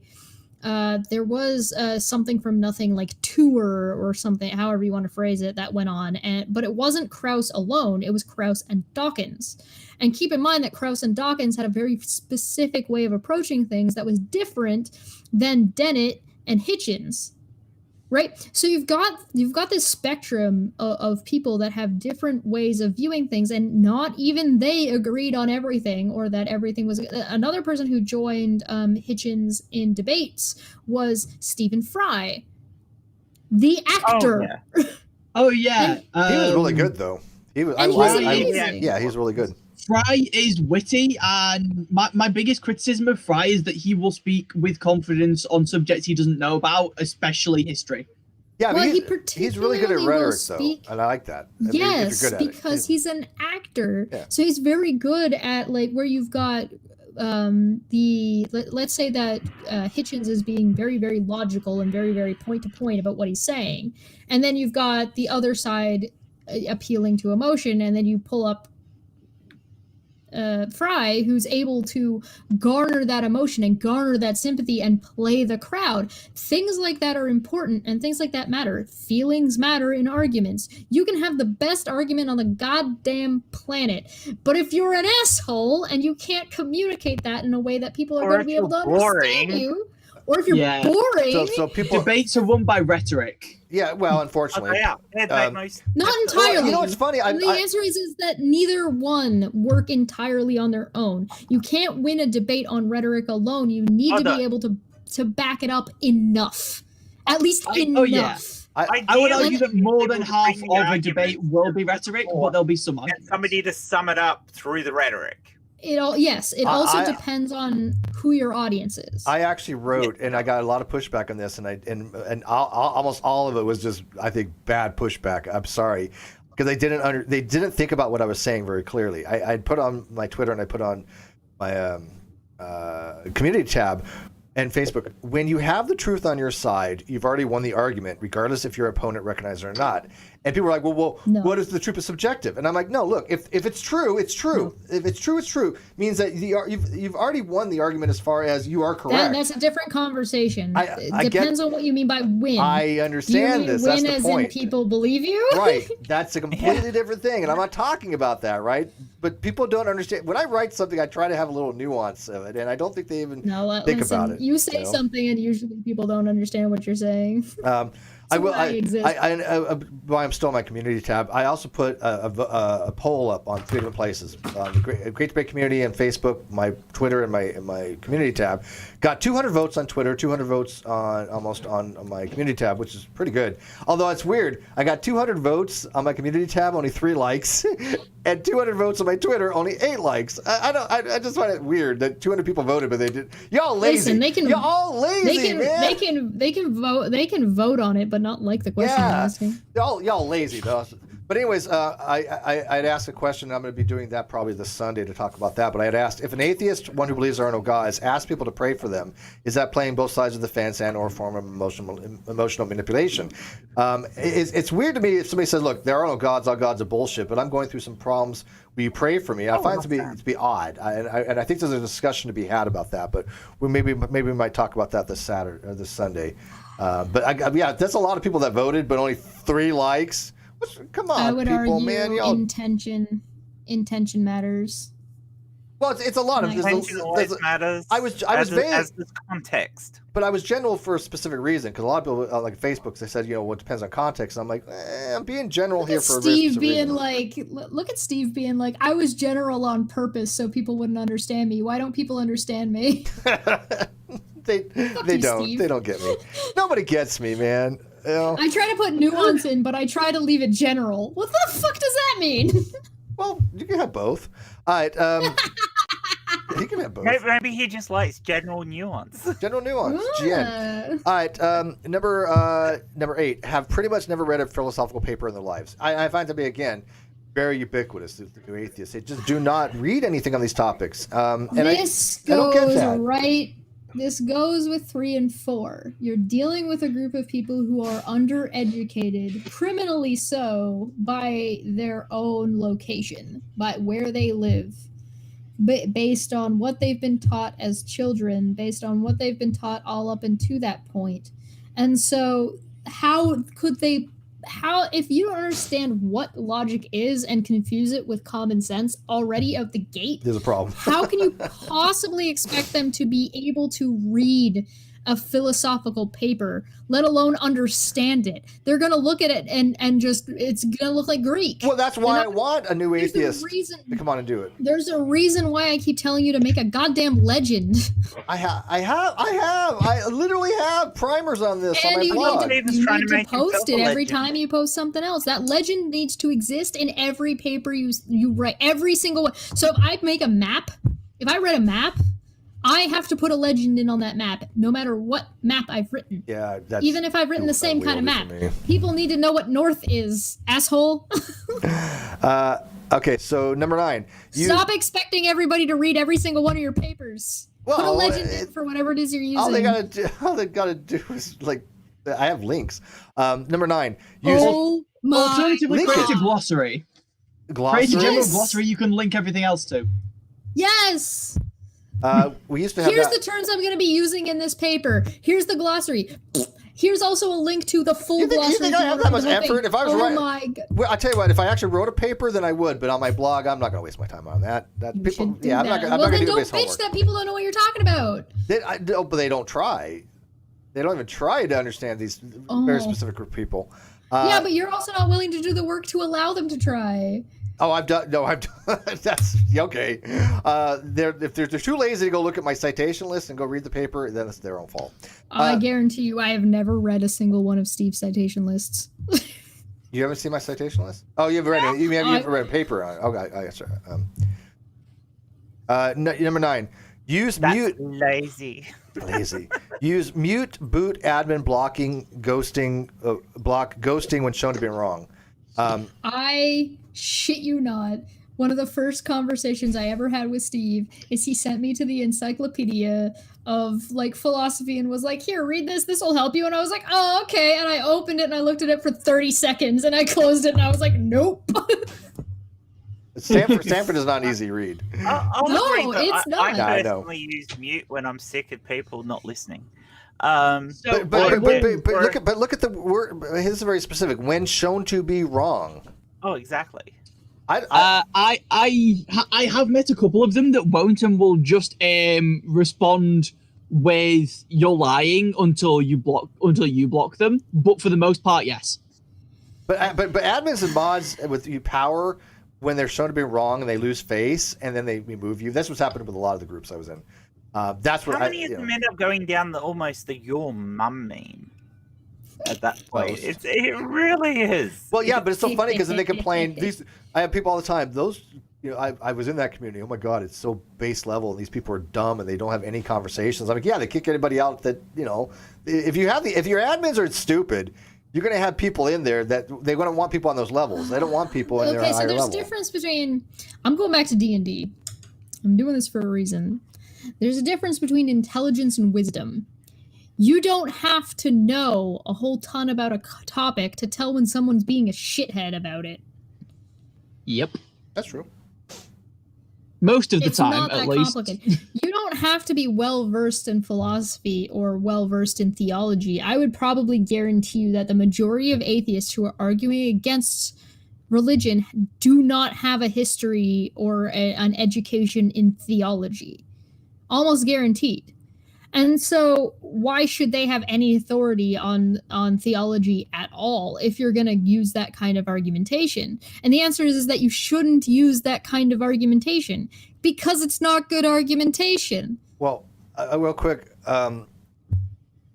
Speaker 4: there was something from nothing, like tour or something, however you want to phrase it, that went on, but it wasn't Krauss alone. It was Krauss and Dawkins. And keep in mind that Krauss and Dawkins had a very specific way of approaching things that was different than Dennett and Hitchens. Right, so you've got this spectrum of people that have different ways of viewing things, and not even they agreed on everything, or that everything was. Another person who joined Hitchens in debates was Stephen Fry, the actor.
Speaker 2: Oh yeah,
Speaker 1: he was really good though. He was. Yeah, he's really good.
Speaker 2: Fry is witty, and my biggest criticism of Fry is that he will speak with confidence on subjects he doesn't know about, especially history.
Speaker 1: Yeah, well, he's really good at rhetoric, though, and I like that.
Speaker 4: Yes, because he's an actor, so he's very good at like where you've got let's say that Hitchens is being very, very logical and very, very point to point about what he's saying, and then you've got the other side appealing to emotion, and then you pull up Fry, who's able to garner that emotion and garner that sympathy and play the crowd. Things like that are important, and things like that matter. Feelings matter in arguments. You can have the best argument on the goddamn planet, but if you're an asshole and you can't communicate that in a way that people are going to be able to understand you, or if you're boring.
Speaker 1: So people
Speaker 2: debates are won by rhetoric.
Speaker 1: Yeah, well, unfortunately.
Speaker 4: Not entirely.
Speaker 1: You know what's funny?
Speaker 4: The answer is that neither one work entirely on their own. You can't win a debate on rhetoric alone. You need to be able to back it up enough. At least enough.
Speaker 2: Oh, yeah. I would argue that more than half of a debate will be rhetoric, but there'll be some arguments.
Speaker 5: Somebody to sum it up through the rhetoric.
Speaker 4: It also depends on who your audience is.
Speaker 1: I actually wrote, and I got a lot of pushback on this, and almost all of it was just, I think, bad pushback. I'm sorry, because they didn't think about what I was saying very clearly. I put on my Twitter and I put on my community tab and Facebook. When you have the truth on your side, you've already won the argument, regardless if your opponent recognizes it or not. And people are like, well,
Speaker 4: no.
Speaker 1: What if the truth is subjective? And I'm like, no, look, if it's true, it's true. No. If it's true, it's true. Means that you've already won the argument as far as you are correct.
Speaker 4: That's a different conversation. It depends on what you mean by win.
Speaker 1: I understand this. That's the point.
Speaker 4: Win as in people believe you?
Speaker 1: Right. That's a completely different thing. And I'm not talking about that, right? But people don't understand. When I write something, I try to have a little nuance of it. And I don't think they even think about it.
Speaker 4: You say something and usually people don't understand what you're saying.
Speaker 1: While I'm still on my community tab, I also put a poll up on 3 different places. The Great Debate Community and Facebook, my Twitter, and my community tab. Got 200 votes on Twitter, 200 votes on my community tab, which is pretty good. Although it's weird, I got 200 votes on my community tab, only 3 likes, and 200 votes on my Twitter, only 8 likes. I just find it weird that 200 people voted, but they did. Y'all lazy.
Speaker 4: Listen,
Speaker 1: y'all lazy, man.
Speaker 4: They can vote. They can vote on it, but not like the question I'm asking.
Speaker 1: Y'all lazy though. But anyways, I'd asked a question. I'm going to be doing that probably this Sunday to talk about that. But I had asked, if an atheist, one who believes there are no gods, asks people to pray for them, is that playing both sides of the fence and or a form of emotional manipulation? It's weird to me if somebody says, look, there are no gods, all gods are bullshit, but I'm going through some problems. Will you pray for me? I find it to be odd, and I think there's a discussion to be had about that. But we maybe we might talk about that this Saturday or this Sunday. But that's a lot of people that voted, but only 3 likes. Come on,
Speaker 4: I would
Speaker 1: people,
Speaker 4: argue
Speaker 1: man.
Speaker 4: Intention matters.
Speaker 1: Well, it's a lot of
Speaker 5: intention always matters. As context.
Speaker 1: But I was general for a specific reason, because a lot of people like Facebook, they said, well, it depends on context. And I'm like, I'm being general here for a reason.
Speaker 4: Look at Steve being like, I was general on purpose so people wouldn't understand me. Why don't people understand me?
Speaker 1: They don't. Steve. They don't get me. Nobody gets me, man. You know?
Speaker 4: I try to put nuance in, but I try to leave it general. What the fuck does that mean?
Speaker 1: Well, you can have both. All right. He can have both.
Speaker 5: Maybe he just likes general nuance.
Speaker 1: General nuance. GN.
Speaker 4: Ah.
Speaker 1: All right. Number 8. Have pretty much never read a philosophical paper in their lives. I find to be, again, very ubiquitous. The new atheists. They just do not read anything on these topics. And
Speaker 4: This
Speaker 1: I don't get
Speaker 4: goes
Speaker 1: that.
Speaker 4: right. This goes with 3 and 4. You're dealing with a group of people who are undereducated, criminally so, by their own location, by where they live, based on what they've been taught as children, based on what they've been taught all up until that point. And so, if you don't understand what logic is and confuse it with common sense already out the gate,
Speaker 1: There's a problem.
Speaker 4: how can you possibly expect them to be able to read a philosophical paper, let alone understand it? They're going to look at it and just, it's going to look like Greek.
Speaker 1: Well, that's why I want a new
Speaker 4: There's a
Speaker 1: atheist
Speaker 4: reason-
Speaker 1: to come on and do it.
Speaker 4: There's a reason why I keep telling you to make a goddamn legend.
Speaker 1: I literally have primers on this on
Speaker 4: And
Speaker 1: my
Speaker 4: you
Speaker 1: blog.
Speaker 4: need
Speaker 5: David's
Speaker 4: to,
Speaker 5: trying to make
Speaker 4: post
Speaker 5: himself
Speaker 4: it
Speaker 5: a
Speaker 4: every
Speaker 5: legend.
Speaker 4: time you post something else. That legend needs to exist in every paper you write, every single one. So if I make a map, if I read a map, I have to put a legend in on that map, no matter what map I've written.
Speaker 1: Yeah, that's
Speaker 4: Even if I've written the same kind of map.
Speaker 1: unwieldy for me.
Speaker 4: People need to know what north is, asshole.
Speaker 1: Okay, so number 9.
Speaker 4: Stop expecting everybody to read every single one of your papers. Put a
Speaker 1: Well,
Speaker 4: legend in for whatever it is you're using.
Speaker 1: All they gotta do is like, I have links. Number 9. Use
Speaker 4: Oh my
Speaker 2: Alternatively,
Speaker 1: Link
Speaker 2: create a
Speaker 1: it.
Speaker 2: glossary.
Speaker 1: glossary.
Speaker 2: Create a general
Speaker 4: Yes.
Speaker 2: glossary you can link everything else to.
Speaker 4: Yes!
Speaker 1: We used to have
Speaker 4: Here's
Speaker 1: that.
Speaker 4: the terms I'm going to be using in this paper. Here's the glossary. Here's also a link to the full
Speaker 1: You think
Speaker 4: glossary.
Speaker 1: I have that much
Speaker 4: the whole thing.
Speaker 1: effort? If I was
Speaker 4: oh
Speaker 1: writing-
Speaker 4: my god.
Speaker 1: Well, I tell you what, if I actually wrote a paper, then I would. But on my blog, I'm not going to waste my time on that. That
Speaker 4: You
Speaker 1: people,
Speaker 4: should do
Speaker 1: yeah, I'm
Speaker 4: that.
Speaker 1: not. I'm
Speaker 4: well,
Speaker 1: not
Speaker 4: then
Speaker 1: going to do
Speaker 4: don't
Speaker 1: base
Speaker 4: bitch
Speaker 1: homework.
Speaker 4: that people don't know what you're talking about.
Speaker 1: But they don't try. They don't even try to understand these very
Speaker 4: Oh.
Speaker 1: specific group of people.
Speaker 4: Yeah, but you're also not willing to do the work to allow them to try.
Speaker 1: Oh, I've done. No, I've done. That's okay. If they're too lazy to go look at my citation list and go read the paper, then it's their own fault.
Speaker 4: I guarantee you, I have never read a single one of Steve's citation lists.
Speaker 1: You haven't seen my citation list? Oh, you haven't read it. You haven't read a paper on it. Okay, sorry. Number 9. Use
Speaker 5: That's
Speaker 1: mute.
Speaker 5: lazy.
Speaker 1: Lazy. Use mute, boot, admin, blocking, ghosting, block ghosting when shown to be wrong.
Speaker 4: I shit you not. One of the first conversations I ever had with Steve is he sent me to the encyclopedia of like philosophy and was like, "Here, read this. This will help you." And I was like, "Oh, okay." And I opened it and I looked at it for 30 seconds and I closed it and I was like, "Nope."
Speaker 1: Stanford is not an easy read.
Speaker 5: I'll
Speaker 4: No,
Speaker 5: agree, but
Speaker 4: it's not.
Speaker 5: I
Speaker 1: Yeah, I know.
Speaker 5: personally use mute when I'm sick of people not listening.
Speaker 2: So,
Speaker 1: But
Speaker 5: or-
Speaker 1: look at the word. This is very specific. When shown to be wrong.
Speaker 5: Oh, exactly.
Speaker 2: I have met a couple of them that won't and will just respond with "you're lying" until you block them. But for the most part, yes.
Speaker 1: But admins and mods with power, when they're shown to be wrong and they lose face and then they remove you. That's what's happened with a lot of the groups I was in. That's what
Speaker 5: How many of them end up going down almost the "your mum" meme at that point?
Speaker 1: Most.
Speaker 5: It really is.
Speaker 1: Well, yeah, but it's so funny because then they complain. I have people all the time. Those, I was in that community. Oh my God, it's so base level, and these people are dumb and they don't have any conversations. I'm like, yeah, they kick anybody out that if your admins are stupid, you're going to have people in there that they're going to want people on those levels. They don't want people in their
Speaker 4: Okay, so
Speaker 1: higher
Speaker 4: there's
Speaker 1: level.
Speaker 4: a difference between. I'm going back to D&D. I'm doing this for a reason. There's a difference between intelligence and wisdom. You don't have to know a whole ton about a topic to tell when someone's being a shithead about it.
Speaker 2: Yep.
Speaker 1: That's true.
Speaker 2: Most of the
Speaker 4: It's
Speaker 2: time,
Speaker 4: not
Speaker 2: at
Speaker 4: that
Speaker 2: least.
Speaker 4: complicated. You don't have to be well versed in philosophy or well versed in theology. I would probably guarantee you that the majority of atheists who are arguing against religion do not have a history or an education in theology. Almost guaranteed. And so why should they have any authority on theology at all if you're going to use that kind of argumentation? And the answer is that you shouldn't use that kind of argumentation because it's not good argumentation.
Speaker 1: Well, real quick,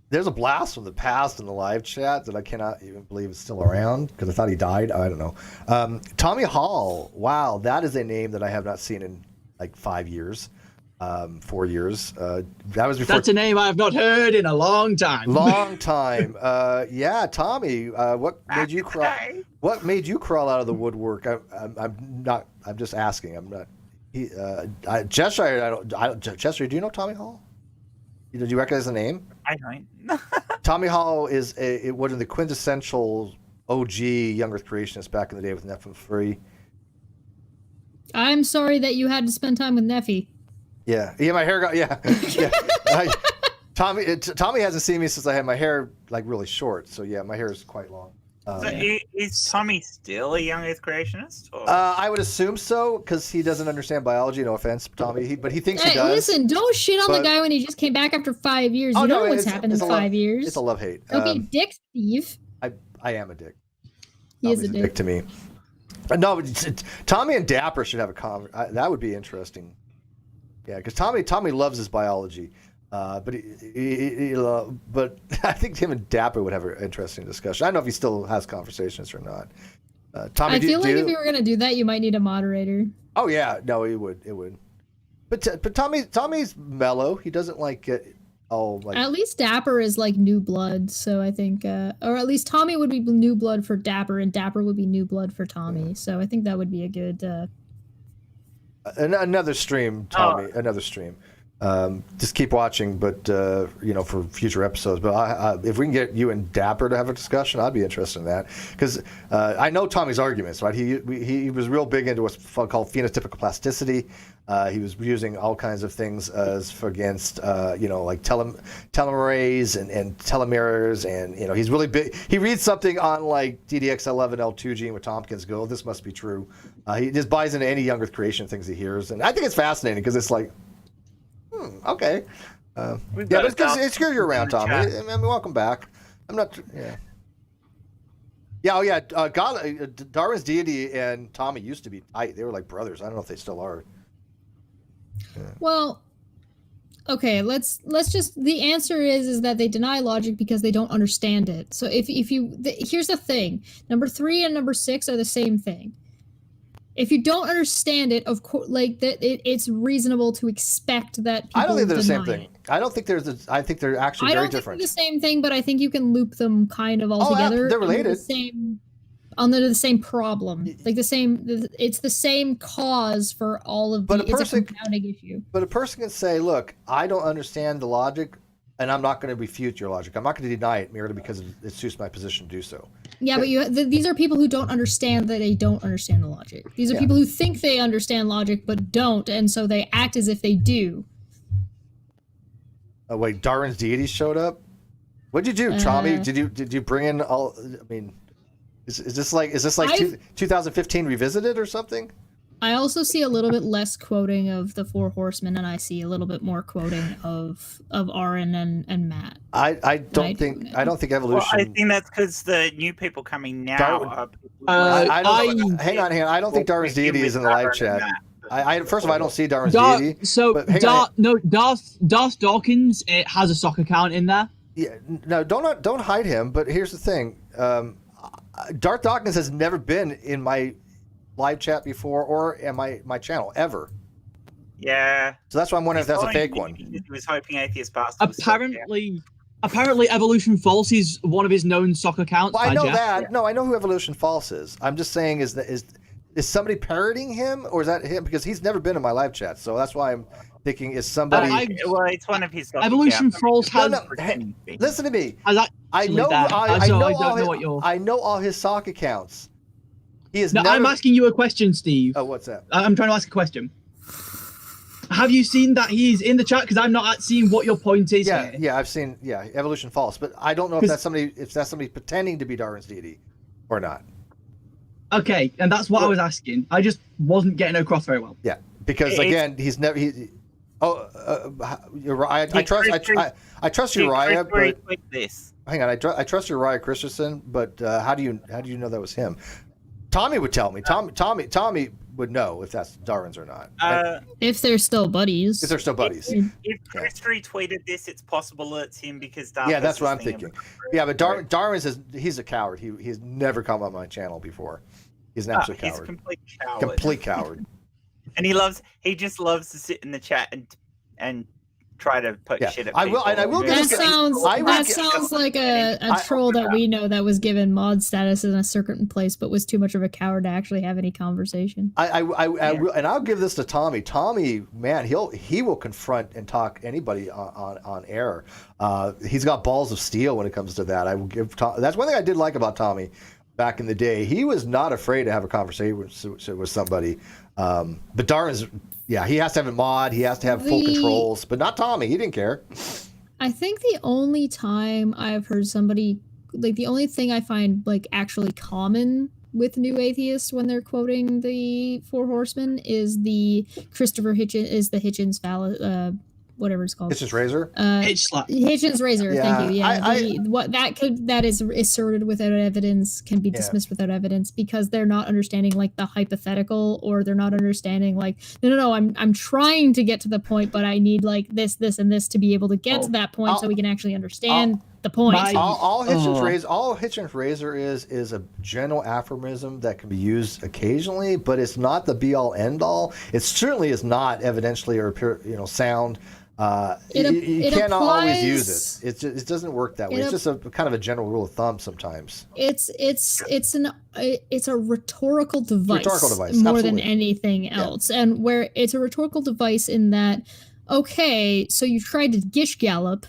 Speaker 1: there's a blast from the past in the live chat that I cannot even believe is still around because I thought he died. I don't know. Tommy Hall. Wow, that is a name that I have not seen in like 5 years. 4 years. That was before.
Speaker 2: That's a name I have not heard in a long time.
Speaker 1: Long time. Yeah, Tommy. What made you crawl? What made you crawl out of the woodwork? I'm not. I'm just asking. I'm not. Cheshire. Cheshire. Do you know Tommy Hall? Do you recognize the name?
Speaker 5: I don't.
Speaker 1: Tommy Hall is one of the quintessential OG young Earth creationists back in the day with Nephilim Free.
Speaker 4: I'm sorry that you had to spend time with Neffy.
Speaker 1: Yeah, my hair got yeah. Tommy hasn't seen me since I had my hair like really short. So yeah, my hair is quite long.
Speaker 5: So is Tommy still a young Earth creationist? Or?
Speaker 1: I would assume so because he doesn't understand biology. No offense, Tommy, but he thinks he does.
Speaker 4: Listen, don't shit on the guy when he just came back after 5 years. You know what's happened in 5 years.
Speaker 1: It's a love-hate.
Speaker 4: Don't be a dick, Steve.
Speaker 1: I am a dick.
Speaker 4: He is a
Speaker 1: dick to me. No, Tommy and Dapper should have a conversation. That would be interesting. Yeah, because Tommy loves his biology, but but I think him and Dapper would have an interesting discussion. I don't know if he still has conversations or not. Tommy,
Speaker 4: I feel like if you were gonna do that, you might need a moderator.
Speaker 1: Oh yeah, no, it would. But Tommy's mellow. He doesn't like get all like.
Speaker 4: At least Dapper is like new blood, so I think, or at least Tommy would be new blood for Dapper, and Dapper would be new blood for Tommy. So I think that would be a good.
Speaker 1: Another stream, Tommy. Another stream. Just keep watching, but for future episodes. But if we can get you and Dapper to have a discussion, I'd be interested in that because I know Tommy's arguments. Right? He was real big into what's called phenotypical plasticity. He was using all kinds of things against like telomerase and telomeres, and he's really big. He reads something on like DDX11L2 gene with Tompkins. Go, this must be true. He just buys into any young Earth creation things he hears, and I think it's fascinating because it's like. Okay. But it's good you're around, Tommy. I mean, welcome back. I'm not. Yeah. Yeah. Oh, yeah. Darwin's deity and Tommy used to be tight. They were like brothers. I don't know if they still are. Yeah.
Speaker 4: Well, okay. Let's just. The answer is that they deny logic because they don't understand it. So here's the thing: number 3 and number 6 are the same thing. If you don't understand it, of course, like that, it's reasonable to expect that people
Speaker 1: I don't think they're the same
Speaker 4: deny
Speaker 1: thing. I don't think there's. I think they're actually very different.
Speaker 4: I don't think they're the same thing, but I think you can loop them kind of all together.
Speaker 1: They're related.
Speaker 4: Under the same problem, like the same. It's the same cause for all of the. It's a compounding issue.
Speaker 1: But a person can say, "Look, I don't understand the logic, and I'm not going to refute your logic. I'm not going to deny it merely because it suits my position to do so."
Speaker 4: Yeah, but these are people who don't understand that they don't understand the logic. These are people who think they understand logic but don't, and so they act as if they do.
Speaker 1: Oh wait, Darwin's deity showed up. What did you do, Tommy? Did you bring in all? I mean, is this like 2015 revisited or something?
Speaker 4: I also see a little bit less quoting of the Four Horsemen, and I see a little bit more quoting of Aaron and Matt.
Speaker 1: I don't think evolution.
Speaker 5: Well, I think that's because the new people coming now.
Speaker 1: Hang on. I don't think Darwin's deity is in the live chat. First of all, I don't see Darwin's deity.
Speaker 2: So Darth Dawkins has a soccer account in there.
Speaker 1: Yeah, no, don't hide him. But here's the thing: Darth Dawkins has never been in my live chat before or in my channel ever.
Speaker 5: Yeah.
Speaker 1: So that's why I'm wondering if that's a fake one.
Speaker 5: He was hoping Atheist Bastard.
Speaker 2: Apparently, Evolution False is one of his known soccer accounts.
Speaker 1: Well, I know that. Yeah. No, I know who Evolution False is. I'm just saying, is somebody parroting him, or is that him? Because he's never been in my live chat, so that's why I'm thinking is somebody.
Speaker 5: Well, it's one of his.
Speaker 2: Evolution False has.
Speaker 1: No, hey, listen to me.
Speaker 2: I know
Speaker 1: all his sock accounts. He is.
Speaker 2: No, I'm asking you a question, Steve.
Speaker 1: Oh, what's that?
Speaker 2: I'm trying to ask a question. Have you seen that he's in the chat? Because I'm not seeing what your point is.
Speaker 1: Yeah,
Speaker 2: here.
Speaker 1: yeah, I've seen. Yeah, Evolution False, but I don't know if that's somebody pretending to be Darwin's deity, or not.
Speaker 2: Okay, and that's what I was asking. I just wasn't getting across very well.
Speaker 1: Yeah, because again, he's never. Uriah. I trust Uriah, but hang on. I trust Uriah Christensen, but how do you know that was him? Tommy would tell me. Tommy would know if that's Darwin's or not.
Speaker 4: If they're still buddies.
Speaker 1: If they're still buddies.
Speaker 5: If Chris retweeted this, it's possible it's him because Darwin.
Speaker 1: Yeah, that's what I'm thinking. Yeah, but Darwin says he's a coward. He's never come on my channel before. He's an absolute coward.
Speaker 5: He's a complete coward.
Speaker 1: Complete coward.
Speaker 5: And he just loves to sit in the chat and and try to put
Speaker 1: Yeah,
Speaker 5: shit at
Speaker 1: I will-
Speaker 5: people.
Speaker 1: and I will
Speaker 5: or
Speaker 1: give
Speaker 4: That
Speaker 1: this-
Speaker 4: sounds
Speaker 1: I will
Speaker 4: that
Speaker 1: get-
Speaker 4: sounds like a
Speaker 1: I-
Speaker 4: troll that we know that was given mod status in a certain place, but was too much of a coward to actually have any conversation.
Speaker 1: I will, and I'll give this to Tommy. Tommy, man, he will confront and talk anybody on air. He's got balls of steel when it comes to that. I will give Tom, that's one thing I did like about Tommy back in the day. He was not afraid to have a conversation with somebody. But Darwin's, yeah, he has to have a mod. He has to have full controls, but not Tommy. He didn't care.
Speaker 4: I think the only time I've heard somebody, like the only thing I find like actually common with New Atheists when they're quoting the Four Horsemen is the Christopher Hitchens whatever it's called.
Speaker 1: Hitchens Razor.
Speaker 4: Hitchens Razor.
Speaker 1: Yeah,
Speaker 4: Thank you. Yeah, that is asserted without evidence can be dismissed without evidence because they're not understanding like the hypothetical, or they're not understanding like no. I'm trying to get to the point, but I need like this, and this to be able to get to that point, so we can actually understand the point.
Speaker 1: All Hitchens Razor is a general aphorism that can be used occasionally, but it's not the be all end all. It certainly is not evidentially or sound. You cannot always use it. It doesn't work that way. It's just a kind of a general rule of thumb sometimes.
Speaker 4: It's a rhetorical device, more than anything else, and where it's a rhetorical device in that, okay, so you tried to gish gallop,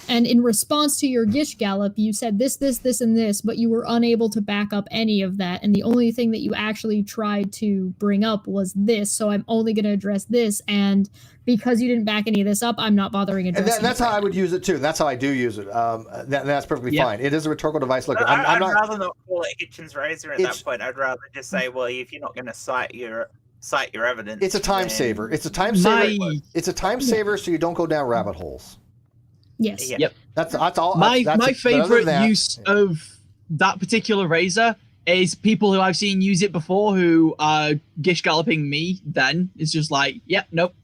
Speaker 4: and in response to your gish gallop, you said this, and this, but you were unable to back up any of that, and the only thing that you actually tried to bring up was this, so I'm only going to address this, and because you didn't back any of this up, I'm not bothering addressing
Speaker 1: and that's how I would use it too. That's how I do use it. That's perfectly fine. It is a rhetorical device. Look,
Speaker 5: I'd rather not call it Hitchens Razor at that point. I'd rather just say, well, if you're not going to cite your evidence,
Speaker 1: it's a time saver. It's a time saver. It's a time saver, so you don't go down rabbit holes.
Speaker 4: Yes.
Speaker 2: Yep.
Speaker 1: That's all.
Speaker 2: My favorite use of that particular razor is people who I've seen use it before who are gish galloping me. Then it's just like, yep, nope.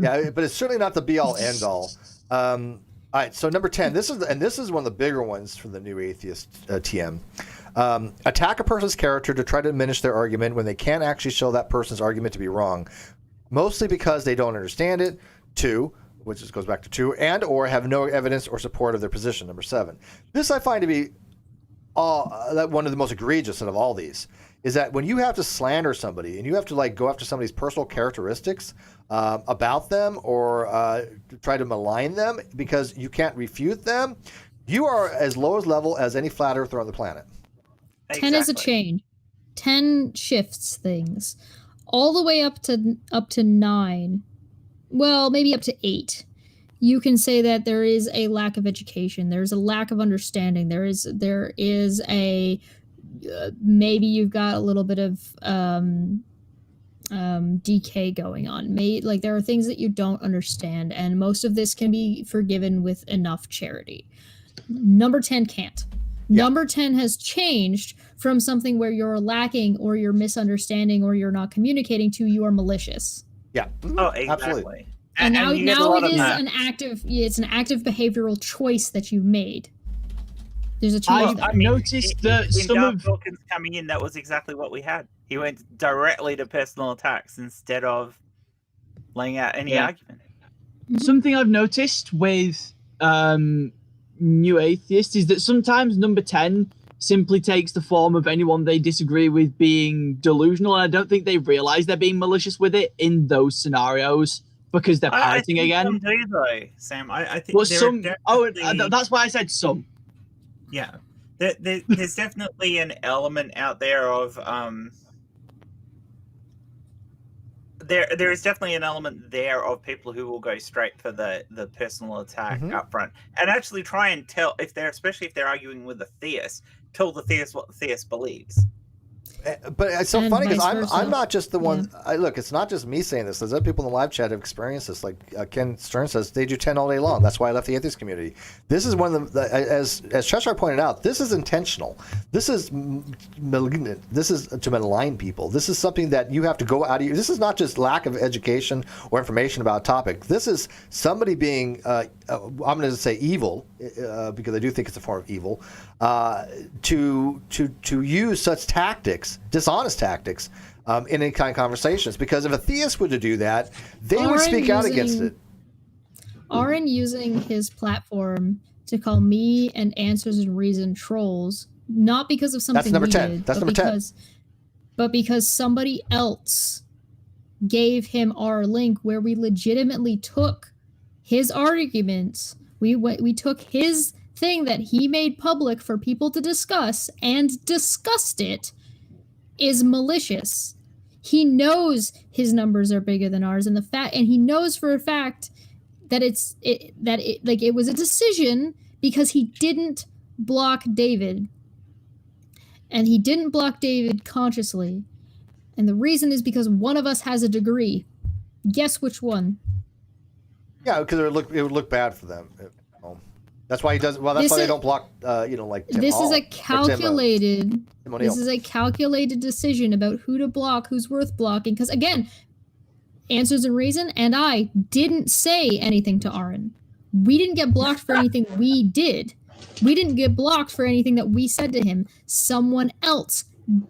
Speaker 1: Yeah, but it's certainly not the be all end all. All right, so number 10. This is one of the bigger ones for the New Atheist TM. Attack a person's character to try to diminish their argument when they can't actually show that person's argument to be wrong, mostly because they don't understand it. 2, which goes back to 2, and or have no evidence or support of their position. Number 7. This I find to be one of the most egregious out of all these, is that when you have to slander somebody and you have to like go after somebody's personal characteristics about them, or try to malign them because you can't refute them, you are as low as level as any flat earther on the planet.
Speaker 4: 10 is a chain. 10 shifts things all the way up to 9. Well, maybe up to 8. You can say that there is a lack of education. There's a lack of understanding. There is a maybe you've got a little bit of decay going on. Like there are things that you don't understand, and most of this can be forgiven with enough charity. Number 10 can't. Yeah. Number 10 has changed from something where you're lacking or you're misunderstanding or you're not communicating to you are malicious.
Speaker 1: Yeah.
Speaker 5: Oh, exactly.
Speaker 1: Absolutely.
Speaker 4: And now it is an active behavioral choice that you've made. There's a choice.
Speaker 2: I've noticed that some of
Speaker 5: Dawkins coming in, that was exactly what we had. He went directly to personal attacks instead of laying out any argument.
Speaker 2: Something I've noticed with New Atheist is that sometimes number 10 simply takes the form of anyone they disagree with being delusional, and I don't think they realize they're being malicious with it in those scenarios because they're parroting again.
Speaker 5: Some do though, Sam. I think
Speaker 2: well, some. That's why I said some.
Speaker 5: Yeah, there's definitely an element out there of There is definitely an element there of people who will go straight for the personal attack up front and actually try and tell especially if they're arguing with a theist, tell the theist what the theist believes.
Speaker 1: But it's so funny because I'm not just the one. Look, it's not just me saying this. There's other people in the live chat who have experienced this. Like Ken Stern says, they do 10 all day long. That's why I left the atheist community. This is one of the as Cheshire pointed out, this is intentional. This is malignant. This is to malign people. This is something that you have to go out of. This is not just lack of education or information about a topic. This is somebody being, I'm going to say evil, because I do think it's a form of evil, to use such tactics, dishonest tactics, in any kind of conversations. Because if a theist were to do that, they would speak out against it.
Speaker 4: Aaron using his platform to call me and Answers and Reason trolls, not because of something
Speaker 1: That's number
Speaker 4: we
Speaker 1: 10.
Speaker 4: did,
Speaker 1: That's
Speaker 4: but
Speaker 1: number 10.
Speaker 4: because, but because somebody else gave him our link where we legitimately took his arguments. We took his thing that he made public for people to discuss and discussed it, is malicious. He knows his numbers are bigger than ours, and he knows for a fact that it was a decision because he didn't block David, and he didn't block David consciously, and the reason is because one of us has a degree. Guess which one?
Speaker 1: Yeah, because it would look bad for them. That's why he does. Well, that's why they don't block. Like Tim
Speaker 4: this
Speaker 1: Hall
Speaker 4: is a
Speaker 1: or
Speaker 4: calculated.
Speaker 1: Tim O'Neill.
Speaker 4: This is a calculated decision about who to block, who's worth blocking. Because again, Answers and Reason and I didn't say anything to Aaron. We didn't get blocked for anything we did. We didn't get blocked for anything that we said to him. Someone else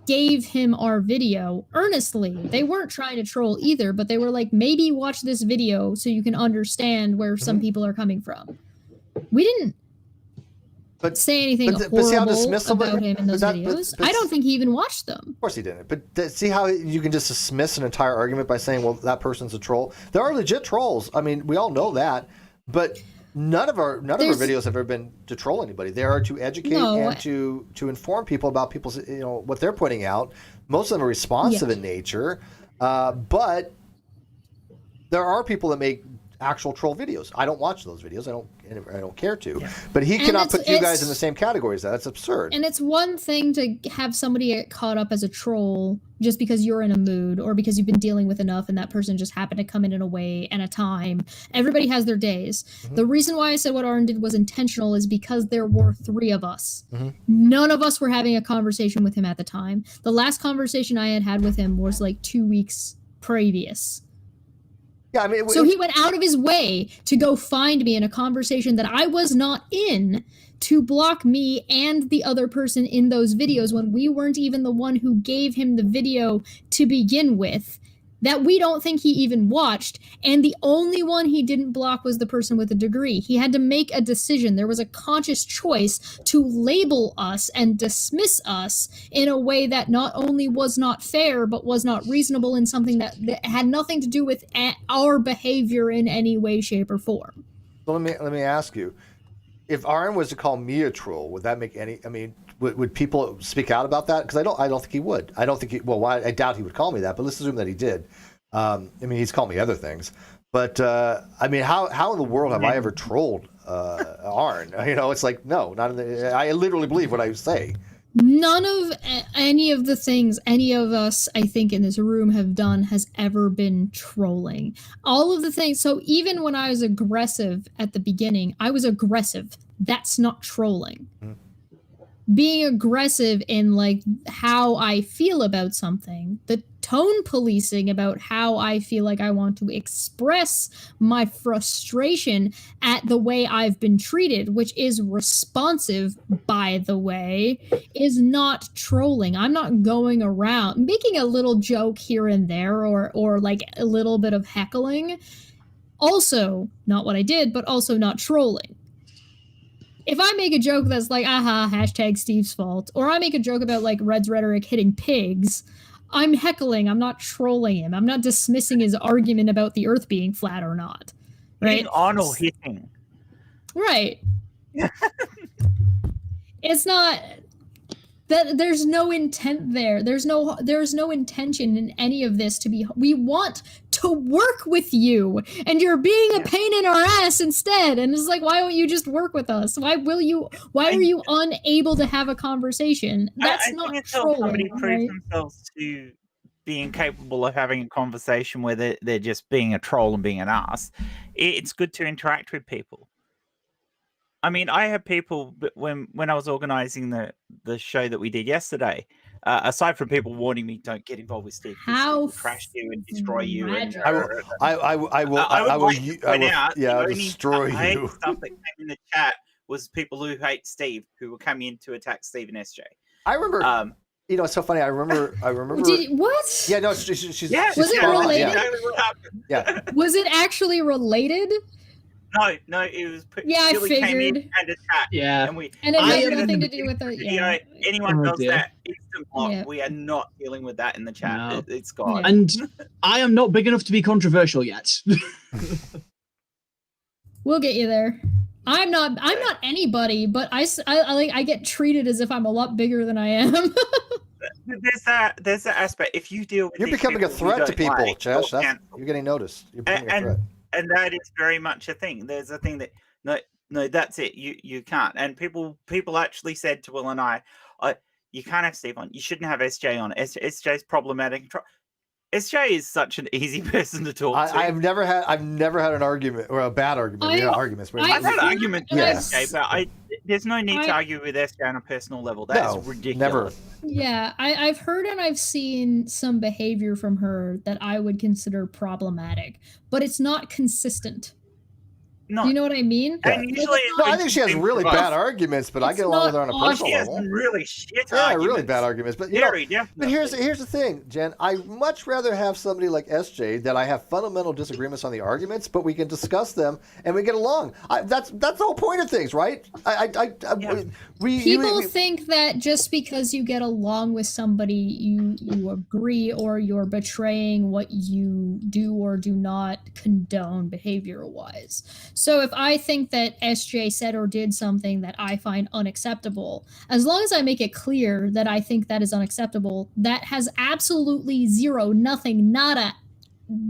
Speaker 4: gave him our video earnestly. They weren't trying to troll either, but they were like, maybe watch this video so you can understand where some people are coming from. We didn't say anything horrible about him in those videos. I don't think he even watched them.
Speaker 1: Of course he didn't. But see how you can just dismiss an entire argument by saying, well, that person's a troll? There are legit trolls. I mean, we all know that. But none of our videos have ever been to troll anybody. They are to educate and to inform people about people's, what they're putting out. Most of them are responsive in nature. But there are people that make actual troll videos. I don't watch those videos. I don't care to. Yeah. But he cannot put you guys in the same category as that. That's absurd.
Speaker 4: And it's one thing to have somebody get caught up as a troll just because you're in a mood or because you've been dealing with enough and that person just happened to come in a way and a time. Everybody has their days. Mm-hmm. The reason why I said what Aaron did was intentional is because there were 3 of us. Mm-hmm. None of us were having a conversation with him at the time. The last conversation I had with him was like 2 weeks previous.
Speaker 1: Yeah, I mean,
Speaker 4: so he went out of his way to go find me in a conversation that I was not in to block me and the other person in those videos when we weren't even the one who gave him the video to begin with, that we don't think he even watched. And the only one he didn't block was the person with a degree. He had to make a decision. There was a conscious choice to label us and dismiss us in a way that not only was not fair, but was not reasonable in something that had nothing to do with our behavior in any way, shape, or form.
Speaker 1: So let me ask you, if Aaron was to call me a troll, would that make any? I mean, would people speak out about that? Because I don't think he would. I don't think he. Well, I doubt he would call me that. But let's assume that he did. I mean, he's called me other things. But I mean, how in the world have I ever trolled Aaron? It's like no, not in the. I literally believe what I say.
Speaker 4: None of any of the things any of us, I think, in this room have done has ever been trolling. All of the things. So even when I was aggressive at the beginning, I was aggressive. That's not trolling. Mm-hmm. Being aggressive in like how I feel about something, the tone policing about how I feel like I want to express my frustration at the way I've been treated, which is responsive, by the way, is not trolling. I'm not going around making a little joke here and there or like a little bit of heckling. Also, not what I did, but also not trolling. If I make a joke that's like, hashtag Steve's fault, or I make a joke about like Red's rhetoric hitting pigs, I'm heckling, I'm not trolling him. I'm not dismissing his argument about the earth being flat or not. Right?
Speaker 5: Hitting on or hitting.
Speaker 4: Right. It's not that there's no intent there. There's no intention in any of this to be. We want to work with you, and you're being a pain in our ass instead. And it's like, why don't you just work with us? Why are you unable to have a conversation? That's not trolling.
Speaker 5: Somebody proves
Speaker 4: right?
Speaker 5: themselves to be incapable of having a conversation where they're just being a troll and being an ass. It's good to interact with people. I mean, I have people when I was organizing the show that we did yesterday. Aside from people warning me, don't get involved with Steve.
Speaker 4: How
Speaker 5: crash you and destroy you. And,
Speaker 1: I will destroy you.
Speaker 5: Stuff that came in the chat was people who hate Steve who were coming in to attack Steve and SJ.
Speaker 1: I remember. It's so funny. I remember.
Speaker 4: What?
Speaker 1: Yeah, no, she's
Speaker 4: was it related?
Speaker 1: Yeah.
Speaker 4: Was it actually related?
Speaker 5: No, it was
Speaker 4: Yeah, I
Speaker 5: Billy came in
Speaker 4: figured.
Speaker 5: and attacked.
Speaker 2: Yeah.
Speaker 5: And we
Speaker 4: And it
Speaker 2: I
Speaker 4: had
Speaker 2: am-
Speaker 4: nothing to do with the yeah.
Speaker 5: anyone
Speaker 2: Oh,
Speaker 5: does
Speaker 2: dear.
Speaker 5: that instant block.
Speaker 4: Yeah.
Speaker 5: We are not dealing with that in the chat.
Speaker 2: No.
Speaker 5: It's gone.
Speaker 4: Yeah.
Speaker 2: And I am not big enough to be controversial yet.
Speaker 4: We'll get you there. I'm not anybody, but I get treated as if I'm a lot bigger than I am.
Speaker 5: There's that aspect. If you deal with
Speaker 1: You're
Speaker 5: these
Speaker 1: becoming a
Speaker 5: people you
Speaker 1: threat to
Speaker 5: don't
Speaker 1: people,
Speaker 5: like,
Speaker 1: Chesh.
Speaker 5: you're
Speaker 1: You're getting noticed. You're becoming a threat.
Speaker 5: and that is very much a thing. There's a thing that no, that's it. You can't. And people actually said to Will and I, you can't have Steve on. You shouldn't have SJ on. SJ's problematic. SJ is such an easy person to talk to.
Speaker 1: I've never had an argument or a bad argument. We had arguments. But
Speaker 5: I've had arguments with
Speaker 1: Yes.
Speaker 5: SJ, but there's no need to argue with SJ on a personal level. That's ridiculous.
Speaker 1: Never.
Speaker 4: Yeah, I've heard and I've seen some behavior from her that I would consider problematic, but it's not consistent.
Speaker 5: No.
Speaker 4: Do you know what I mean?
Speaker 5: And usually,
Speaker 1: No, I think she has really bad arguments, but I
Speaker 4: It's
Speaker 1: get along with her on a
Speaker 4: not
Speaker 1: personal
Speaker 5: She has
Speaker 1: level.
Speaker 5: really shit
Speaker 1: Yeah,
Speaker 5: arguments.
Speaker 1: really bad arguments. But you know,
Speaker 5: Very definitely.
Speaker 1: but here's the thing, Jen. I much rather have somebody like SJ that I have fundamental disagreements on the arguments, but we can discuss them and we get along. That's the whole point of things, right?
Speaker 4: People think that just because you get along with somebody, you agree or you're betraying what you do or do not condone behavior-wise. So if I think that SJ said or did something that I find unacceptable, as long as I make it clear that I think that is unacceptable, that has absolutely zero, nothing, nada,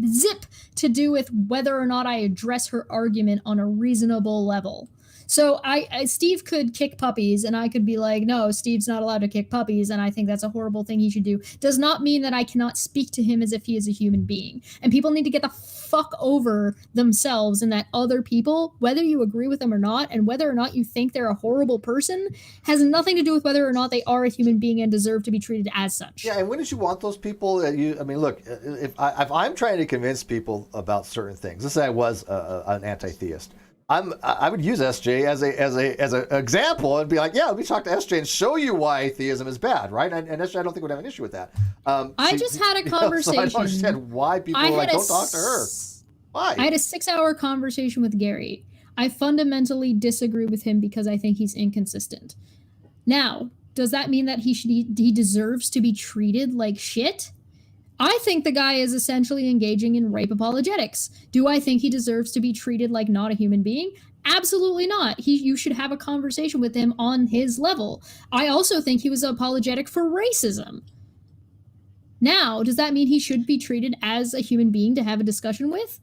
Speaker 4: zip to do with whether or not I address her argument on a reasonable level. So Steve could kick puppies and I could be like, no, Steve's not allowed to kick puppies and I think that's a horrible thing he should do. Does not mean that I cannot speak to him as if he is a human being. And people need to get the fuck over themselves and that other people, whether you agree with them or not, and whether or not you think they're a horrible person, has nothing to do with whether or not they are a human being and deserve to be treated as such.
Speaker 1: Yeah, and wouldn't you want those people? I mean, look, if I'm trying to convince people about certain things, let's say I was an anti-theist. I would use SJ as an example and be like, yeah, let me talk to SJ and show you why atheism is bad, right? And SJ, I don't think would have an issue with that.
Speaker 4: I just had a conversation.
Speaker 1: So I don't understand why people are like, don't talk to her. Why?
Speaker 4: I had a 6-hour conversation with Gary. I fundamentally disagree with him because I think he's inconsistent. Now, does that mean that he deserves to be treated like shit? I think the guy is essentially engaging in rape apologetics. Do I think he deserves to be treated like not a human being? Absolutely not. You should have a conversation with him on his level. I also think he was apologetic for racism. Now, does that mean he should be treated as a human being to have a discussion with?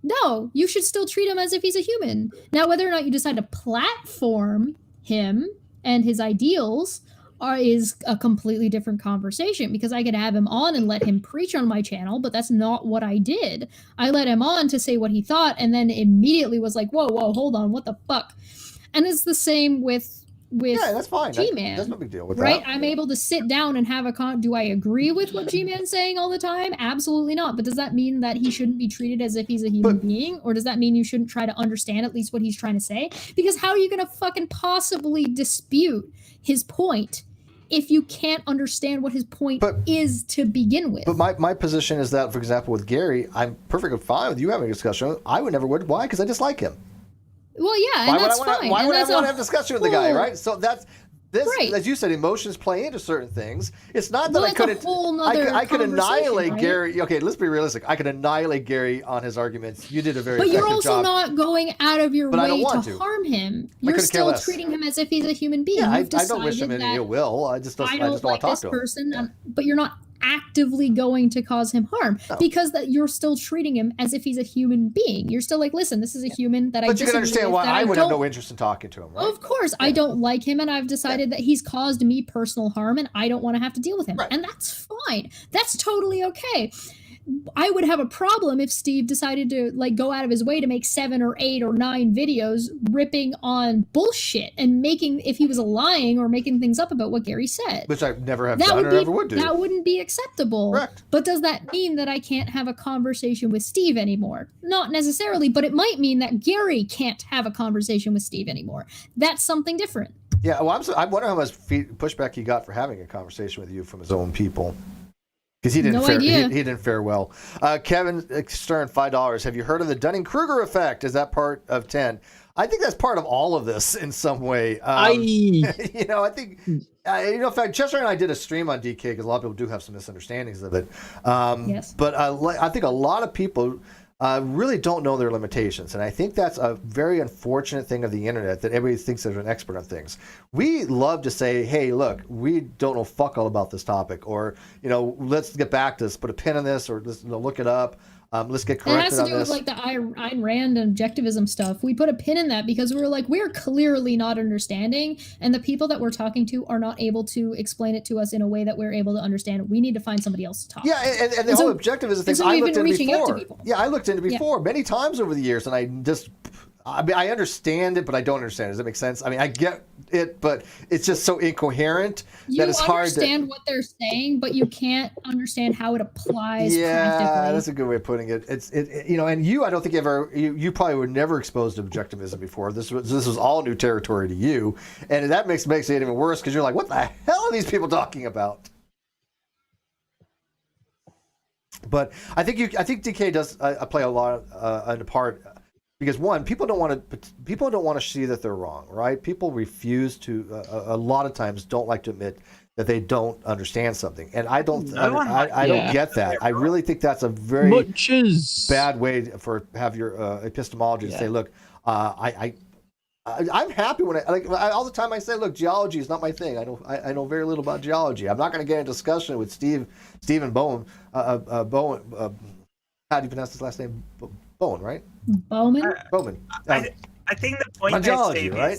Speaker 4: No, you should still treat him as if he's a human. Now, whether or not you decide to platform him and his ideals is a completely different conversation, because I could have him on and let him preach on my channel, but that's not what I did. I let him on to say what he thought and then immediately was like, whoa, hold on, what the fuck? And it's the same with
Speaker 1: yeah, that's fine.
Speaker 4: G-Man.
Speaker 1: That's no big deal with
Speaker 4: right?
Speaker 1: that.
Speaker 4: I'm able to sit down and have do I agree with what G-Man's saying all the time? Absolutely not. But does that mean that he shouldn't be treated as if he's a human being? Or does that mean you shouldn't try to understand at least what he's trying to say? Because how are you going to fucking possibly dispute his point if you can't understand what his point is to begin with?
Speaker 1: But my position is that, for example, with Gary, I'm perfectly fine with you having a discussion. I would never would. Why? Because I dislike him.
Speaker 4: Well, yeah, and that's fine.
Speaker 1: Why would I
Speaker 4: want
Speaker 1: to have a discussion with the guy, right? So that's this,
Speaker 4: right.
Speaker 1: As you said, emotions play into certain things. It's not that I couldn't.
Speaker 4: I
Speaker 1: could annihilate
Speaker 4: right?
Speaker 1: Gary. Okay, let's be realistic. I could annihilate Gary on his arguments. You did a very
Speaker 4: But
Speaker 1: effective
Speaker 4: you're also
Speaker 1: job.
Speaker 4: not going out of your
Speaker 1: But I
Speaker 4: way
Speaker 1: don't want
Speaker 4: to
Speaker 1: to.
Speaker 4: harm him. You're still treating him as if he's a human being.
Speaker 1: Yeah, I
Speaker 4: You've
Speaker 1: don't wish him
Speaker 4: decided
Speaker 1: any ill will. I just don't
Speaker 4: I
Speaker 1: want
Speaker 4: like
Speaker 1: to talk
Speaker 4: this
Speaker 1: to him.
Speaker 4: person, but you're not actively going to cause him harm because that you're still treating him as if he's a human being. You're still like, listen, this is a human that I
Speaker 1: But you can
Speaker 4: disagree
Speaker 1: understand
Speaker 4: with,
Speaker 1: why
Speaker 4: that
Speaker 1: I would have
Speaker 4: don't-
Speaker 1: no interest in talking to him, right?
Speaker 4: Of course, I don't like him, and I've decided that he's caused me personal harm, and I don't want to have to deal with him, and that's fine. That's totally okay. I would have a problem if Steve decided to like go out of his way to make 7 or 8 or 9 videos ripping on bullshit and making, if he was lying or making things up about what Gary said.
Speaker 1: Which I never have done or ever would do.
Speaker 4: That wouldn't be acceptable.
Speaker 1: Correct.
Speaker 4: But does that mean that I can't have a conversation with Steve anymore? Not necessarily, but it might mean that Gary can't have a conversation with Steve anymore. That's something different.
Speaker 1: Yeah, well, I wonder how much pushback he got for having a conversation with you from his own people. Because he didn't
Speaker 4: No
Speaker 1: fare,
Speaker 4: idea.
Speaker 1: he didn't fare well. Kevin Stern, $5. Have you heard of the Dunning-Kruger effect? Is that part of 10? I think that's part of all of this in some way. I think, in fact, Chester and I did a stream on DK because a lot of people do have some misunderstandings of it.
Speaker 4: Yes.
Speaker 1: But I think a lot of people really don't know their limitations. And I think that's a very unfortunate thing of the internet, that everybody thinks they're an expert on things. We love to say, hey, look, we don't know fuck all about this topic, or, let's get back to this, put a pin in this, or let's look it up. Let's get corrected on this.
Speaker 4: It has to do with like the Ayn Rand and objectivism stuff. We put a pin in that because we were like, we're clearly not understanding, and the people that we're talking to are not able to explain it to us in a way that we're able to understand it. We need to find somebody else to talk.
Speaker 1: Yeah, and the whole objectivism thing, I looked into before. I looked into before many times over the years, and I understand it, but I don't understand it. Does that make sense? I mean, I get it, but it's just so incoherent that it's hard to
Speaker 4: understand what they're saying, but you can't understand how it applies practically.
Speaker 1: Yeah, that's a good way of putting it. And you, I don't think you probably were never exposed to objectivism before. This was all new territory to you, and that makes it even worse because you're like, what the hell are these people talking about? But I think DK does play a lot in a part. Because one, people don't want to see that they're wrong, right? People refuse to. A lot of times, don't like to admit that they don't understand something, and I don't. I don't get that. I really think that's a very bad way for have your epistemology to say, look, I'm happy when all the time I say, look, geology is not my thing. I know very little about geology. I'm not going to get in a discussion with Stephen Bowen. Bowen. How do you pronounce his last name? Bowen, right?
Speaker 4: Bowman.
Speaker 5: I think the point there, Steve,
Speaker 1: right?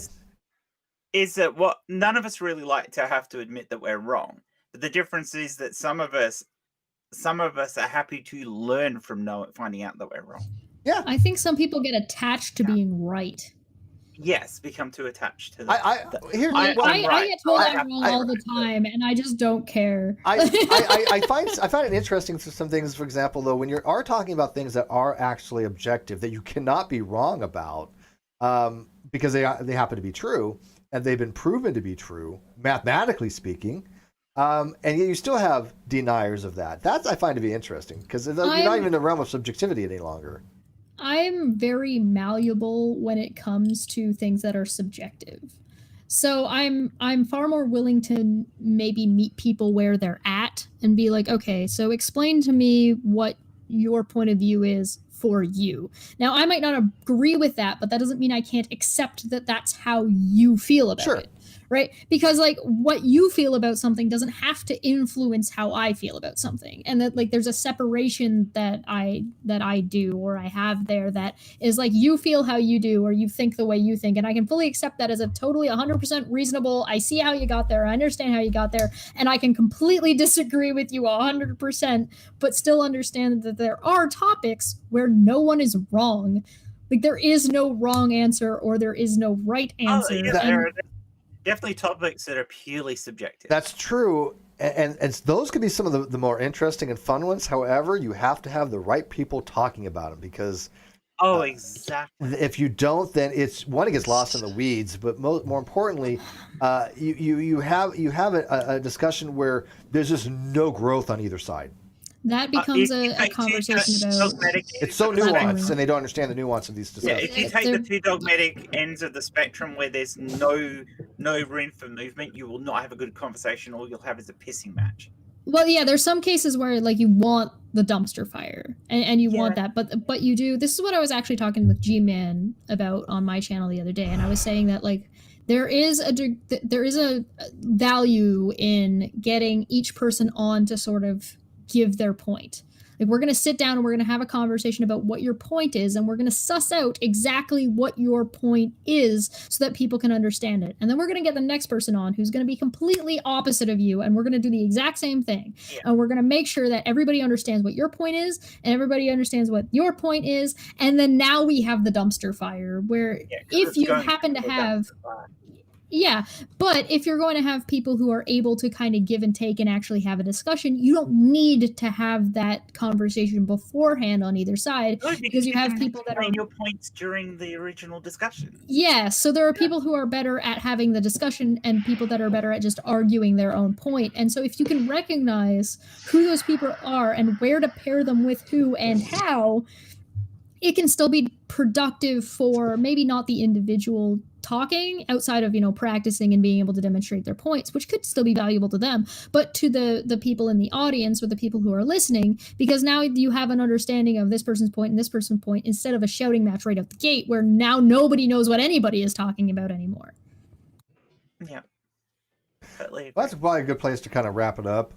Speaker 5: is that none of us really like to have to admit that we're wrong. But the difference is that some of us are happy to learn from finding out that we're wrong.
Speaker 1: Yeah,
Speaker 4: I think some people get attached to being right.
Speaker 5: Yes, become too attached to
Speaker 4: that. I get told I'm wrong all the time, and I just don't care.
Speaker 1: I find it interesting for some things. For example, though, when you are talking about things that are actually objective, that you cannot be wrong about, because they happen to be true, and they've been proven to be true, mathematically speaking, and yet you still have deniers of that. That I find to be interesting, because you're not even in the realm of subjectivity any longer.
Speaker 4: I'm very malleable when it comes to things that are subjective. So I'm far more willing to maybe meet people where they're at and be like, okay, so explain to me what your point of view is for you. Now, I might not agree with that, but that doesn't mean I can't accept that that's how you feel about it. Right? Because what you feel about something doesn't have to influence how I feel about something. And that there's a separation that I do, or I have there, that is you feel how you do, or you think the way you think. And I can fully accept that as a totally 100% reasonable. I see how you got there. I understand how you got there. And I can completely disagree with you 100%, but still understand that there are topics where no one is wrong. There is no wrong answer, or there is no right answer.
Speaker 5: There are definitely topics that are purely subjective.
Speaker 1: That's true, and those could be some of the more interesting and fun ones. However, you have to have the right people talking about them, because
Speaker 5: exactly.
Speaker 1: If you don't, then it gets lost in the weeds. But more importantly, you have a discussion where there's just no growth on either side.
Speaker 4: That becomes a conversation about...
Speaker 1: It's so nuanced, and they don't understand the nuance of these discussions.
Speaker 5: Yeah, if you take the two dogmatic ends of the spectrum where there's no room for movement, you will not have a good conversation. All you'll have is a pissing match.
Speaker 4: Well, yeah, there's some cases where you want the dumpster fire, and you want that, but you do... This is what I was actually talking with G-Man about on my channel the other day, and I was saying that, there is a value in getting each person on to sort of give their point. We're going to sit down and we're going to have a conversation about what your point is, and we're going to suss out exactly what your point is so that people can understand it. And then we're going to get the next person on who's going to be completely opposite of you, and we're going to do the exact same thing. And we're going to make sure that everybody understands what your point is, and everybody understands what your point is. And then now we have the dumpster fire, where if you happen to have... Yeah, but if you're going to have people who are able to kind of give and take and actually have a discussion, you don't need to have that conversation beforehand on either side,
Speaker 5: No,
Speaker 4: because you have
Speaker 5: can
Speaker 4: people that are
Speaker 5: explain your points during the original discussion.
Speaker 4: yeah, so there are people who are better at having the discussion and people that are better at just arguing their own point. And so if you can recognize who those people are and where to pair them with who and how, it can still be productive for maybe not the individual talking outside of, practicing and being able to demonstrate their points, which could still be valuable to them, but to the people in the audience or the people who are listening, because now you have an understanding of this person's point and this person's point, instead of a shouting match right out the gate where now nobody knows what anybody is talking about anymore.
Speaker 5: Yeah. Totally.
Speaker 1: Well, that's probably a good place to kind of wrap it up.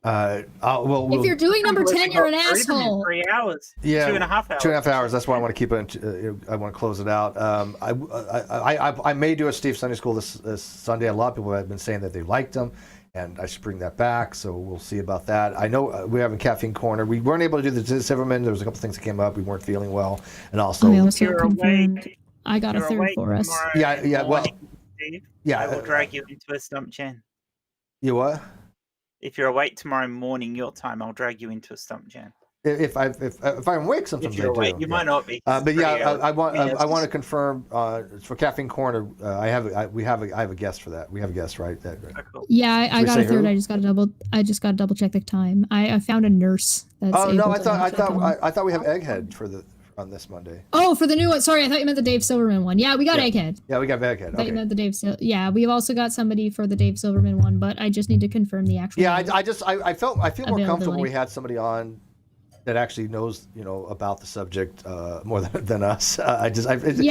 Speaker 4: If you're doing number 10, you're an asshole.
Speaker 5: 3 hours.
Speaker 1: Yeah,
Speaker 5: 2.5 hours.
Speaker 1: 2.5 hours. That's why I want to keep it. I want to close it out. I may do a Steve Sunday School this Sunday. A lot of people have been saying that they liked them, and I should bring that back. So we'll see about that. I know we're having Caffeine Corner. We weren't able to do the Silverman. There was a couple things that came up. We weren't feeling well, and also
Speaker 5: You're awake.
Speaker 4: I got a third for us.
Speaker 1: Yeah. Well,
Speaker 5: Steve,
Speaker 1: yeah.
Speaker 5: I will drag you into a stump gen.
Speaker 1: You what?
Speaker 5: If you're awake tomorrow morning, your time, I'll drag you into a stump gen.
Speaker 1: If I'm awake, sometimes
Speaker 5: If you're
Speaker 1: I do.
Speaker 5: awake, you might not be.
Speaker 1: But yeah, I want
Speaker 5: to
Speaker 1: to confirm for Caffeine Corner. I have a guest for that. We have a guest, right?
Speaker 5: Cool.
Speaker 4: Yeah, I
Speaker 1: we
Speaker 4: got
Speaker 1: say
Speaker 4: a third.
Speaker 1: who?
Speaker 4: I just got to double check the time. I found a nurse. That's
Speaker 1: Oh no,
Speaker 4: able
Speaker 1: I
Speaker 4: to come on.
Speaker 1: thought we have Egghead on this Monday.
Speaker 4: Oh, for the new one. Sorry, I thought you meant the Dave Silverman one. Yeah, we got Egghead.
Speaker 1: Yeah, we got Egghead.
Speaker 4: I thought you
Speaker 1: Okay.
Speaker 4: meant the Dave. Yeah, we've also got somebody for the Dave Silverman one, but I just need to confirm the actual.
Speaker 1: Yeah, I feel more comfortable
Speaker 4: Availability.
Speaker 1: when we had somebody on that actually knows about the subject more than us. Especially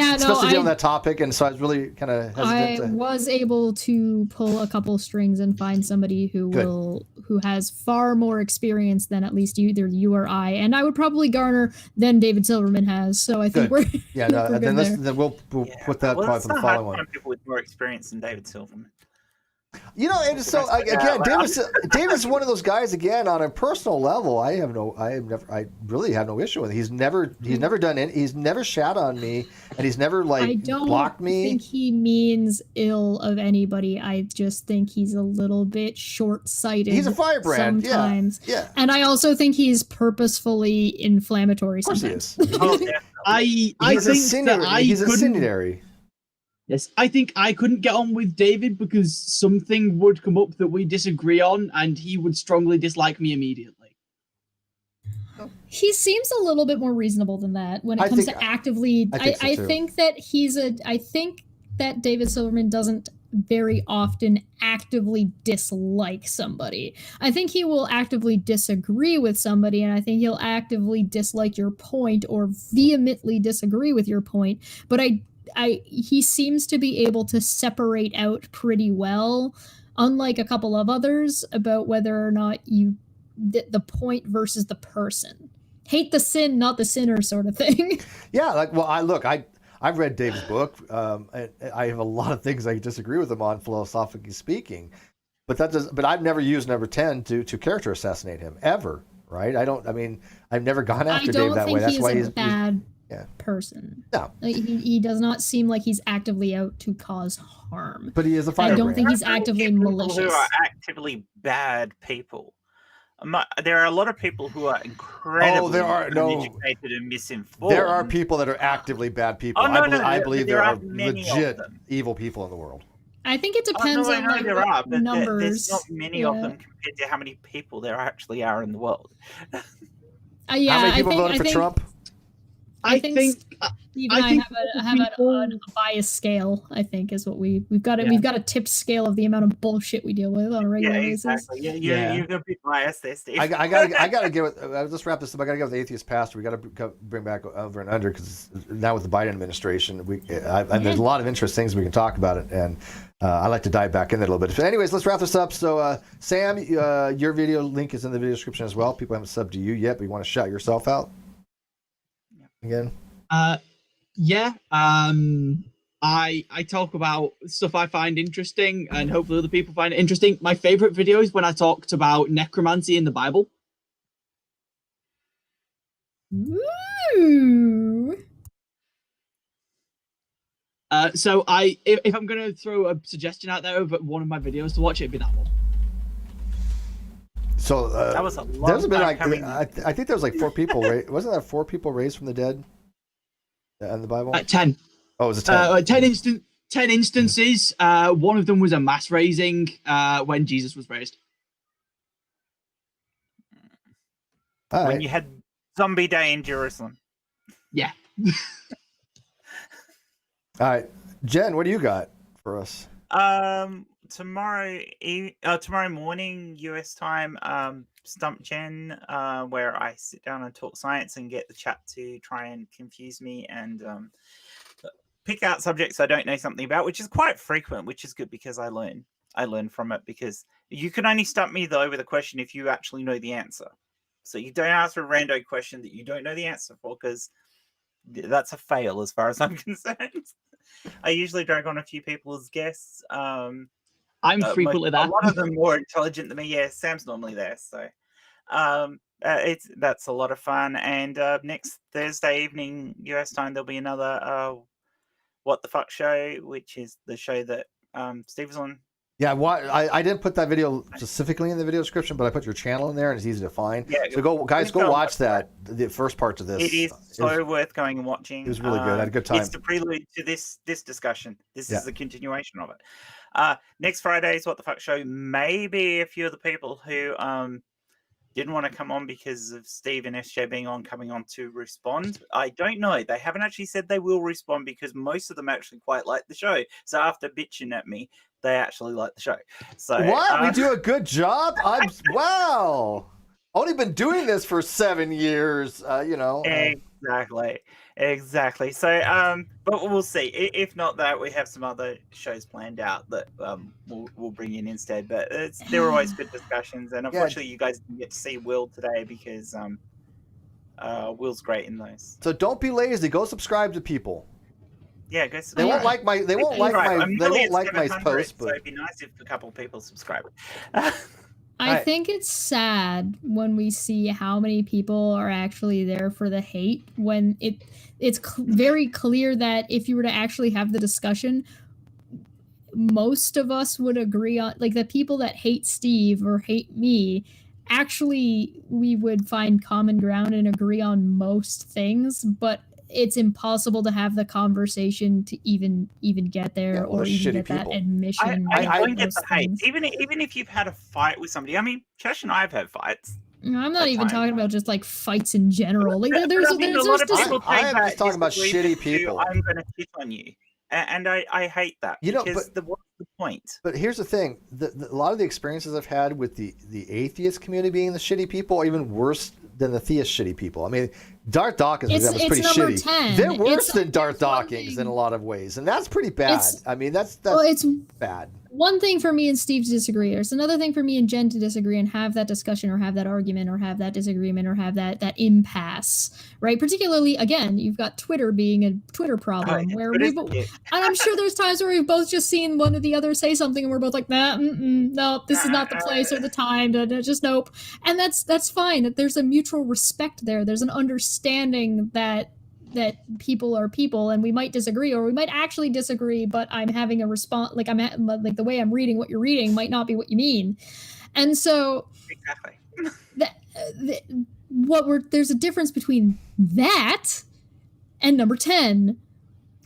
Speaker 1: on that topic, and so I was really kind of hesitant.
Speaker 4: I was able to pull a couple strings and find somebody who has far more experience than at least either you or I, and I would probably garner than David Silverman has. So I think we're we're good there.
Speaker 1: Then we'll put that probably
Speaker 5: it's
Speaker 1: for the
Speaker 5: not hard
Speaker 1: following
Speaker 5: to
Speaker 1: one.
Speaker 5: find people with more experience than David Silverman.
Speaker 1: And so again, David's one of those guys. Again, on a personal level, I really have no issue with it. He's never done it. He's never shat on me, and he's never blocked me.
Speaker 4: I don't think he means ill of anybody. I just think he's a little bit short-sighted.
Speaker 1: He's a firebrand
Speaker 4: sometimes.
Speaker 1: Yeah.
Speaker 4: And I also think he's purposefully inflammatory.
Speaker 1: Of course
Speaker 4: sometimes.
Speaker 1: he is.
Speaker 5: Oh, yeah.
Speaker 2: I think that
Speaker 1: he's
Speaker 2: couldn't.
Speaker 1: incendiary.
Speaker 2: Yes, I think I couldn't get on with David because something would come up that we disagree on, and he would strongly dislike me immediately.
Speaker 4: He seems a little bit more reasonable than that when it comes to actively. I think that David Silverman doesn't very often actively dislike somebody. I think he will actively disagree with somebody, and I think he'll actively dislike your point or vehemently disagree with your point. But he seems to be able to separate out pretty well, unlike a couple of others, about whether or not the point versus the person. Hate the sin, not the sinner, sort of thing.
Speaker 1: Yeah, I've read David's book. And I have a lot of things I disagree with him on, philosophically speaking. But I've never used number 10 to character assassinate him ever. Right? I've never gone after Dave that way. That's why he's bad.
Speaker 4: Person.
Speaker 1: No.
Speaker 4: He does not seem like he's actively out to cause harm.
Speaker 1: But he is a firebrand.
Speaker 4: I don't think he's actively malicious.
Speaker 5: Who are actively bad people. There are a lot of people who are incredibly uneducated and misinformed.
Speaker 1: There are people that are actively bad people. I believe there are legit evil people in the world.
Speaker 4: I think it depends on numbers.
Speaker 5: There's not many of them compared to how many people there actually are in the world.
Speaker 1: How many people voted for Trump?
Speaker 4: I think Steve and I have a bias scale. I think is what we've got. We've got a tipped scale of the amount of bullshit we deal with on a regular basis.
Speaker 5: Exactly. You're gonna be biased there, Steve.
Speaker 1: I gotta give it. Let's wrap this up. I gotta go with the atheist pastor. We gotta bring back over and under because now with the Biden administration, there's a lot of interesting things we can talk about it, and I like to dive back in there a little bit. But anyways, let's wrap this up. So Sam, your video link is in the video description as well. People haven't subbed to you yet, but you want to shout yourself out again?
Speaker 2: I talk about stuff I find interesting, and hopefully other people find it interesting. My favorite video is when I talked about necromancy in the Bible.
Speaker 4: Ooh.
Speaker 2: So if I'm gonna throw a suggestion out there of one of my videos to watch, it'd be that one.
Speaker 1: So
Speaker 5: That was a long
Speaker 1: there's been
Speaker 5: time
Speaker 1: like
Speaker 5: coming.
Speaker 1: I think there was like 4 people. Wasn't there 4 people raised from the dead in the Bible?
Speaker 2: 10.
Speaker 1: Oh, it was a 10.
Speaker 2: 10 instances. One of them was a mass raising when Jesus was raised.
Speaker 1: All
Speaker 5: When
Speaker 1: right.
Speaker 5: you had Zombie Day in Jerusalem.
Speaker 2: Yeah.
Speaker 1: All right, Jen, what do you got for us?
Speaker 5: Tomorrow morning US time, Stump Jen, where I sit down and talk science and get the chat to try and confuse me and pick out subjects I don't know something about, which is quite frequent, which is good because I learn from it, because you can only stump me though with a question if you actually know the answer. So you don't answer a rando question that you don't know the answer for, because that's a fail as far as I'm concerned. I usually drag on a few people as guests.
Speaker 2: I'm frequently
Speaker 5: A
Speaker 2: there.
Speaker 5: lot of them more intelligent than me. Yeah, Sam's normally there, so that's a lot of fun. And next Thursday evening US time, there'll be another What the Fuck show, which is the show that Steve was on.
Speaker 1: Yeah, I didn't put that video specifically in the video description, but I put your channel in there, and it's easy to find.
Speaker 5: Yeah,
Speaker 1: so go watch that. The first parts of this.
Speaker 5: It is so worth going and watching.
Speaker 1: It was really good. I had a good time.
Speaker 5: It's the prelude to this discussion. This is the continuation of it. Next Friday's What the Fuck show. Maybe a few of the people who didn't want to come on because of Steve and SJ being coming on to respond. I don't know. They haven't actually said they will respond, because most of them actually quite like the show. So after bitching at me, they actually like the show. So
Speaker 1: what? We do a good job? Wow. Only been doing this for 7 years, you know.
Speaker 5: Exactly. So, but we'll see. If not that, we have some other shows planned out that we'll bring in instead. But they're always good discussions. And unfortunately, you guys didn't get to see Will today because Will's great in those.
Speaker 1: So don't be lazy. Go subscribe to people.
Speaker 5: Yeah, go.
Speaker 1: They won't like my. They won't like my. They won't like my post.
Speaker 5: So
Speaker 1: But
Speaker 5: it'd be nice if a couple of people subscribe.
Speaker 4: I think it's sad when we see how many people are actually there for the hate, when it's very clear that if you were to actually have the discussion, most of us would agree on, like, the people that hate Steve or hate me, actually we would find common ground and agree on most things, but it's impossible to have the conversation to even get there, or even get that admission.
Speaker 5: I don't get the hate. Even if you've had a fight with somebody. I mean, Chesh and I have had fights.
Speaker 4: I'm not even talking about just like fights in general. Like there's
Speaker 5: a lot of people.
Speaker 1: I'm just talking about shitty people.
Speaker 5: I'm going to hit on you, and I hate that.
Speaker 1: You know,
Speaker 5: because what's the point?
Speaker 1: But here's the thing: a lot of the experiences I've had with the atheist community being the shitty people are even worse than the theist shitty people. I mean, Darth Dawkins was pretty shitty.
Speaker 4: 10.
Speaker 1: They're worse than Darth Dawkins in a lot of ways, and that's pretty bad. I mean, that's bad.
Speaker 4: One thing for me and Steve to disagree. There's another thing for me and Jen to disagree and have that discussion, or have that argument, or have that disagreement, or have that impasse, right? Particularly, again, you've got Twitter being a Twitter problem, where and I'm sure there's times where we've both just seen one or the other say something, and we're both like, nah, no, this is not the place or the time. Just nope. And that's fine. That there's a mutual respect there. There's an understanding that people are people, and we might disagree, or we might actually disagree, but I'm having a response, like like the way I'm reading what you're reading might not be what you mean. And so
Speaker 5: exactly
Speaker 4: there's a difference between that and number 10.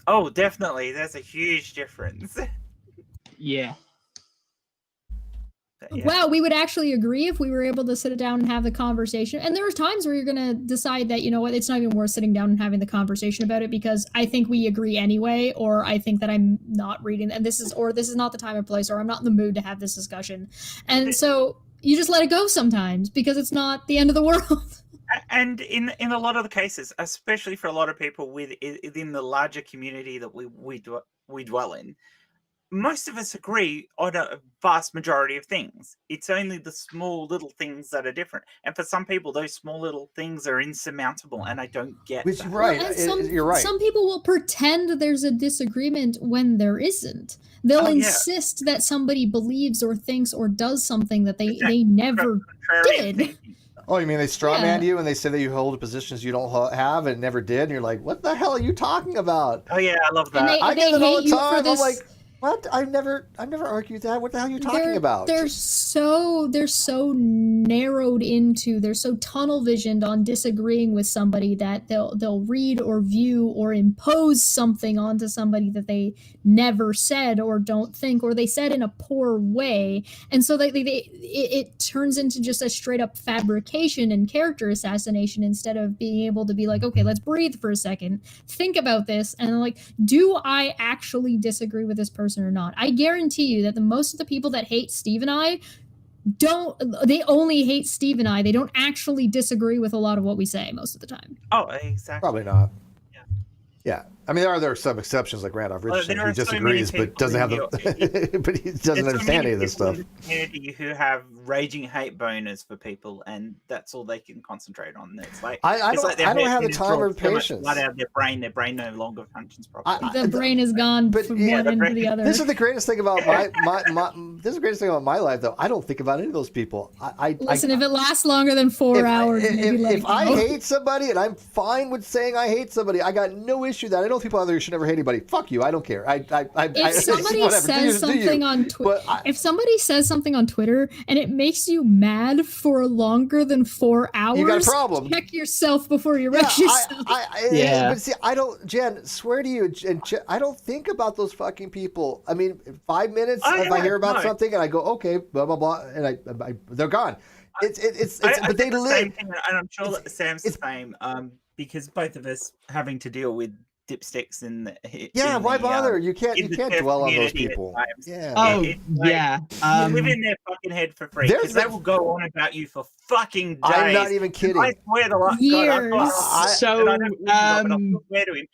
Speaker 5: Oh, definitely. There's a huge difference.
Speaker 2: Yeah.
Speaker 5: Yeah.
Speaker 4: Wow, we would actually agree if we were able to sit down and have the conversation. And there are times where you're going to decide that, you know what, it's not even worth sitting down and having the conversation about it, because I think we agree anyway, or I think that I'm not reading, and this is not the time or place, or I'm not in the mood to have this discussion. And so you just let it go sometimes, because it's not the end of the world.
Speaker 5: And in a lot of the cases, especially for a lot of people within the larger community that we dwell in, most of us agree on a vast majority of things. It's only the small little things that are different. And for some people, those small little things are insurmountable, and I don't get that.
Speaker 1: Right. You're right.
Speaker 4: Some people will pretend there's a disagreement when there isn't. They'll insist that somebody believes or thinks or does something that they never did.
Speaker 1: Oh, you mean they strawman
Speaker 4: Yeah.
Speaker 1: you and they say that you hold positions you don't have and never did, and you're like, what the hell are you talking about?
Speaker 5: Oh yeah, I love
Speaker 4: And
Speaker 5: that.
Speaker 1: I
Speaker 4: they
Speaker 1: get it all
Speaker 4: hate
Speaker 1: the
Speaker 4: you for
Speaker 1: time. I'm
Speaker 4: this.
Speaker 1: like, what? I've never argued that. What the hell are you talking about?
Speaker 4: They're so narrowed into, they're so tunnel visioned on disagreeing with somebody that they'll read or view or impose something onto somebody that they never said or don't think, or they said in a poor way, and so it turns into just a straight up fabrication and character assassination instead of being able to be like, okay, let's breathe for a second, think about this, and like, do I actually disagree with this person or not? I guarantee you that most of the people that hate Steve and I they only hate Steve and I. They don't actually disagree with a lot of what we say most of the time.
Speaker 5: Oh, exactly.
Speaker 1: Probably not.
Speaker 5: Yeah.
Speaker 1: Yeah. I mean, there are some exceptions like Randolph Richardson
Speaker 5: there
Speaker 1: who
Speaker 5: are so many
Speaker 1: disagrees but
Speaker 5: people
Speaker 1: doesn't have
Speaker 5: in
Speaker 1: the but he doesn't
Speaker 5: There's so
Speaker 1: understand
Speaker 5: many
Speaker 1: any of this
Speaker 5: people in
Speaker 1: stuff.
Speaker 5: the community who have raging hate boners for people, and that's all they can concentrate on. It's like
Speaker 1: I
Speaker 5: it's
Speaker 1: don't
Speaker 5: like their
Speaker 1: have the
Speaker 5: head has
Speaker 1: time or
Speaker 5: drawn so much
Speaker 1: patience.
Speaker 5: blood out of their brain no longer functions properly.
Speaker 4: The brain is gone
Speaker 1: but
Speaker 4: from
Speaker 1: yeah,
Speaker 4: one
Speaker 5: the
Speaker 4: end to the other.
Speaker 1: This is the greatest thing about this is the greatest thing about my life, though. I don't think about any of those people.
Speaker 4: Listen, if it lasts longer than 4 hours, maybe let
Speaker 1: if
Speaker 4: it
Speaker 1: I
Speaker 4: go.
Speaker 1: hate somebody and I'm fine with saying I hate somebody, I got no issue with that. I know people out there who should never hate anybody. Fuck you. I don't care.
Speaker 4: If somebody
Speaker 1: whatever,
Speaker 4: says something on Twitter, if somebody says something on Twitter and it makes you mad for longer than 4 hours,
Speaker 1: you got a problem.
Speaker 4: Check yourself before you wreck yourself.
Speaker 1: But see, I don't, Jen, swear to you, I don't think about those fucking people. I mean, 5 minutes if I hear about something and I go, okay, blah blah blah, and they're gone. It's but they
Speaker 5: the
Speaker 1: live.
Speaker 5: same thing, and I'm sure that Sam's the same. Because both of us having to deal with dipsticks in the
Speaker 1: Why bother? You can't dwell on those
Speaker 5: community at
Speaker 1: people.
Speaker 5: times.
Speaker 1: Yeah.
Speaker 2: Oh,
Speaker 5: It's like,
Speaker 2: yeah.
Speaker 5: you live in their fucking head for free because they will go on about you for fucking days.
Speaker 1: I'm not even kidding.
Speaker 5: I swear to God,
Speaker 4: Years.
Speaker 2: So,
Speaker 5: I've swear to him.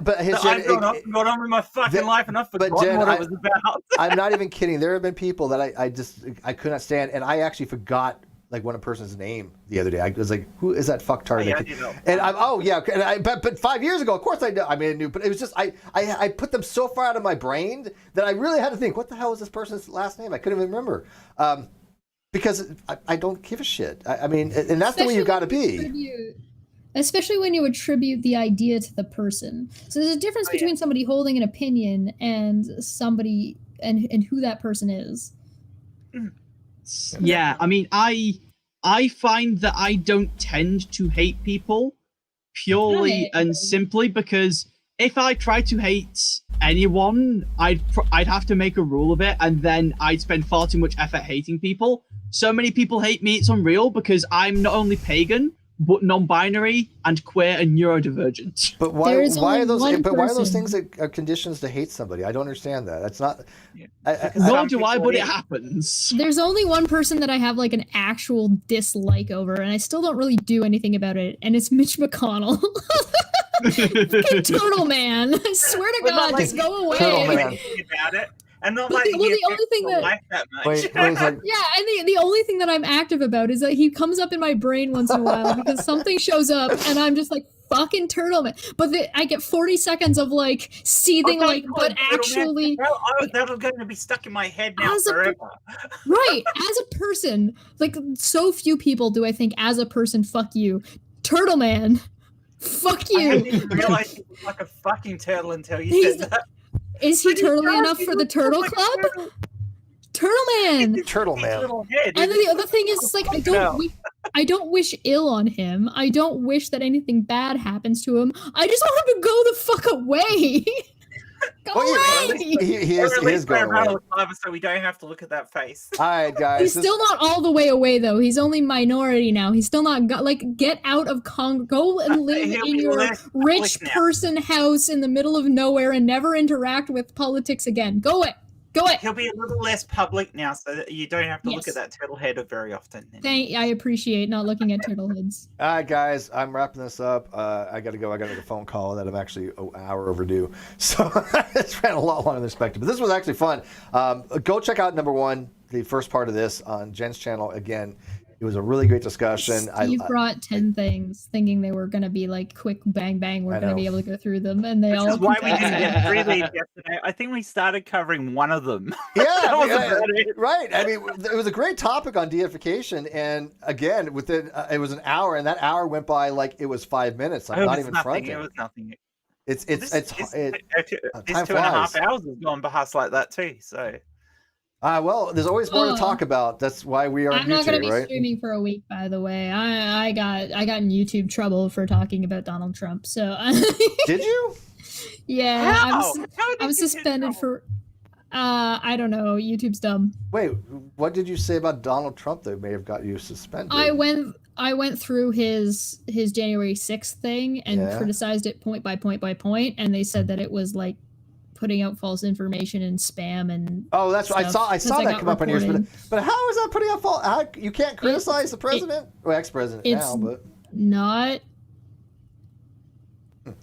Speaker 1: But his
Speaker 5: I've gone on with my fucking life and I've forgotten
Speaker 1: Jen,
Speaker 5: what it was about.
Speaker 1: I'm not even kidding. There have been people that I could not stand, and I actually forgot like one person's name the other day. I was like, "Who is that fucktard?" And but 5 years ago, of course I knew, but it was just I put them so far out of my brain that I really had to think, what the hell is this person's last name? I couldn't even remember. Because I don't give a shit. I mean, and that's the way you got to be.
Speaker 4: Especially when you attribute the idea to the person. So there's a difference between somebody holding an opinion and somebody and who that person is.
Speaker 2: Yeah, I mean, I find that I don't tend to hate people purely and simply because if I try to hate anyone, I'd have to make a rule of it, and then I'd spend far too much effort hating people. So many people hate me, it's unreal, because I'm not only pagan, but non-binary and queer and neurodivergent.
Speaker 1: But why are those things that are conditions to hate somebody? I don't understand that. That's not.
Speaker 2: Nor do I, but it happens.
Speaker 4: There's only one person that I have like an actual dislike over, and I still don't really do anything about it, and it's Mitch McConnell. Fucking Turtle Man. I swear to God, just go away.
Speaker 1: Turtle Man.
Speaker 5: About it. And not
Speaker 4: But
Speaker 5: like
Speaker 4: the only thing that
Speaker 5: like that much.
Speaker 1: Wait, like,
Speaker 4: yeah, and the only thing that I'm active about is that he comes up in my brain once in a while because something shows up and I'm just like, fucking Turtle Man. But I get 40 seconds of like seething, but actually
Speaker 5: that was going to be stuck in my head now forever.
Speaker 4: Right, as a person, like so few people do I think as a person, fuck you, Turtle Man. Fuck you.
Speaker 5: I didn't even realize he was like a fucking turtle until you said that.
Speaker 4: Is he turtly enough for the Turtle Club? Turtle Man.
Speaker 1: Turtle Man.
Speaker 4: And then the other thing is, like, I don't wish ill on him. I don't wish that anything bad happens to him. I just want him to go the fuck away. Go away.
Speaker 1: He is going away.
Speaker 5: So we don't have to look at that face.
Speaker 1: All right, guys.
Speaker 4: He's still not all the way away, though. He's only minority now. He's still not get out of Congress. Go and live in your rich person house in the middle of nowhere and never interact with politics again. Go away. Go away.
Speaker 5: He'll be a little less public now, so that you don't have to look at that turtle head very often.
Speaker 4: I appreciate not looking at turtle heads.
Speaker 1: All right, guys, I'm wrapping this up. I got to go. I got to make a phone call that I'm actually an hour overdue. So it's ran a lot longer than expected. But this was actually fun. Go check out number one, the first part of this on Jen's channel. Again, It was a really great discussion.
Speaker 4: Steve brought 10 things, thinking they were going to be like quick bang bang. We're going to be able to go through them, and they
Speaker 5: Which
Speaker 4: all.
Speaker 5: is why we didn't get through these yesterday. I think we started covering one of them.
Speaker 1: Yeah,
Speaker 5: That was about it.
Speaker 1: right. I mean, it was a great topic on deification, and again, within it was an hour, and that hour went by like it was 5 minutes. I'm not even fronting.
Speaker 5: It was nothing.
Speaker 1: It's
Speaker 5: This
Speaker 1: time
Speaker 5: 2.5
Speaker 1: flies.
Speaker 5: hours has gone past like that too. So.
Speaker 1: Well, there's always more to talk about. That's why we are
Speaker 4: I'm not going to be
Speaker 1: right?
Speaker 4: streaming for a week, by the way. I got in YouTube trouble for talking about Donald Trump. So
Speaker 1: Did you?
Speaker 4: Yeah,
Speaker 5: How?
Speaker 4: I'm suspended for. I don't know. YouTube's dumb.
Speaker 1: Wait, what did you say about Donald Trump that may have got you suspended?
Speaker 4: I went through his January 6th thing and criticized it point by point by point, and they said that it was like putting out false information and spam and
Speaker 1: that's what I saw that come up on yours, but how is that putting out false? You can't criticize the president or ex-president now, but
Speaker 4: not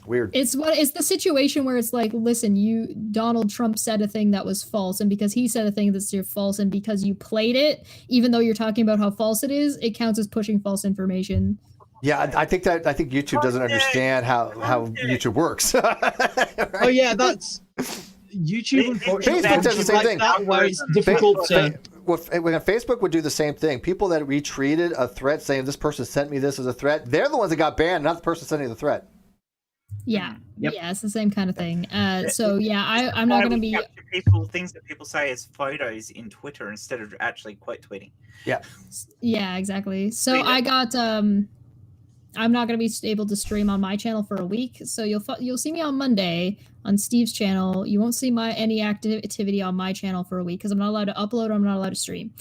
Speaker 1: weird.
Speaker 4: It's the situation where it's like, listen, Donald Trump said a thing that was false, and because he said a thing that's false, and because you played it, even though you're talking about how false it is, it counts as pushing false information.
Speaker 1: Yeah, I think YouTube doesn't understand how YouTube works. Right?
Speaker 2: Oh yeah, that's YouTube. Unfortunately,
Speaker 1: Facebook does the same thing.
Speaker 2: That where it's difficult to.
Speaker 1: When Facebook would do the same thing, people that retweeted a threat saying this person sent me this as a threat, they're the ones that got banned, not the person sending the threat.
Speaker 4: Yeah,
Speaker 2: Yep.
Speaker 4: yeah, it's the same kind of thing. So yeah, I'm not going to be
Speaker 5: things that people say as photos in Twitter instead of actually quote tweeting.
Speaker 4: Yeah, exactly. So I got I'm not going to be able to stream on my channel for a week. So you'll see me on Monday on Steve's channel. You won't see any activity on my channel for a week because I'm not allowed to upload. I'm not allowed to stream.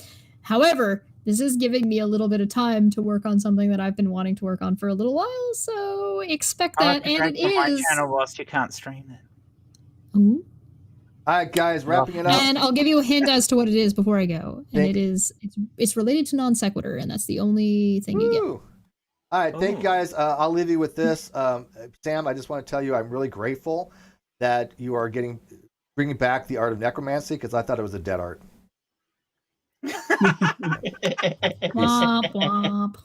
Speaker 4: However, this is giving me a little bit of time to work on something that I've been wanting to work on for a little while. So expect that, and it is.
Speaker 5: My channel whilst you can't stream it.
Speaker 4: Ooh.
Speaker 1: All right, guys, wrapping it up.
Speaker 4: And I'll give you a hint as to what it is before I go. And it's related to non sequitur, and that's the only thing you get.
Speaker 1: All right, thank you guys. I'll leave you with this. Sam, I just want to tell you I'm really grateful that you are bringing back the art of necromancy because I thought it was a dead art.
Speaker 4: Womp womp.